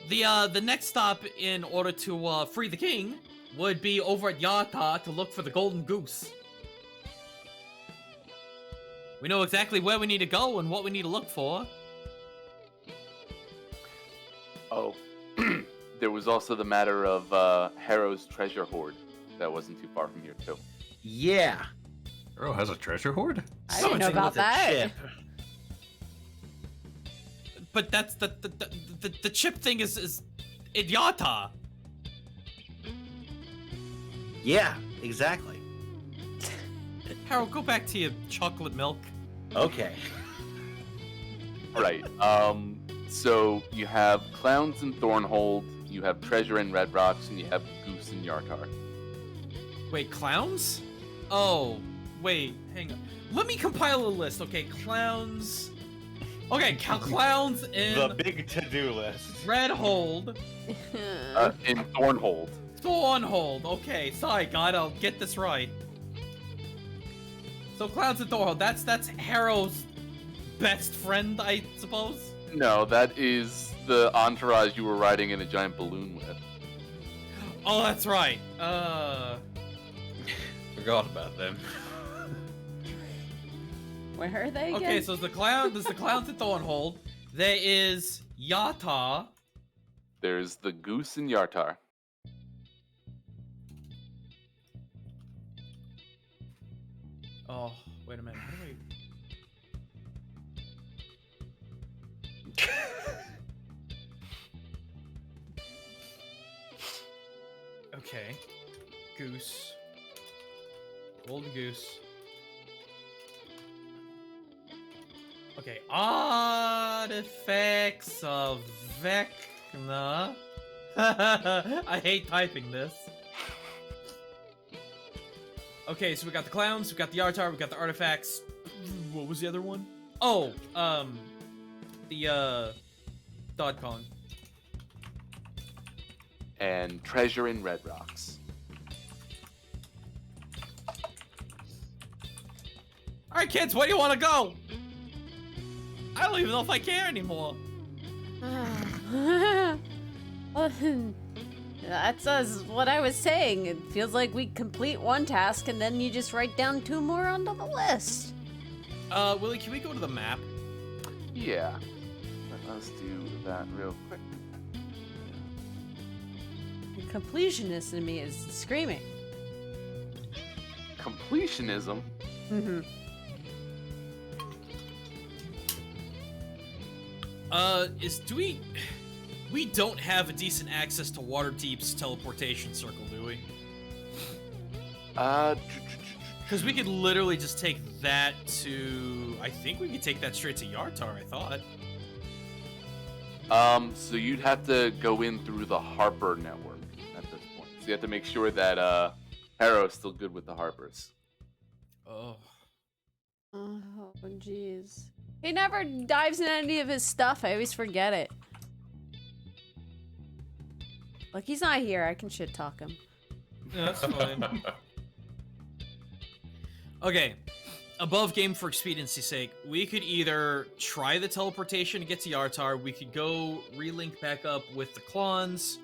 The next stop in order to free the king would be over at Yata to look for the golden goose. We know exactly where we need to go and what we need to look for. Oh, there was also the matter of Harrow's treasure hoard. That wasn't too far from here, too. Yeah. Earl has a treasure hoard? I didn't know Something about with a that. chip. But that's the chip thing is in Yata. Yeah, exactly. Harold, go back to your chocolate milk. Okay. Right. So you have Clowns in Thornhold, you have Treasure in Red Rocks, and you have Goose in Yartar. Wait, clowns? Oh, Wait, hang on. Let me compile a list. Okay, clowns. Okay, clowns in The big to-do list. Redhold. In Thornhold. Thornhold. Okay, sorry, God, I'll get this right. So clowns in Thornhold. That's Harrow's best friend, I suppose. No, that is the entourage you were riding in a giant balloon with. Oh, that's right. Forgot about them. Where are they again? Okay, so there's the clowns in Thornhold. There is Yata. There's the goose and Yartar. Oh, wait a minute. How do I... Okay. Goose. Golden goose. Okay. Artifacts of Vecna. I hate typing this. Okay, so we got the clowns, we got the Yartar, we got the artifacts. What was the other one? Oh, the Dodge Kong. And treasure in Red Rocks. Alright, kids, where do you want to go? I don't even know if I care anymore. That's what I was saying. It feels like we complete one task and then you just write down 2 more onto the list. Willie, can we go to the map? Yeah. Let us do that real quick. The completionist in me is screaming. Completionism? Mm-hmm. We don't have a decent access to Waterdeep's teleportation circle, do we? Because we could literally just take that to... I think we could take that straight to Yartar, I thought. So you'd have to go in through the Harper network at this point. So you have to make sure that, Harrow's still good with the Harpers. Oh. Oh, jeez. He never dives in any of his stuff. I always forget it. Look, he's not here. I can shit talk him. Yeah, that's fine. Okay. Above game for expediency's sake, we could either try the teleportation to get to Yartar, we could go relink back up with the Clons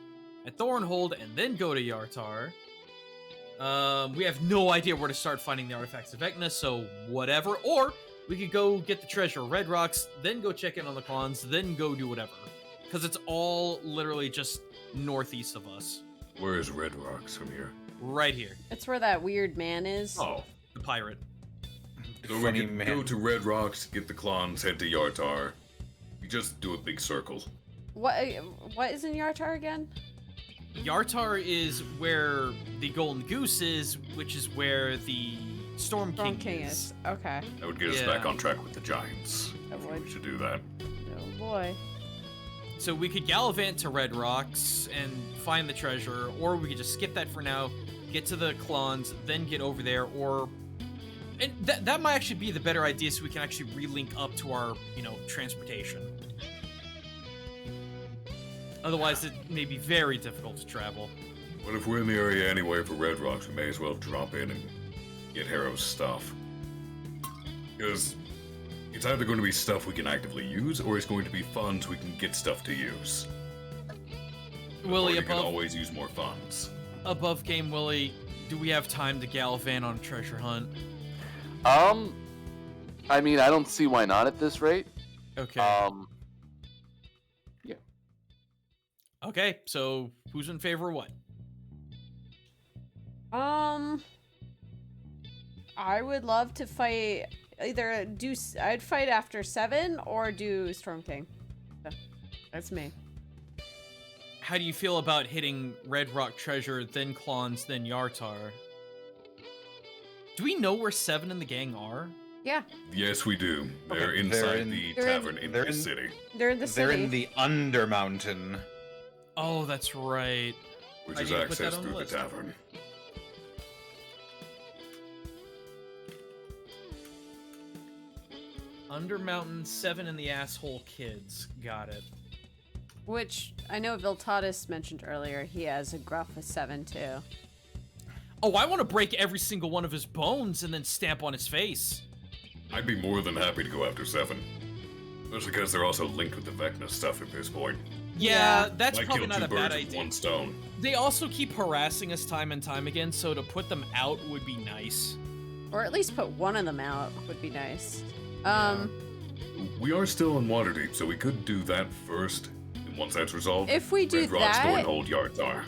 at Thornhold and then go to Yartar. We have no idea where to start finding the artifacts of Vecna, so whatever. Or we could go get the treasure of Red Rocks, then go check in on the Clons, then go do whatever. Because it's all literally just northeast of us. Where is Red Rocks from here? Right here. It's where that weird man is. Oh. The pirate. So we can go to Red Rocks, get the Clons, head to Yartar. We just do a big circle. What is in Yartar again? Yartar is where the Golden Goose is, which is where the Storm King is. Okay. That would get us back on track with the Giants. We should do that. Oh boy. So we could gallivant to Red Rocks and find the treasure, or we could just skip that for now, get to the Clons, then get over there, or... And that might actually be the better idea, so we can actually relink up to our, transportation. Otherwise, it may be very difficult to travel. But if we're in the area anyway for Red Rocks, we may as well drop in and get Harrow's stuff. Because it's either going to be stuff we can actively use, or it's going to be funds we can get stuff to use. Willie, or you can always use more funds. Above game, Willie, do we have time to gallivant on a treasure hunt? I mean, I don't see why not at this rate. Okay. Yeah. Okay, so who's in favor of what? I would love to fight I'd fight after 7 or do Storm King. That's me. How do you feel about hitting Red Rock Treasure, then Clons, then Yartar? Do we know where 7 and the gang are? Yeah. Yes, we do. They're inside the tavern in the city. They're in the city. They're in the Undermountain. Oh, that's right. Which is accessed through the tavern. Undermountain, 7 in the asshole kids. Got it. Which I know Viltatus mentioned earlier. He has a gruff with 7 too. Oh, I want to break every single one of his bones and then stamp on his face. I'd be more than happy to go after 7. Especially because they're also linked with the Vecna stuff at this point. Yeah, that's Might probably kill not a two bad birds with idea. one stone. They also keep harassing us time and time again, so to put them out would be nice. Or at least put one of them out would be nice. We are still in Waterdeep, so we could do that first. And once that's resolved, If we do Red Rock's that- Thornhold Yartar.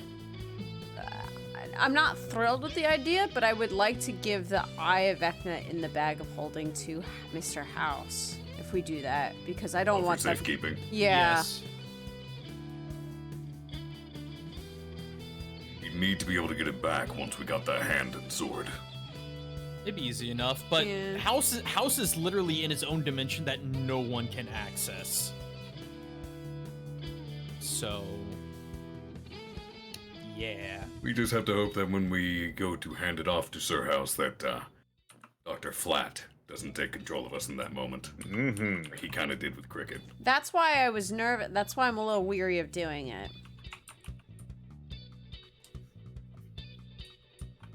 I'm not thrilled with the idea, but I would like to give the Eye of Vecna in the bag of holding to Mr. House if we do that, because I don't For want that. safekeeping. Yeah. Yes. You need to be able to get it back once we got that hand and sword. It'd be easy enough, but Yeah. House is literally in its own dimension that no one can access. So, yeah. We just have to hope that when we go to hand it off to Sir House that Dr. Flat doesn't take control of us in that moment. Mm-hmm. Like he kind of did with Cricket. That's why I was nervous. That's why I'm a little weary of doing it.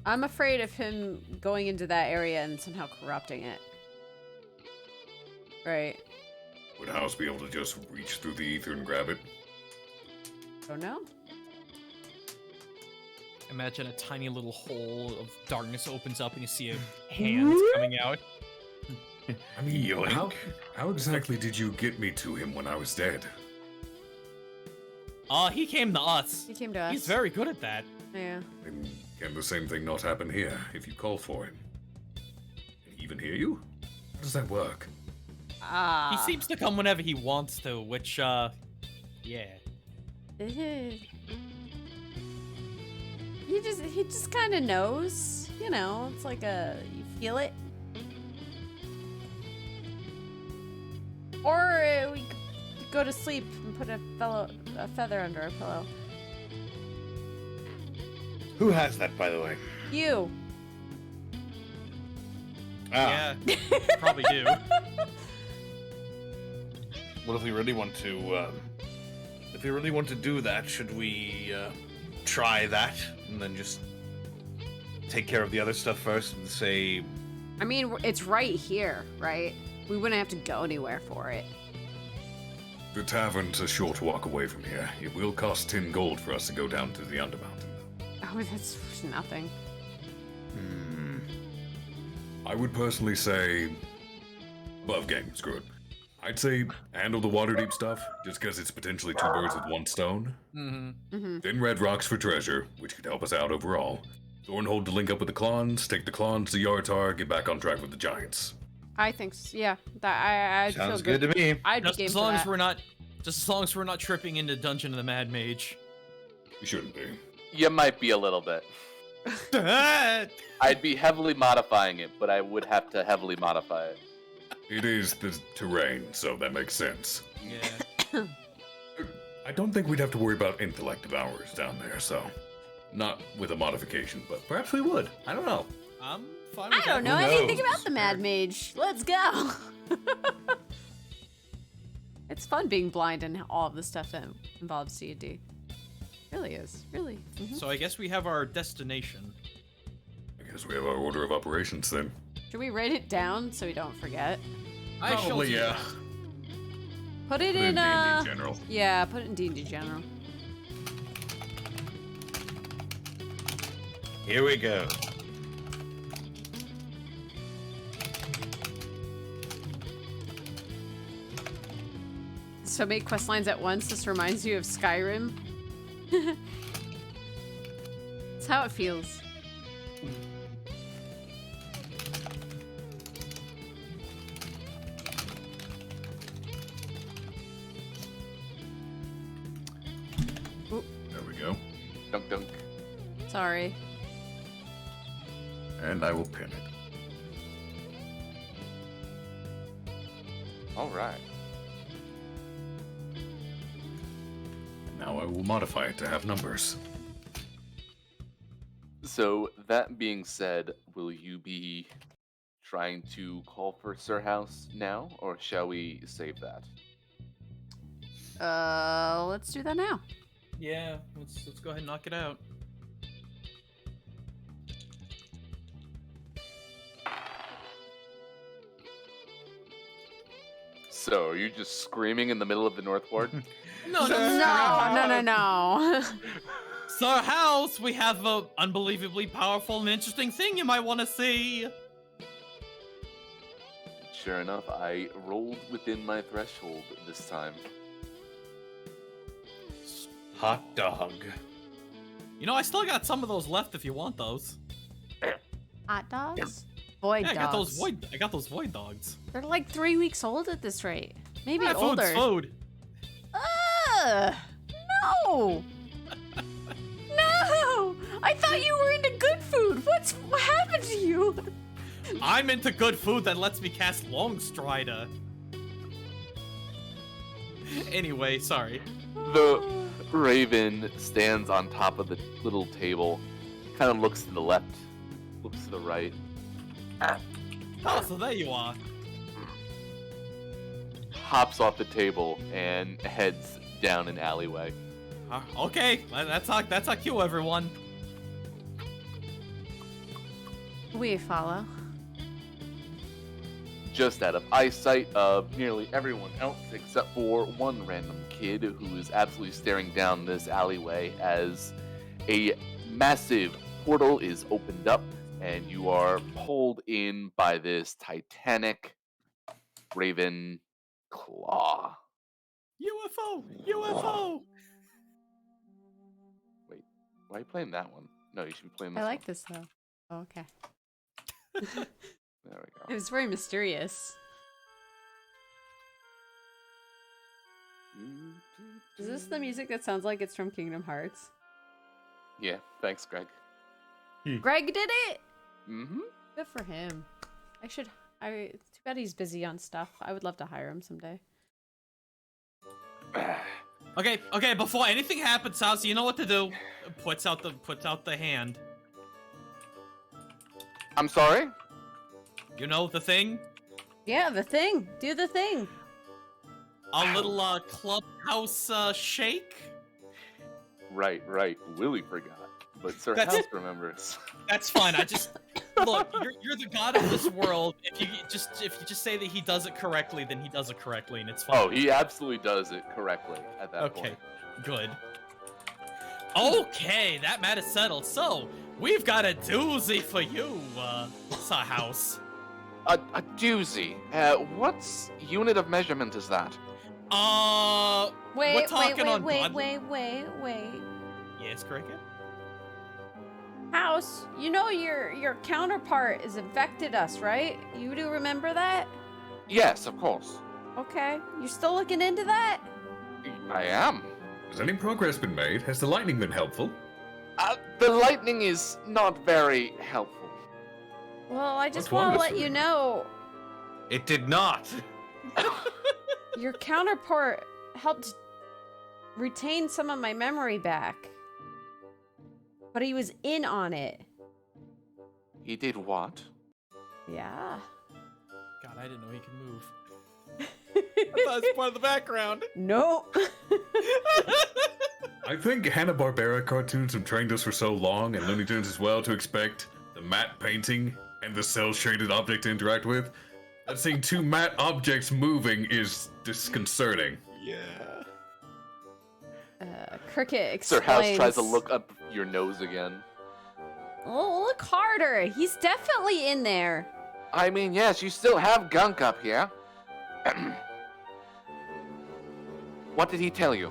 I'm afraid of him going into that area and somehow corrupting it. Right. Would House be able to just reach through the ether and grab it? Don't know. Imagine a tiny little hole of darkness opens up and you see a hand coming out. I mean, Yoink. how exactly did you get me to him when I was dead? He came to us. He came to us. He's very good at that. Yeah. And can the same thing not happen here if you call for him? Can he even hear you? How does that work? Ah. He seems to come whenever he wants to, which, yeah. He just kind of knows, you know. It's like you feel it. Or we could go to sleep and put a feather under our pillow. Who has that, by the way? You. Ah, Yeah, probably do. what if we really want to? If we really want to do that, should we try that and then just take care of the other stuff first and say? I mean, it's right here, right? We wouldn't have to go anywhere for it. The tavern's a short walk away from here. It will cost 10 gold for us to go down to the Undermountain. Oh, that's nothing. I would personally say above game, screw it. I'd say handle the Waterdeep stuff, just because it's potentially 2 birds with 1 stone. Then Red Rocks for treasure, which could help us out overall. Thornhold to link up with the Clans, take the Clans to Yartar, get back on track with the Giants. I think, yeah. I'd feel Sounds good to me. I'd be Just game as for long that. as we're not, just as long as we're not tripping into Dungeon of the Mad Mage. We shouldn't be. You might be a little bit. I'd be heavily modifying it, but I would have to heavily modify it. It is the terrain, so that makes sense. Yeah. I don't think we'd have to worry about intellect devourers down there, so. Not with a modification, but perhaps we would. I don't know. I'm fine I with don't that. know Who anything knows? about the Mad Mage. Let's go. It's fun being blind and all of the stuff that involves D&D. Really is. Really. So I guess we have our destination. I guess we have our order of operations then. Should we write it down so we don't forget? I shall Probably, do yeah. that. Put it Put it in, in D&D general. Yeah, put it in D&D General. Here we go. So make quest lines at once. This reminds you of Skyrim. It's how it feels. There we go. Dunk dunk. Sorry. And I will pin it. All right. Now I will modify it to have numbers. So that being said, will you be trying to call for Sir House now, or shall we save that? Let's do that now. Yeah, let's go ahead and knock it out. So, are you just screaming in the middle of the North Ward? No. No. Sir House, we have a unbelievably powerful and interesting thing you might want to see. Sure enough, I rolled within my threshold this time. Hot dog. You know, I still got some of those left if you want those. Hot dogs? Void Yeah, dogs. I got those void dogs. They're like 3 weeks old at this rate. Maybe Yeah, older. food's food. Ugh! No! No! I thought you were into good food. What happened to you? I'm into good food that lets me cast Longstrider. Anyway, sorry. The raven stands on top of the little table, kind of looks to the left, looks to the right. Oh, so there you are. Hops off the table and heads down an alleyway. Okay, that's our cue, everyone. We follow. Just out of eyesight of nearly everyone else except for one random kid who is absolutely staring down this alleyway as a massive portal is opened up and you are pulled in by this titanic raven claw. UFO! Wait, why are you playing that one? No, you should be playing this I like one. this though. Oh, okay. There we go. It was very mysterious. Is this the music that sounds like it's from Kingdom Hearts? Yeah, thanks, Greg. Greg did it? Mm-hmm. Good for him. Too bad he's busy on stuff. I would love to hire him someday. Okay, before anything happens, House, you know what to do. Puts out the hand. I'm sorry? You know the thing? Yeah, the thing. Do the thing. A little clubhouse shake? Right. Willie forgot. But Sir That's- House remembers. That's fine. I just look. You're the god of this world. If you just say that he does it correctly, then he does it correctly, and it's fine. Oh, he absolutely does it correctly at that Okay, point. good. Okay, that matter settled. So we've got a doozy for you, Sir House. A doozy. What's unit of measurement is that? We're talking on blood. Wait. Yes, Cricket. House, you know your counterpart has infected us, right? You do remember that? Yes, of course. Okay. You still looking into that? I am. Has any progress been made? Has the lightning been helpful? The lightning is not very helpful. Well, I just That's want to let wonderful. you know It did not. your counterpart helped retain some of my memory back. But he was in on it. He did what? Yeah. God, I didn't know he could move. I thought it was part of the background. Nope. I think Hanna-Barbera cartoons have trained us for so long, and Looney Tunes as well, to expect the matte painting and the cel-shaded object to interact with. That seeing two matte objects moving is disconcerting. Yeah. Cricket explains. Sir House tries to look up your nose again. Oh, look harder. He's definitely in there. I mean, yes, you still have gunk up here. What did he tell you?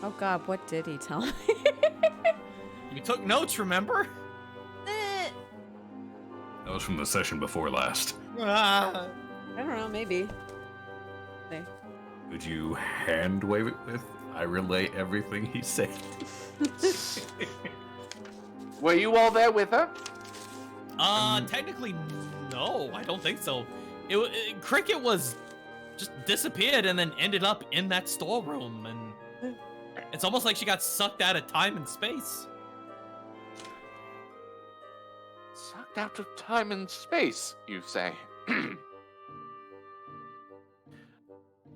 Oh God, what did he tell me? You took notes, remember? That was from the session before last. Ah. I don't know, maybe. There. Could you hand wave it with? I relay everything he said. Were you all there with her? Technically, no, I don't think so. Cricket was just disappeared and then ended up in that storeroom, and it's almost like she got sucked out of time and space. Sucked out of time and space, you say?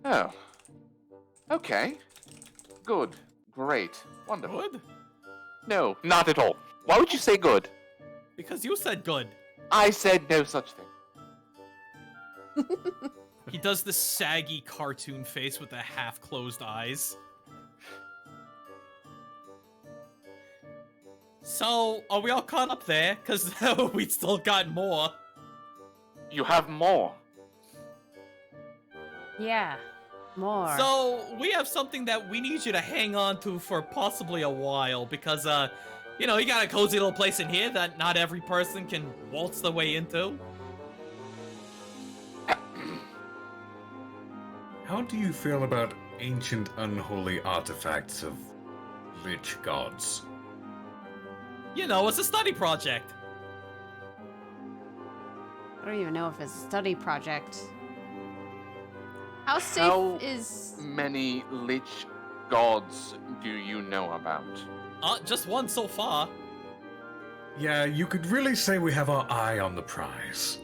Oh. Okay. Good. Great. Wonderful. Good? No, not at all. Why would you say good? Because you said good. I said no such thing. He does the saggy cartoon face with the half-closed eyes. So, are we all caught up there? Because we still got more. You have more. Yeah, more. So, we have something that we need you to hang on to for possibly a while, because, you know, you got a cozy little place in here that not every person can waltz their way into. How do you feel about ancient unholy artifacts of lich gods? You know, it's a study project. I don't even know if it's a study project. How safe How is... many lich gods do you know about? Just one so far. Yeah, you could really say we have our eye on the prize.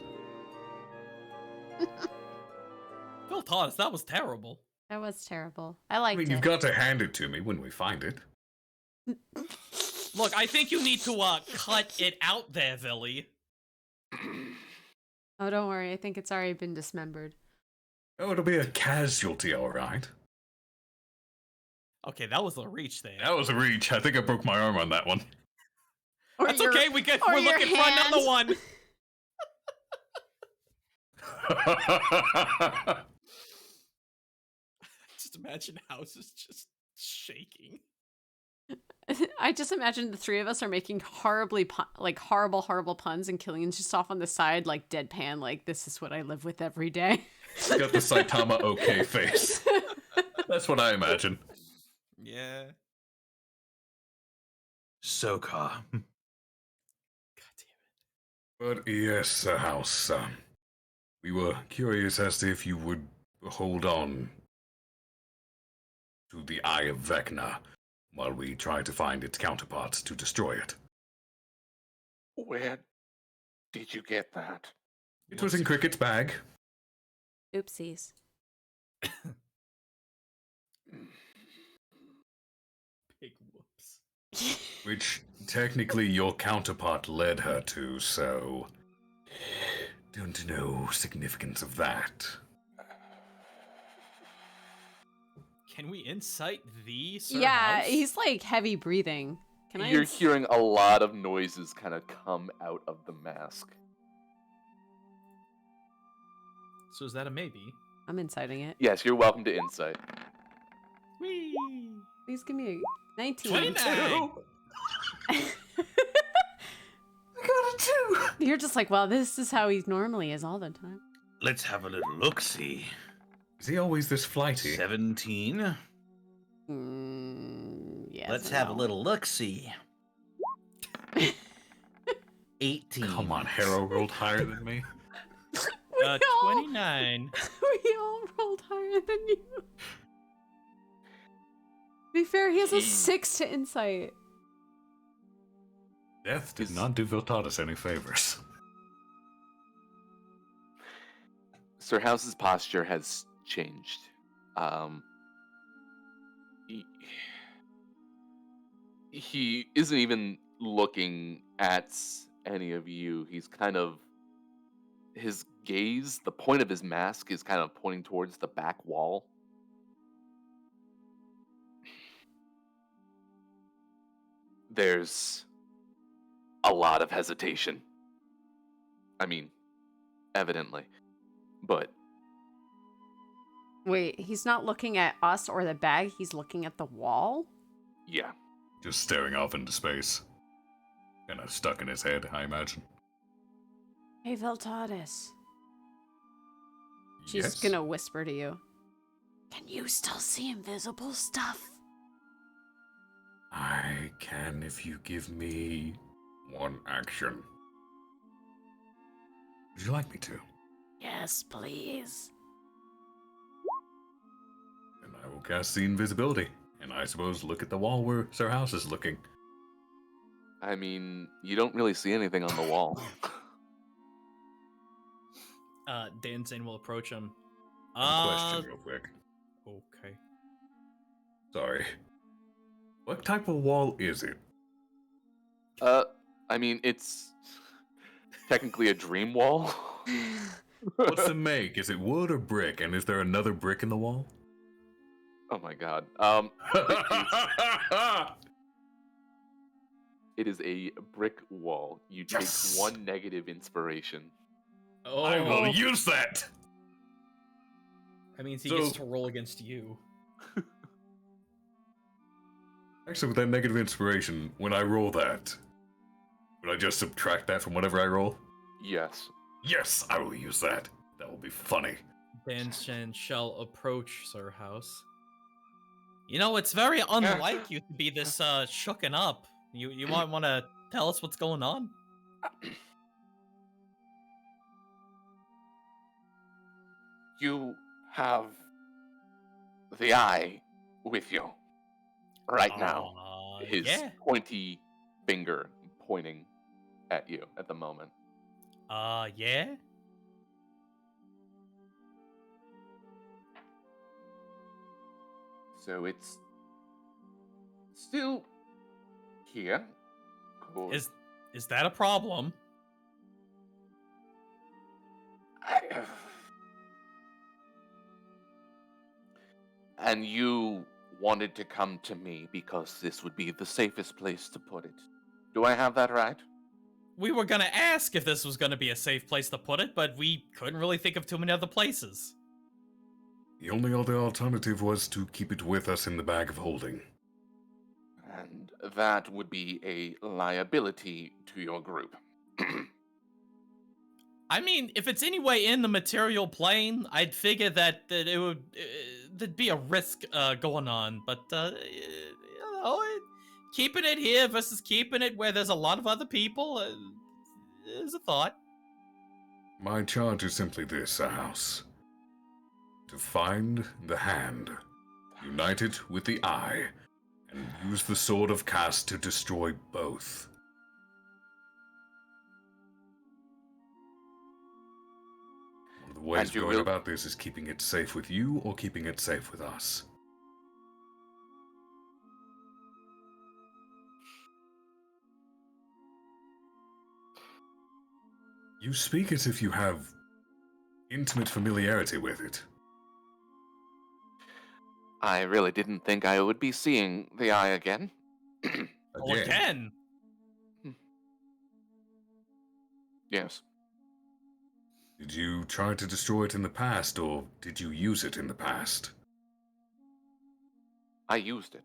Phil taught us that was terrible. That was terrible. I I liked mean, it. you've got to hand it to me when we find it. Look, I think you need to, cut it out there, Villy. Oh, don't worry. I think it's already been dismembered. Oh, it'll be a casualty, all right. Okay, that was a reach there. That was a reach. I think I broke my arm on that one. Or That's your- okay, or we're your looking for hand. another one. Just imagine houses just shaking. I just imagine the three of us are making horrible puns, and Killian's just off on the side, like deadpan, like this is what I live with every day. Got the Saitama okay face. That's what I imagine. Yeah. Sokar. God damn it. But yes, Sir House, we were curious as to if you would hold on to the Eye of Vecna while we try to find its counterparts to destroy it. Where did you get that? It was in Cricket's bag. Oopsies. Big whoops. Which technically your counterpart led her to, so don't know significance of that. Can we insight the Sir Yeah, House? he's like heavy breathing. Can I? You're hearing a lot of noises kind of come out of the mask. So is that a maybe? I'm inciting it. Yes, you're welcome to insight. Whee! Please give me a 19. 29! I got a 2! You're just like, well, this is how he normally is all the time. Let's have a little look-see. Is he always this flighty? 17. Yes. Let's and have a no. little look-see. 18. Come on, Harrow rolled higher than me. We all- 29. We all rolled higher than you. To be fair, he has a 6 to insight. Death did not do Viltatus any favors. Sir House's posture has changed. He isn't even looking at any of you. He's kind of, his gaze, the point of his mask is kind of pointing towards the back wall. There's a lot of hesitation. I mean, evidently. But Wait, he's not looking at us or the bag, he's looking at the wall? yeah. Just staring off into space. Kinda stuck in his head, I imagine. Hey, Viltatus. She's Yes? gonna whisper to you. Can you still see invisible stuff? I can if you give me one action. Would you like me to? Yes, please. And I will cast the invisibility. And I suppose look at the wall where Sir House is looking. I mean, you don't really see anything on the wall. Danzin will approach him. Question real quick. Okay. Sorry. What type of wall is it? I mean, it's technically a dream wall. What's the make? Is it wood or brick? And is there another brick in the wall? Oh my god. It is a brick wall. You take Yes! 1 negative inspiration. Oh, I will use that! that means he So- gets to roll against you. Actually, with that negative inspiration, when I roll that, would I just subtract that from whatever I roll? Yes. Yes, I will use that. That will be funny. Danzin shall approach Sir House. You know, it's very unlike you to be this shooken up. You might want to tell us what's going on? You have the eye with you right now. His Yeah. pointy finger pointing at you at the moment. Yeah? So it's still here. Cool. Is that a problem? And you wanted to come to me because this would be the safest place to put it. Do I have that right? We were gonna ask if this was gonna be a safe place to put it, but we couldn't really think of too many other places. The only other alternative was to keep it with us in the bag of holding. And that would be a liability to your group. I mean, if it's anyway in the material plane, I'd figure that it would there'd be a risk going on. But you know, keeping it here versus keeping it where there's a lot of other people is a thought. My charge is simply this, Sir House. To find the hand, unite it with the eye, and use the Sword of Cast to destroy both. One of the ways And you going will- about this is keeping it safe with you or keeping it safe with us. You speak as if you have intimate familiarity with it. I really didn't think I would be seeing the eye again. Oh, again? Yes. Did you try to destroy it in the past, or did you use it in the past? I used it.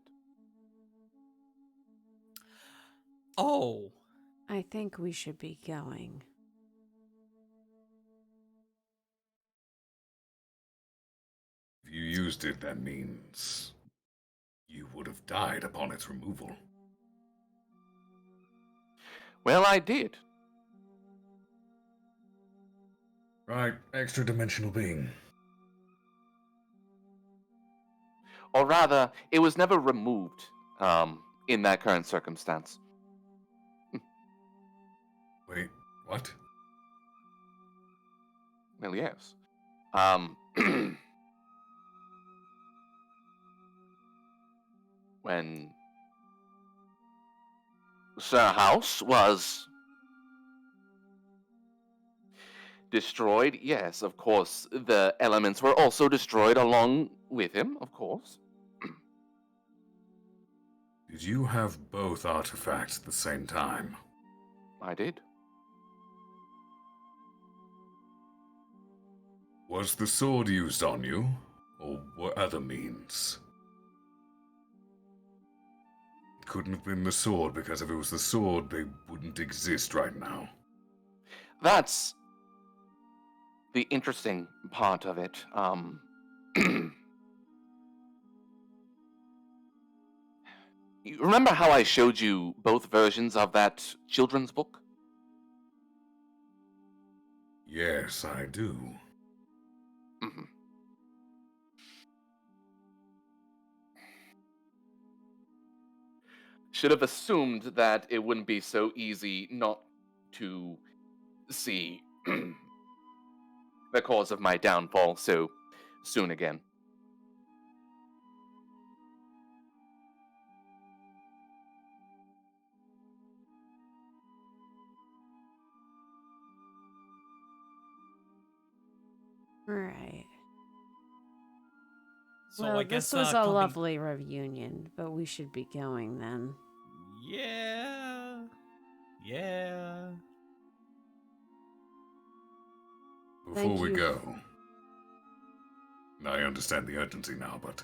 Oh. I think we should be going. If you used it, that means you would have died upon its removal. Well, I did. Right, extra dimensional being. Or rather, it was never removed in that current circumstance. Wait, what? Well, yes. When Sir House was destroyed, yes, of course, the elements were also destroyed along with him, of course. Did you have both artifacts at the same time? I did. Was the sword used on you, or were other means? It couldn't have been the sword, because if it was the sword, they wouldn't exist right now. That's the interesting part of it. You remember how I showed you both versions of that children's book? Yes, I do. Mhm. should have assumed that it wouldn't be so easy not to see the cause of my downfall so soon again. Right. So Well, I guess this was a coming- lovely reunion, but we should be going then. Yeah. Yeah. Before Thank we you. go, I understand the urgency now, but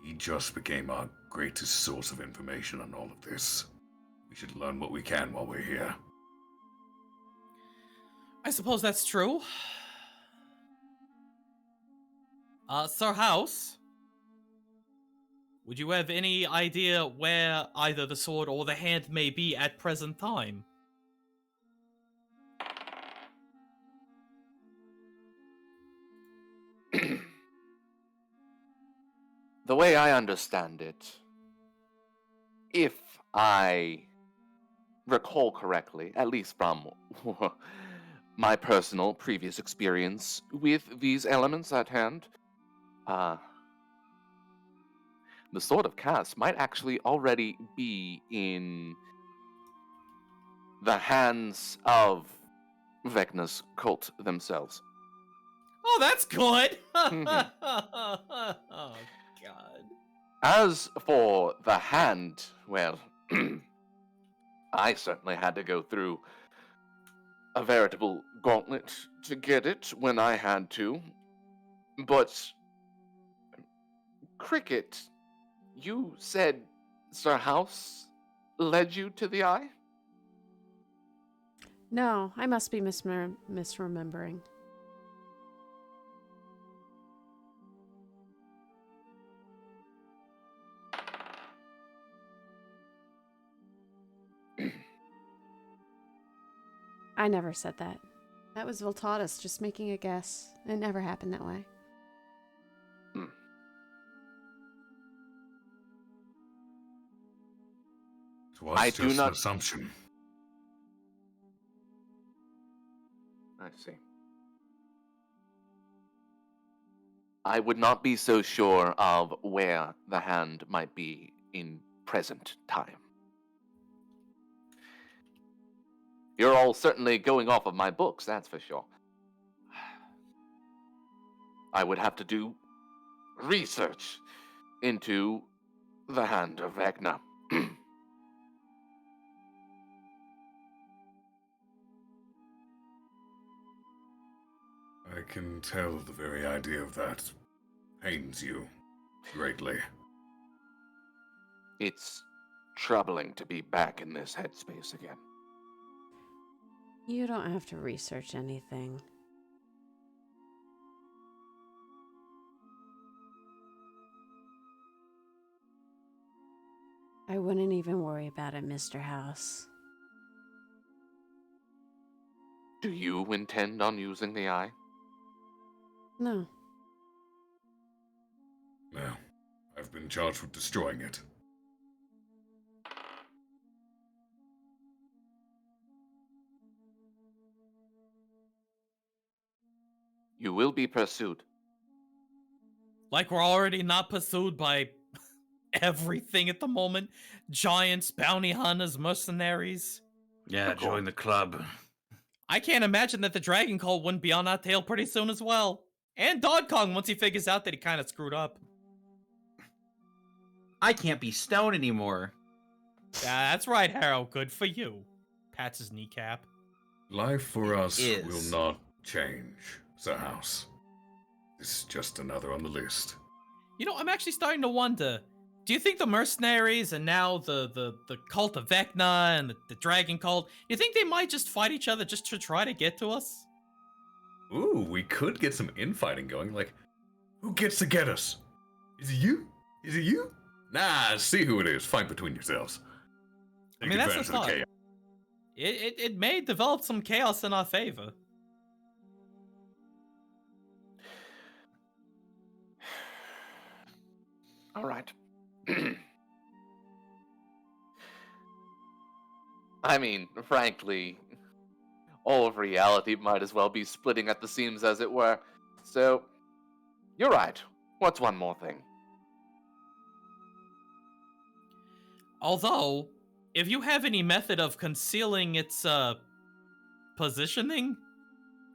he just became our greatest source of information on all of this. We should learn what we can while we're here. I suppose that's true. Sir House, would you have any idea where either the sword or the hand may be at present time? The way I understand it, if I recall correctly, at least from my personal previous experience with these elements at hand, the Sword of Cass might actually already be in the hands of Vecna's cult themselves. Oh, that's good! Mhm. Oh, God. As for the hand, well, I certainly had to go through a veritable gauntlet to get it when I had to. But, Cricket, you said Sir House led you to the eye? No, I must be misremembering. I never said that. That was Voltatus just making a guess. It never happened that way. It was I just do an not- assumption. I see. I would not be so sure of where the hand might be in present time. You're all certainly going off of my books, that's for sure. I would have to do research into the hand of Vecna. I can tell the very idea of that pains you greatly. It's troubling to be back in this headspace again. You don't have to research anything. I wouldn't even worry about it, Mr. House. Do you intend on using the eye? No. No, I've been charged with destroying it. You will be pursued. Like we're already not pursued by everything at the moment. Giants, bounty hunters, mercenaries. Yeah, join the club. I can't imagine that the Dragon Cult wouldn't be on our tail pretty soon as well. And Dog Kong once he figures out that he kind of screwed up. I can't be stoned anymore. Yeah, that's right, Harrow. Good for you. Pats his kneecap. Life for us is. will not change, Sir House. This is just another on the list. You know, I'm actually starting to wonder. Do you think the mercenaries and now the cult of Vecna and the Dragon Cult, you think they might just fight each other just to try to get to us? Ooh, we could get some infighting going. Like, who gets to get us? Is it you? Is it you? Nah, see who it is. Fight between yourselves. I mean, that's the advantage of thought. chaos. It may develop some chaos in our favor. All right. I mean, frankly, all of reality might as well be splitting at the seams, as it were. So, you're right. What's one more thing? Although, if you have any method of concealing its positioning,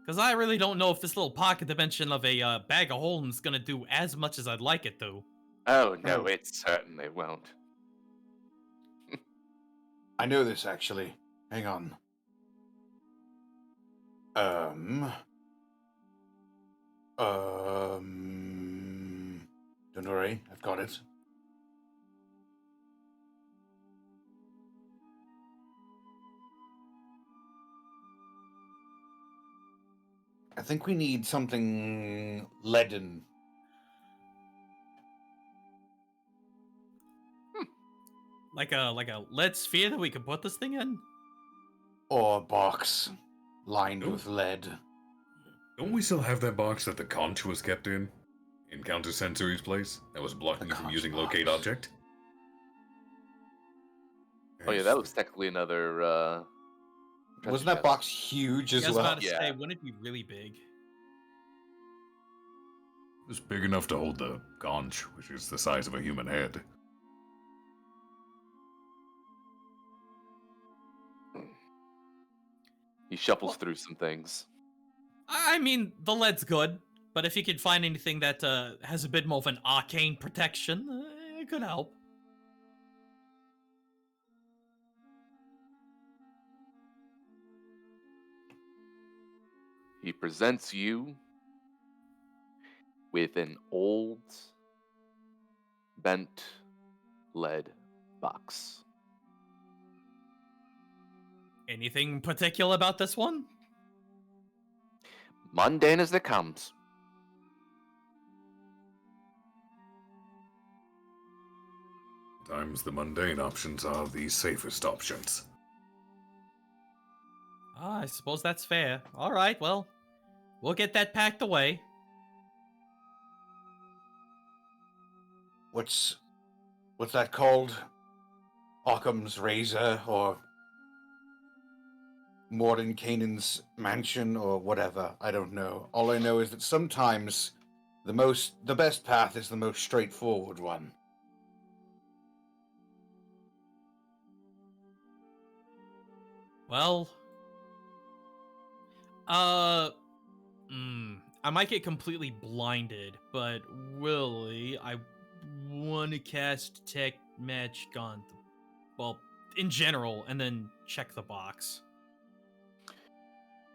because I really don't know if this little pocket dimension of a bag of holding is gonna do as much as I'd like it to. Oh, no, it certainly won't. I know this actually. Hang on. Don't worry, I've got it. I think we need something leaden. Like a lead sphere that we could put this thing in? Or a box lined with lead. Don't we still have that box that the conch was kept in Counter-Sensory's place? That was blocking you from using locate object? Oh yeah, that was technically another, Wasn't that box huge as I was well? about to say, wouldn't it be really big? It was big enough to hold the conch, which is the size of a human head. He shuffles through some things. I mean, the lead's good, but if you could find anything that has a bit more of an arcane protection, it could help. He presents you with an old, bent lead box. Anything particular about this one? Mundane as it comes. Sometimes the mundane options are the safest options. Ah, I suppose that's fair. All right, well, we'll get that packed away. What's that called? Occam's razor or Mordenkainen's mansion or whatever. I don't know. All I know is that sometimes the best path is the most straightforward one. Well, I might get completely blinded, but Willie, I want to cast Detect Magic on the, well, in general, and then check the box.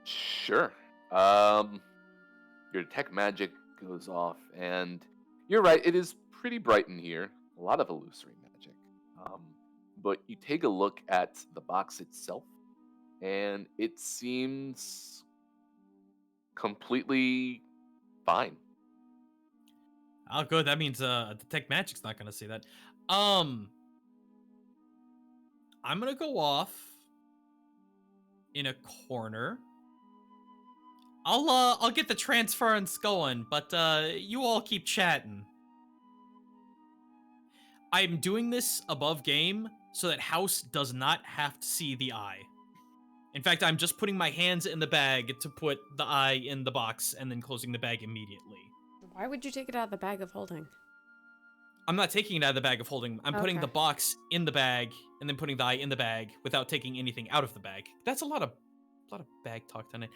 Sure. Your detect magic goes off, and you're right, it is pretty bright in here. A lot of illusory magic. But you take a look at the box itself, and it seems completely fine. Oh, good. That means Detect Magic's not gonna see that. I'm gonna go off in a corner. I'll get the transference going, but you all keep chatting. I'm doing this above game so that House does not have to see the eye. In fact, I'm just putting my hands in the bag to put the eye in the box and then closing the bag immediately. Why would you take it out of the bag of holding? I'm not taking it out of the bag of holding. I'm putting the box in the bag and then putting the eye in the bag without taking anything out of the bag. That's a lot of bag talk tonight.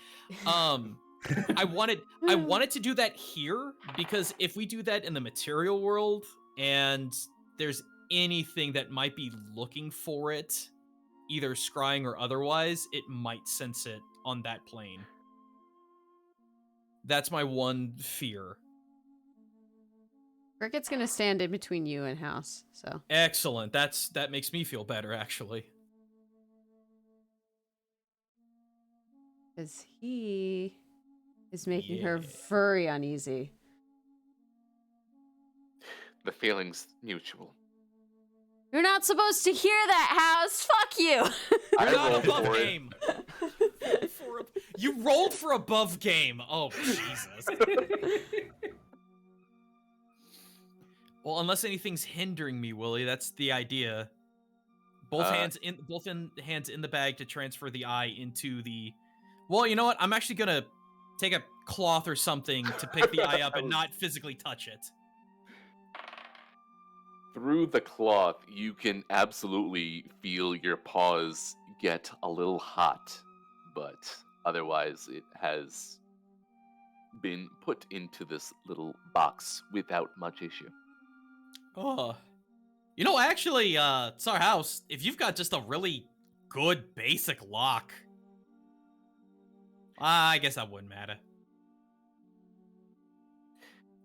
I wanted to do that here because if we do that in the material world and there's anything that might be looking for it, either scrying or otherwise, it might sense it on that plane. That's my one fear. Cricket's gonna stand in between you and House, so. Excellent. That makes me feel better, actually. Because he is making her very uneasy. The feeling's mutual. You're not supposed to hear that, House. Fuck you. I You're not rolled above for it. game. You rolled for above game. Oh, Jesus. Well, unless anything's hindering me, Willie, that's the idea. Both hands in the bag to transfer the eye into the. Well, you know what? I'm actually gonna take a cloth or something to pick the eye up and not physically touch it. Through the cloth, you can absolutely feel your paws get a little hot, but otherwise it has been put into this little box without much issue. Oh. You know, actually, it's our house. If you've got just a really good basic lock, I guess that wouldn't matter.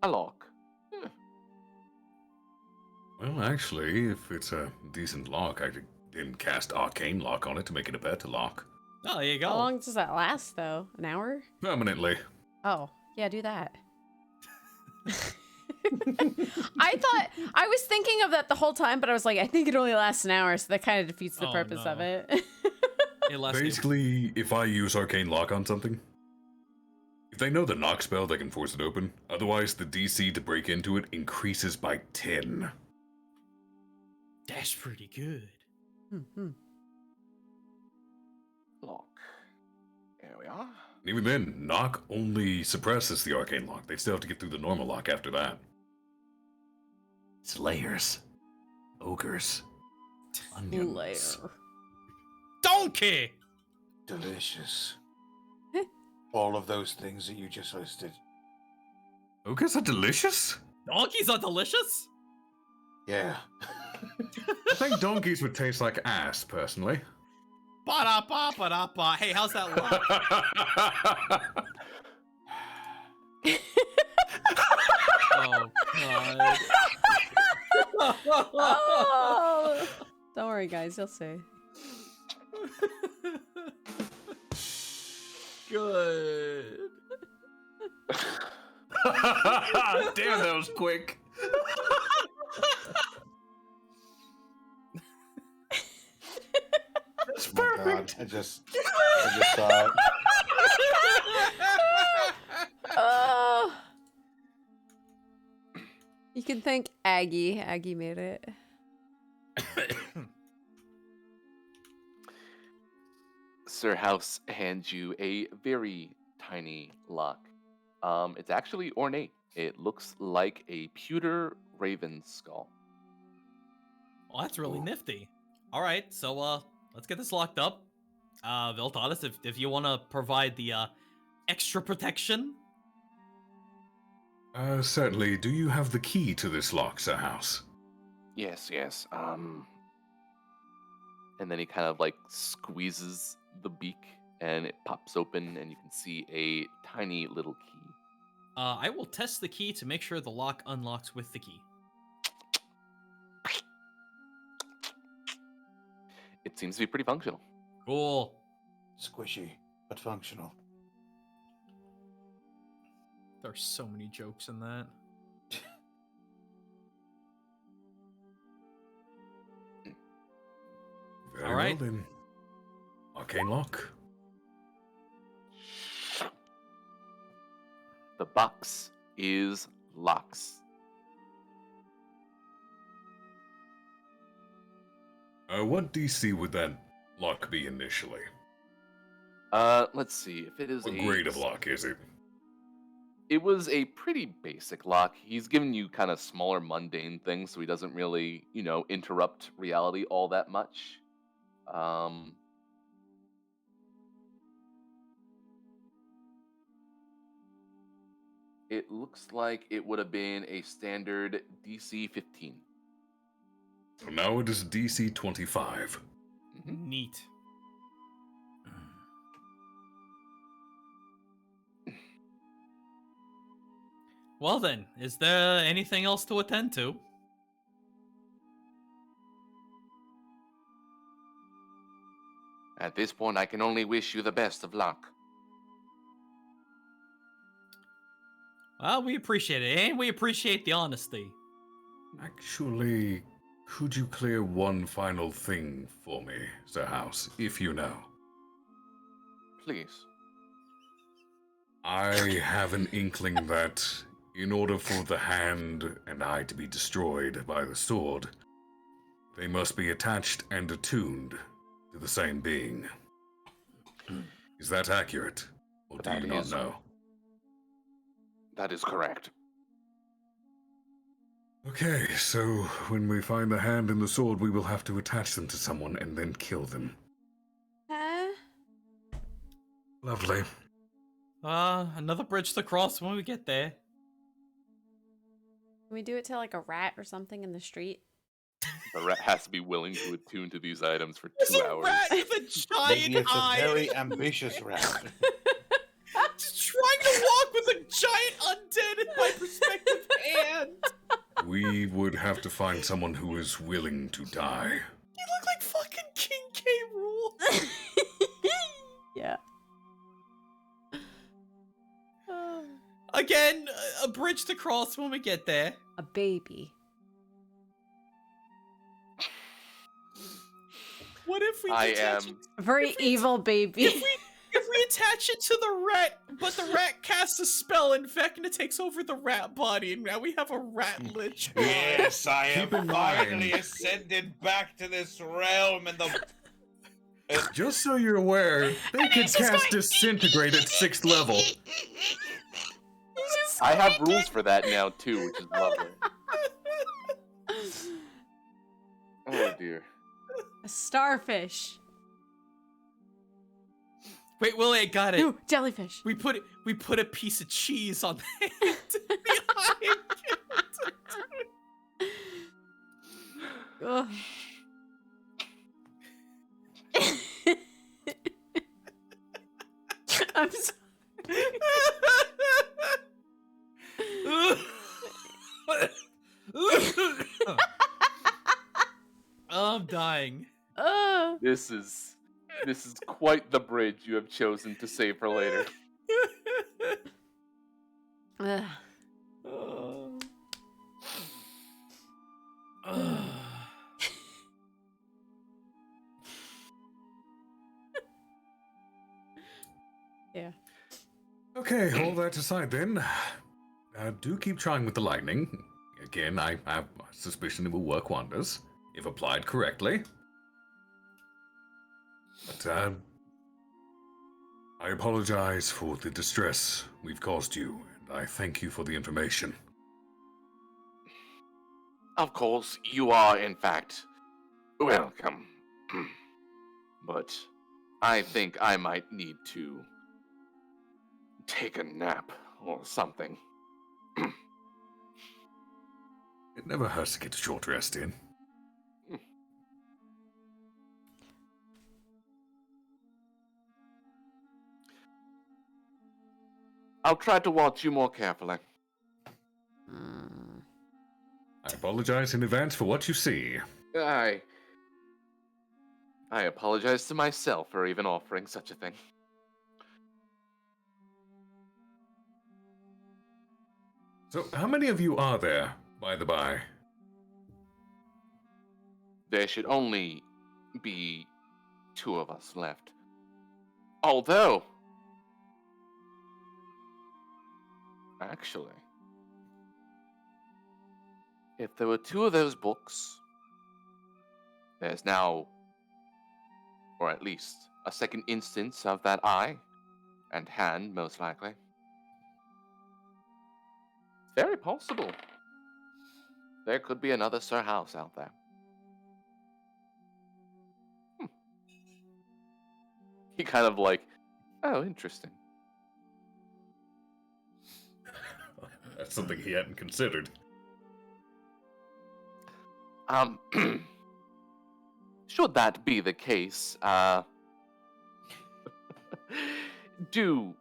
A lock. Well, actually, if it's a decent lock, I didn't cast Arcane Lock on it to make it a better lock. Oh, there you go. How long does that last, though? An hour? Permanently. Oh, yeah, do that. I was thinking of that the whole time, but I was like, I think it only lasts an hour, so that kind of defeats the purpose of it. Basically, if I use Arcane Lock on something, if they know the knock spell, they can force it open. Otherwise, the DC to break into it increases by 10. That's pretty good. Lock. There we are. And even then, knock only suppresses the Arcane Lock. They still have to get through the normal lock after that. Slayers. Ogres. Onions. Layer. Donkey! Delicious. All of those things that you just listed. Ogres are delicious? Donkeys are delicious? Yeah. I think donkeys would taste like ass, personally. Ba-da-ba-ba-da-ba. Hey, how's that look? Oh, God. Oh, don't worry, guys. You'll see. Good. Damn, that was quick. That's perfect. God, I just saw it. Oh. You can thank Aggie. Aggie made it. Sir House hands you a very tiny lock. It's actually ornate. It looks like a pewter raven skull. Well, that's really nifty. All right, so let's get this locked up. Viltalis, if you want to provide the extra protection. Certainly. Do you have the key to this lock, Sir House? Yes. And then he kind of like squeezes the beak and it pops open and you can see a tiny little key. I will test the key to make sure the lock unlocks with the key. It seems to be pretty functional. Cool. Squishy, but functional. There's so many jokes in that. Very all right. well, then. Arcane Lock. The box is locks. What DC would that lock be initially? Let's see. If it is What grade of lock is it? It was a pretty basic lock. He's given you kind of smaller, mundane things, so he doesn't really, interrupt reality all that much. It looks like it would have been a standard DC 15. So now it is DC 25. Neat. Well then, is there anything else to attend to? At this point, I can only wish you the best of luck. Well, we appreciate it, and we appreciate the honesty. Actually, could you clear one final thing for me, Sir House, if you know? Please. I have an inkling that in order for the hand and eye to be destroyed by the sword, They must be attached and attuned to the same being. Is that accurate? Or do That you not is- know? That is correct. Okay, so when we find the hand and the sword, we will have to attach them to someone and then kill them. Lovely. Another bridge to cross when we get there. Can we do it to like a rat or something in the street? The rat has to be willing to attune to these items for There's 2 a hours. rat with a Maybe giant it's a eye. very ambitious rat. Just trying to walk with a giant undead in my perspective hand. We would have to find someone who is willing to die. You look like fucking King K. Rool. Yeah. Again, a bridge to cross when we get there. A baby. What if we I attach am. A very evil baby. If we attach it to the rat, but the rat casts a spell and Vecna takes over the rat body, and now we have a rat lich. Yes, I have Keep in finally mind- ascended back to this realm and the. Just so you're aware, they could cast Disintegrate at 6th level. I have rules for that now too, which is lovely. Oh dear. A starfish. Wait, Willie, I got it. Ooh, jellyfish. We put a piece of cheese on the hand behind it. Ugh. I'm sorry. I'm dying. This is quite the bridge you have chosen to save for later. Ugh. Yeah. Okay, all that aside then. Do keep trying with the lightning. Again, I have a suspicion it will work wonders, if applied correctly. But, I apologize for the distress we've caused you, and I thank you for the information. Of course, you are in fact welcome. But I think I might need to take a nap or something. It never hurts to get a short rest in. I'll try to watch you more carefully. I apologize in advance for what you see. I apologize to myself for even offering such a thing. So, how many of you are there, by the by? There should only be 2 of us left. Although, actually, if there were 2 of those books, there's now, or at least, a second instance of that eye and hand, most likely. Very possible. There could be another Sir House out there. He kind of like, oh, interesting. That's something he hadn't considered. Should that be the case, do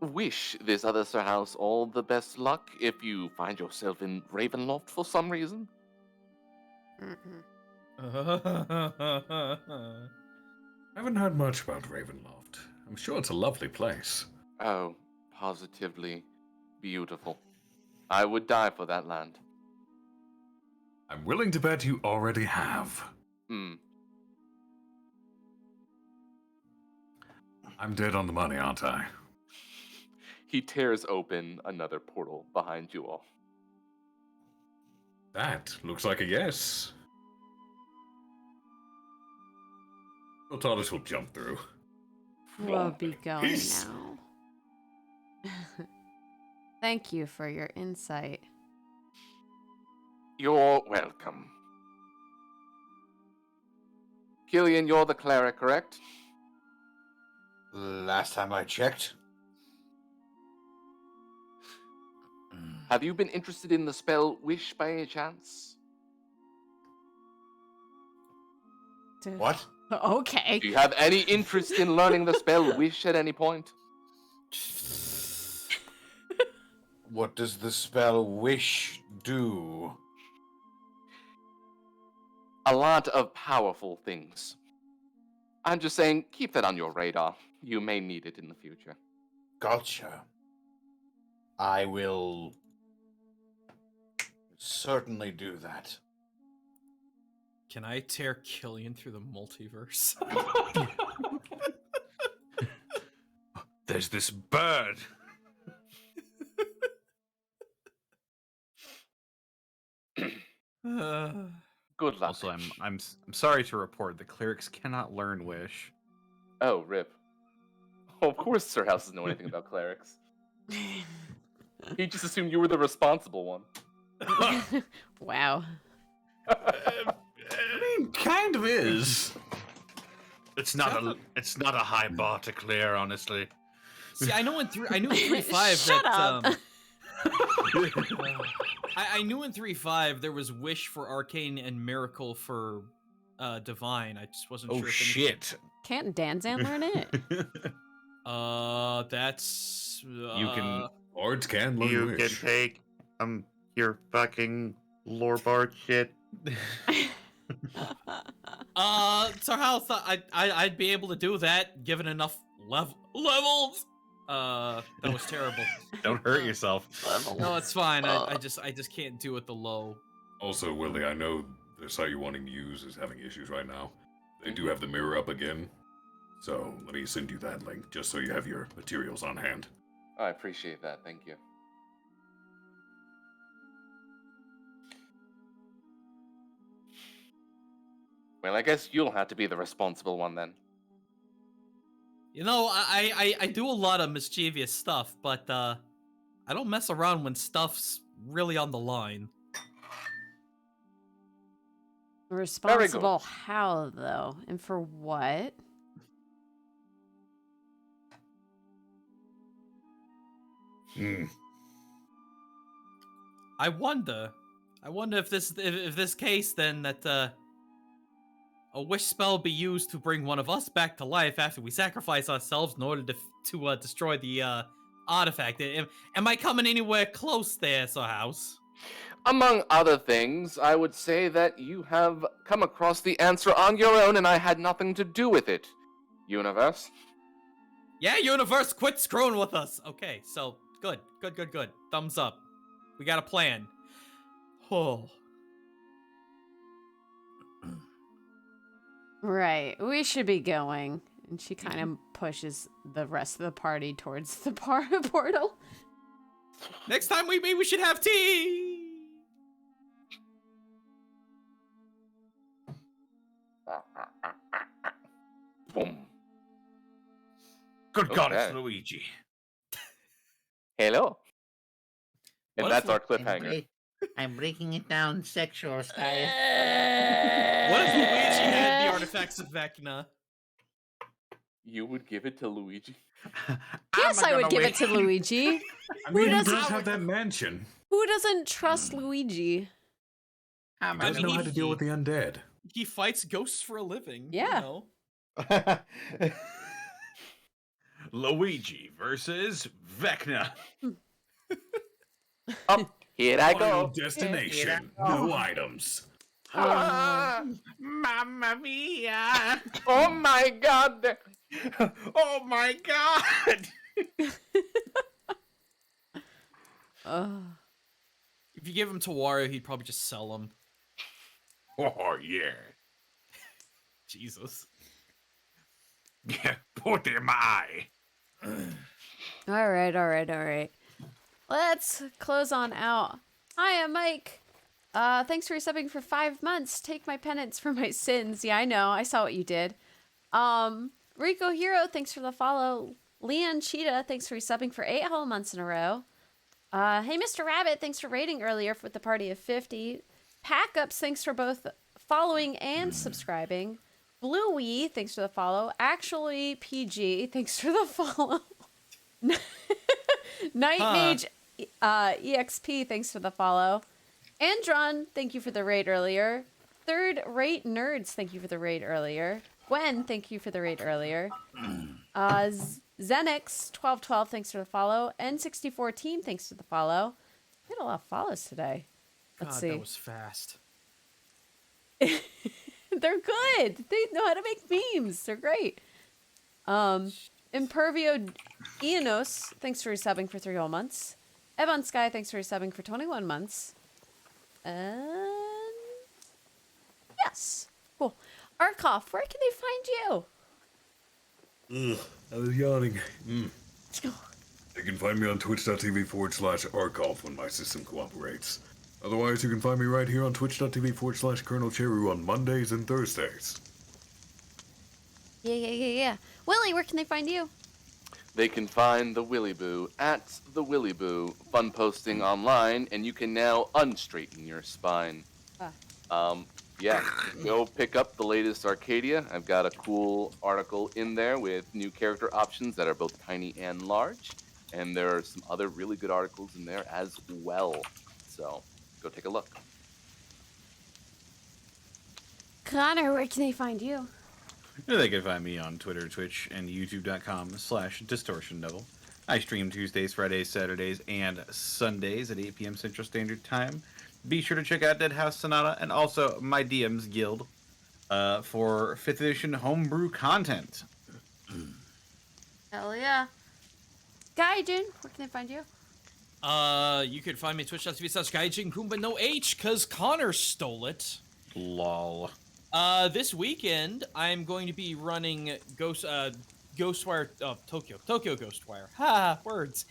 wish this other Sir House all the best luck if you find yourself in Ravenloft for some reason. I haven't heard much about Ravenloft. I'm sure it's a lovely place. Oh, positively beautiful. I would die for that land. I'm willing to bet you already have. I'm dead on the money, aren't I? He tears open another portal behind you all. That looks like a yes. TARDIS will jump through. We'll be going Peace. now. Thank you for your insight. You're welcome. Killian, you're the cleric, correct? Last time I checked. Have you been interested in the spell Wish by any chance? What? Okay. Do you have any interest in learning the spell Wish at any point? What does the spell Wish do? A lot of powerful things. I'm just saying, keep that on your radar. You may need it in the future. Gotcha. I will certainly do that. Can I tear Killian through the multiverse? There's this bird. Good luck. Also, I'm sorry to report the clerics cannot learn Wish. Oh, rip. Oh, of course Sir House doesn't know anything about clerics. He just assumed you were the responsible one. Wow. I mean, kind of is. It's not a high bar to clear, honestly. See, I knew in 3.5 Shut up. I knew in 3.5 there was Wish for Arcane and Miracle for Divine. I just wasn't sure. Oh shit! Can't Danzan learn it? That's You can Bards can learn You Wish. can take your fucking lore bard shit. So how I'd be able to do that given enough levels. That was terrible. Don't hurt yourself. No, it's fine. I just can't do it the low. Also, Willie, I know the site you're wanting to use is having issues right now. They do have the mirror up again. So let me send you that link just so you have your materials on hand. I appreciate that, thank you. Well, I guess you'll have to be the responsible one then. You know, I do a lot of mischievous stuff, but I don't mess around when stuff's really on the line. Responsible how, though? And for what? I wonder if this case then that a wish spell be used to bring one of us back to life after we sacrifice ourselves in order to destroy the artifact. Am I coming anywhere close there, Sir House? Among other things, I would say that you have come across the answer on your own and I had nothing to do with it. Universe? Yeah, Universe, quit screwing with us. Okay, so good. Thumbs up. We got a plan. Oh. Right. We should be going. And she kind of pushes the rest of the party towards the portal. Next time we meet, we should have tea. Boom. Good God, Okay. it's Luigi. Hello. And What that's if- our cliffhanger. I'm breaking it down sexual style. What if Luigi had the artifacts of Vecna? You would give it to Luigi? Yes, I would give it to Luigi. I mean, he doesn't- does have that mansion. Who doesn't trust Luigi? How He am I does know gonna how to deal with the undead. He fights ghosts for a living. Yeah. You know? Luigi versus Vecna. Up, here I Final go. destination. No items. Mamma mia! Oh my god! Oh my god! If you give him to Wario, he'd probably just sell them. Oh yeah. Jesus. Yeah, put it in my eye. All right. Let's close on out. Hi, I'm Mike. Thanks for subbing for 5 months. Take my penance for my sins. Yeah, I know. I saw what you did. Rico Hero, thanks for the follow. Leon Cheetah, thanks for resubbing for 8 whole months in a row. Hey, Mr. Rabbit, thanks for raiding earlier with the party of 50. Pack-ups, thanks for both following and subscribing. Bluey, thanks for the follow. Actually, PG, thanks for the follow. Night Mage EXP, thanks for the follow. Andron, thank you for the raid earlier. Third Rate Nerds, thank you for the raid earlier. Gwen, thank you for the raid earlier. Zenix1212, thanks for the follow. N64 Team, thanks for the follow. We had a lot of follows today. Let's see. That was fast. They're good. They know how to make memes. They're great. Impervio Eonos, thanks for subbing for 3 whole months. Evan Sky, thanks for subbing for 21 months. And yes. Cool. Arkoff, where can they find you? Ugh, I was yawning. Let's go. You can find me on twitch.tv/Arkoff when my system cooperates. Otherwise, you can find me right here on twitch.tv/ColonelCheru on Mondays and Thursdays. Yeah. Willie, where can they find you? They can find the Willy Boo at the Willy Boo, fun posting online, and you can now unstraighten your spine. Yeah, go pick up the latest Arcadia. I've got a cool article in there with new character options that are both tiny and large, and there are some other really good articles in there as well. So go take a look. Connor, where can they find you? They can find me on Twitter, Twitch, and YouTube.com/DistortionDevil. I stream Tuesdays, Fridays, Saturdays, and Sundays at 8 p.m. Central Standard Time. Be sure to check out Dead House Sonata and also my DM's Guild for 5th edition homebrew content. Hell yeah. Gaijin, where can they find you? You can find me at twitch.tv/Gaijin Kumba no H, cause Connor stole it. Lol. This weekend I'm going to be running Ghostwire Tokyo Ghostwire. Ha, words.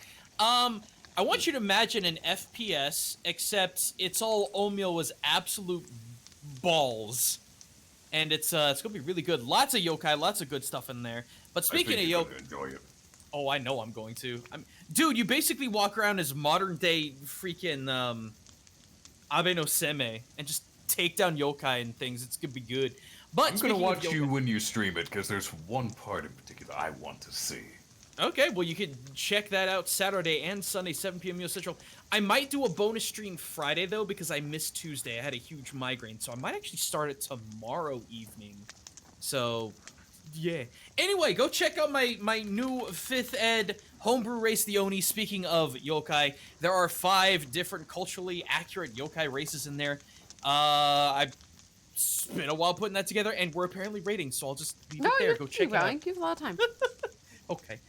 I want you to imagine an FPS, except it's all Omeo was absolute balls. And it's gonna be really good. Lots of yokai, lots of good stuff in there. But speaking of yokai, enjoy it. Oh, I know I'm going to. Dude, you basically walk around as modern day freaking Abe no Seme and just take down yokai and things. It's gonna be good. But I'm gonna watch you when you stream it because there's one part in particular I want to see. Okay, well, you can check that out Saturday and Sunday, 7 p.m. US Central. I might do a bonus stream Friday, though, because I missed Tuesday. I had a huge migraine, so I might actually start it tomorrow evening. So, yeah. Anyway, go check out my new 5th ed homebrew race, the Oni. Speaking of yokai, there are 5 different culturally accurate yokai races in there. I've spent a while putting that together, and we're apparently rating, so I'll just leave it there. Go check it out. You have a lot of time. Okay.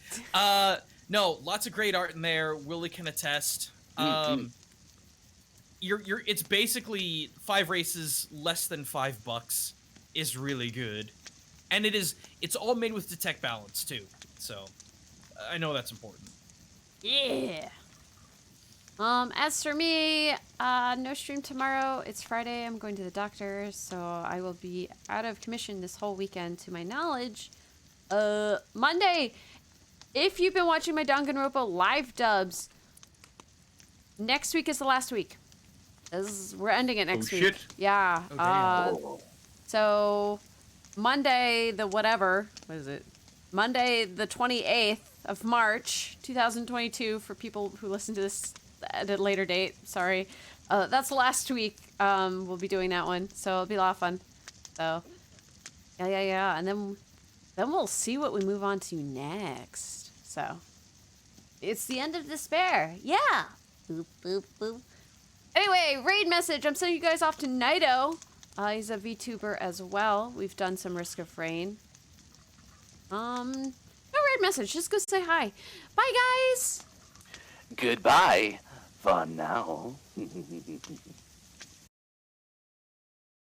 No, lots of great art in there. Willie can attest. It's basically 5 races, less than $5 is really good. And it's all made with detect balance too. So I know that's important. Yeah. As for me, no stream tomorrow. It's Friday. I'm going to the doctor, so I will be out of commission this whole weekend to my knowledge. Monday, if you've been watching my Danganronpa live dubs, next week is the last week. We're ending it next week. Shit. Yeah. Oh, So Monday the whatever, what is it? Monday the 28th of March, 2022, for people who listen to this at a later date. Sorry. That's last week. We'll be doing that one, so it'll be a lot of fun. So, yeah. And then we'll see what we move on to next. So, it's the end of despair. Yeah. Boop, boop, boop. Anyway, raid message. I'm sending you guys off to Naito. He's a VTuber as well. We've done some Risk of Rain. No raid message. Just go say hi. Bye, guys. Goodbye for now.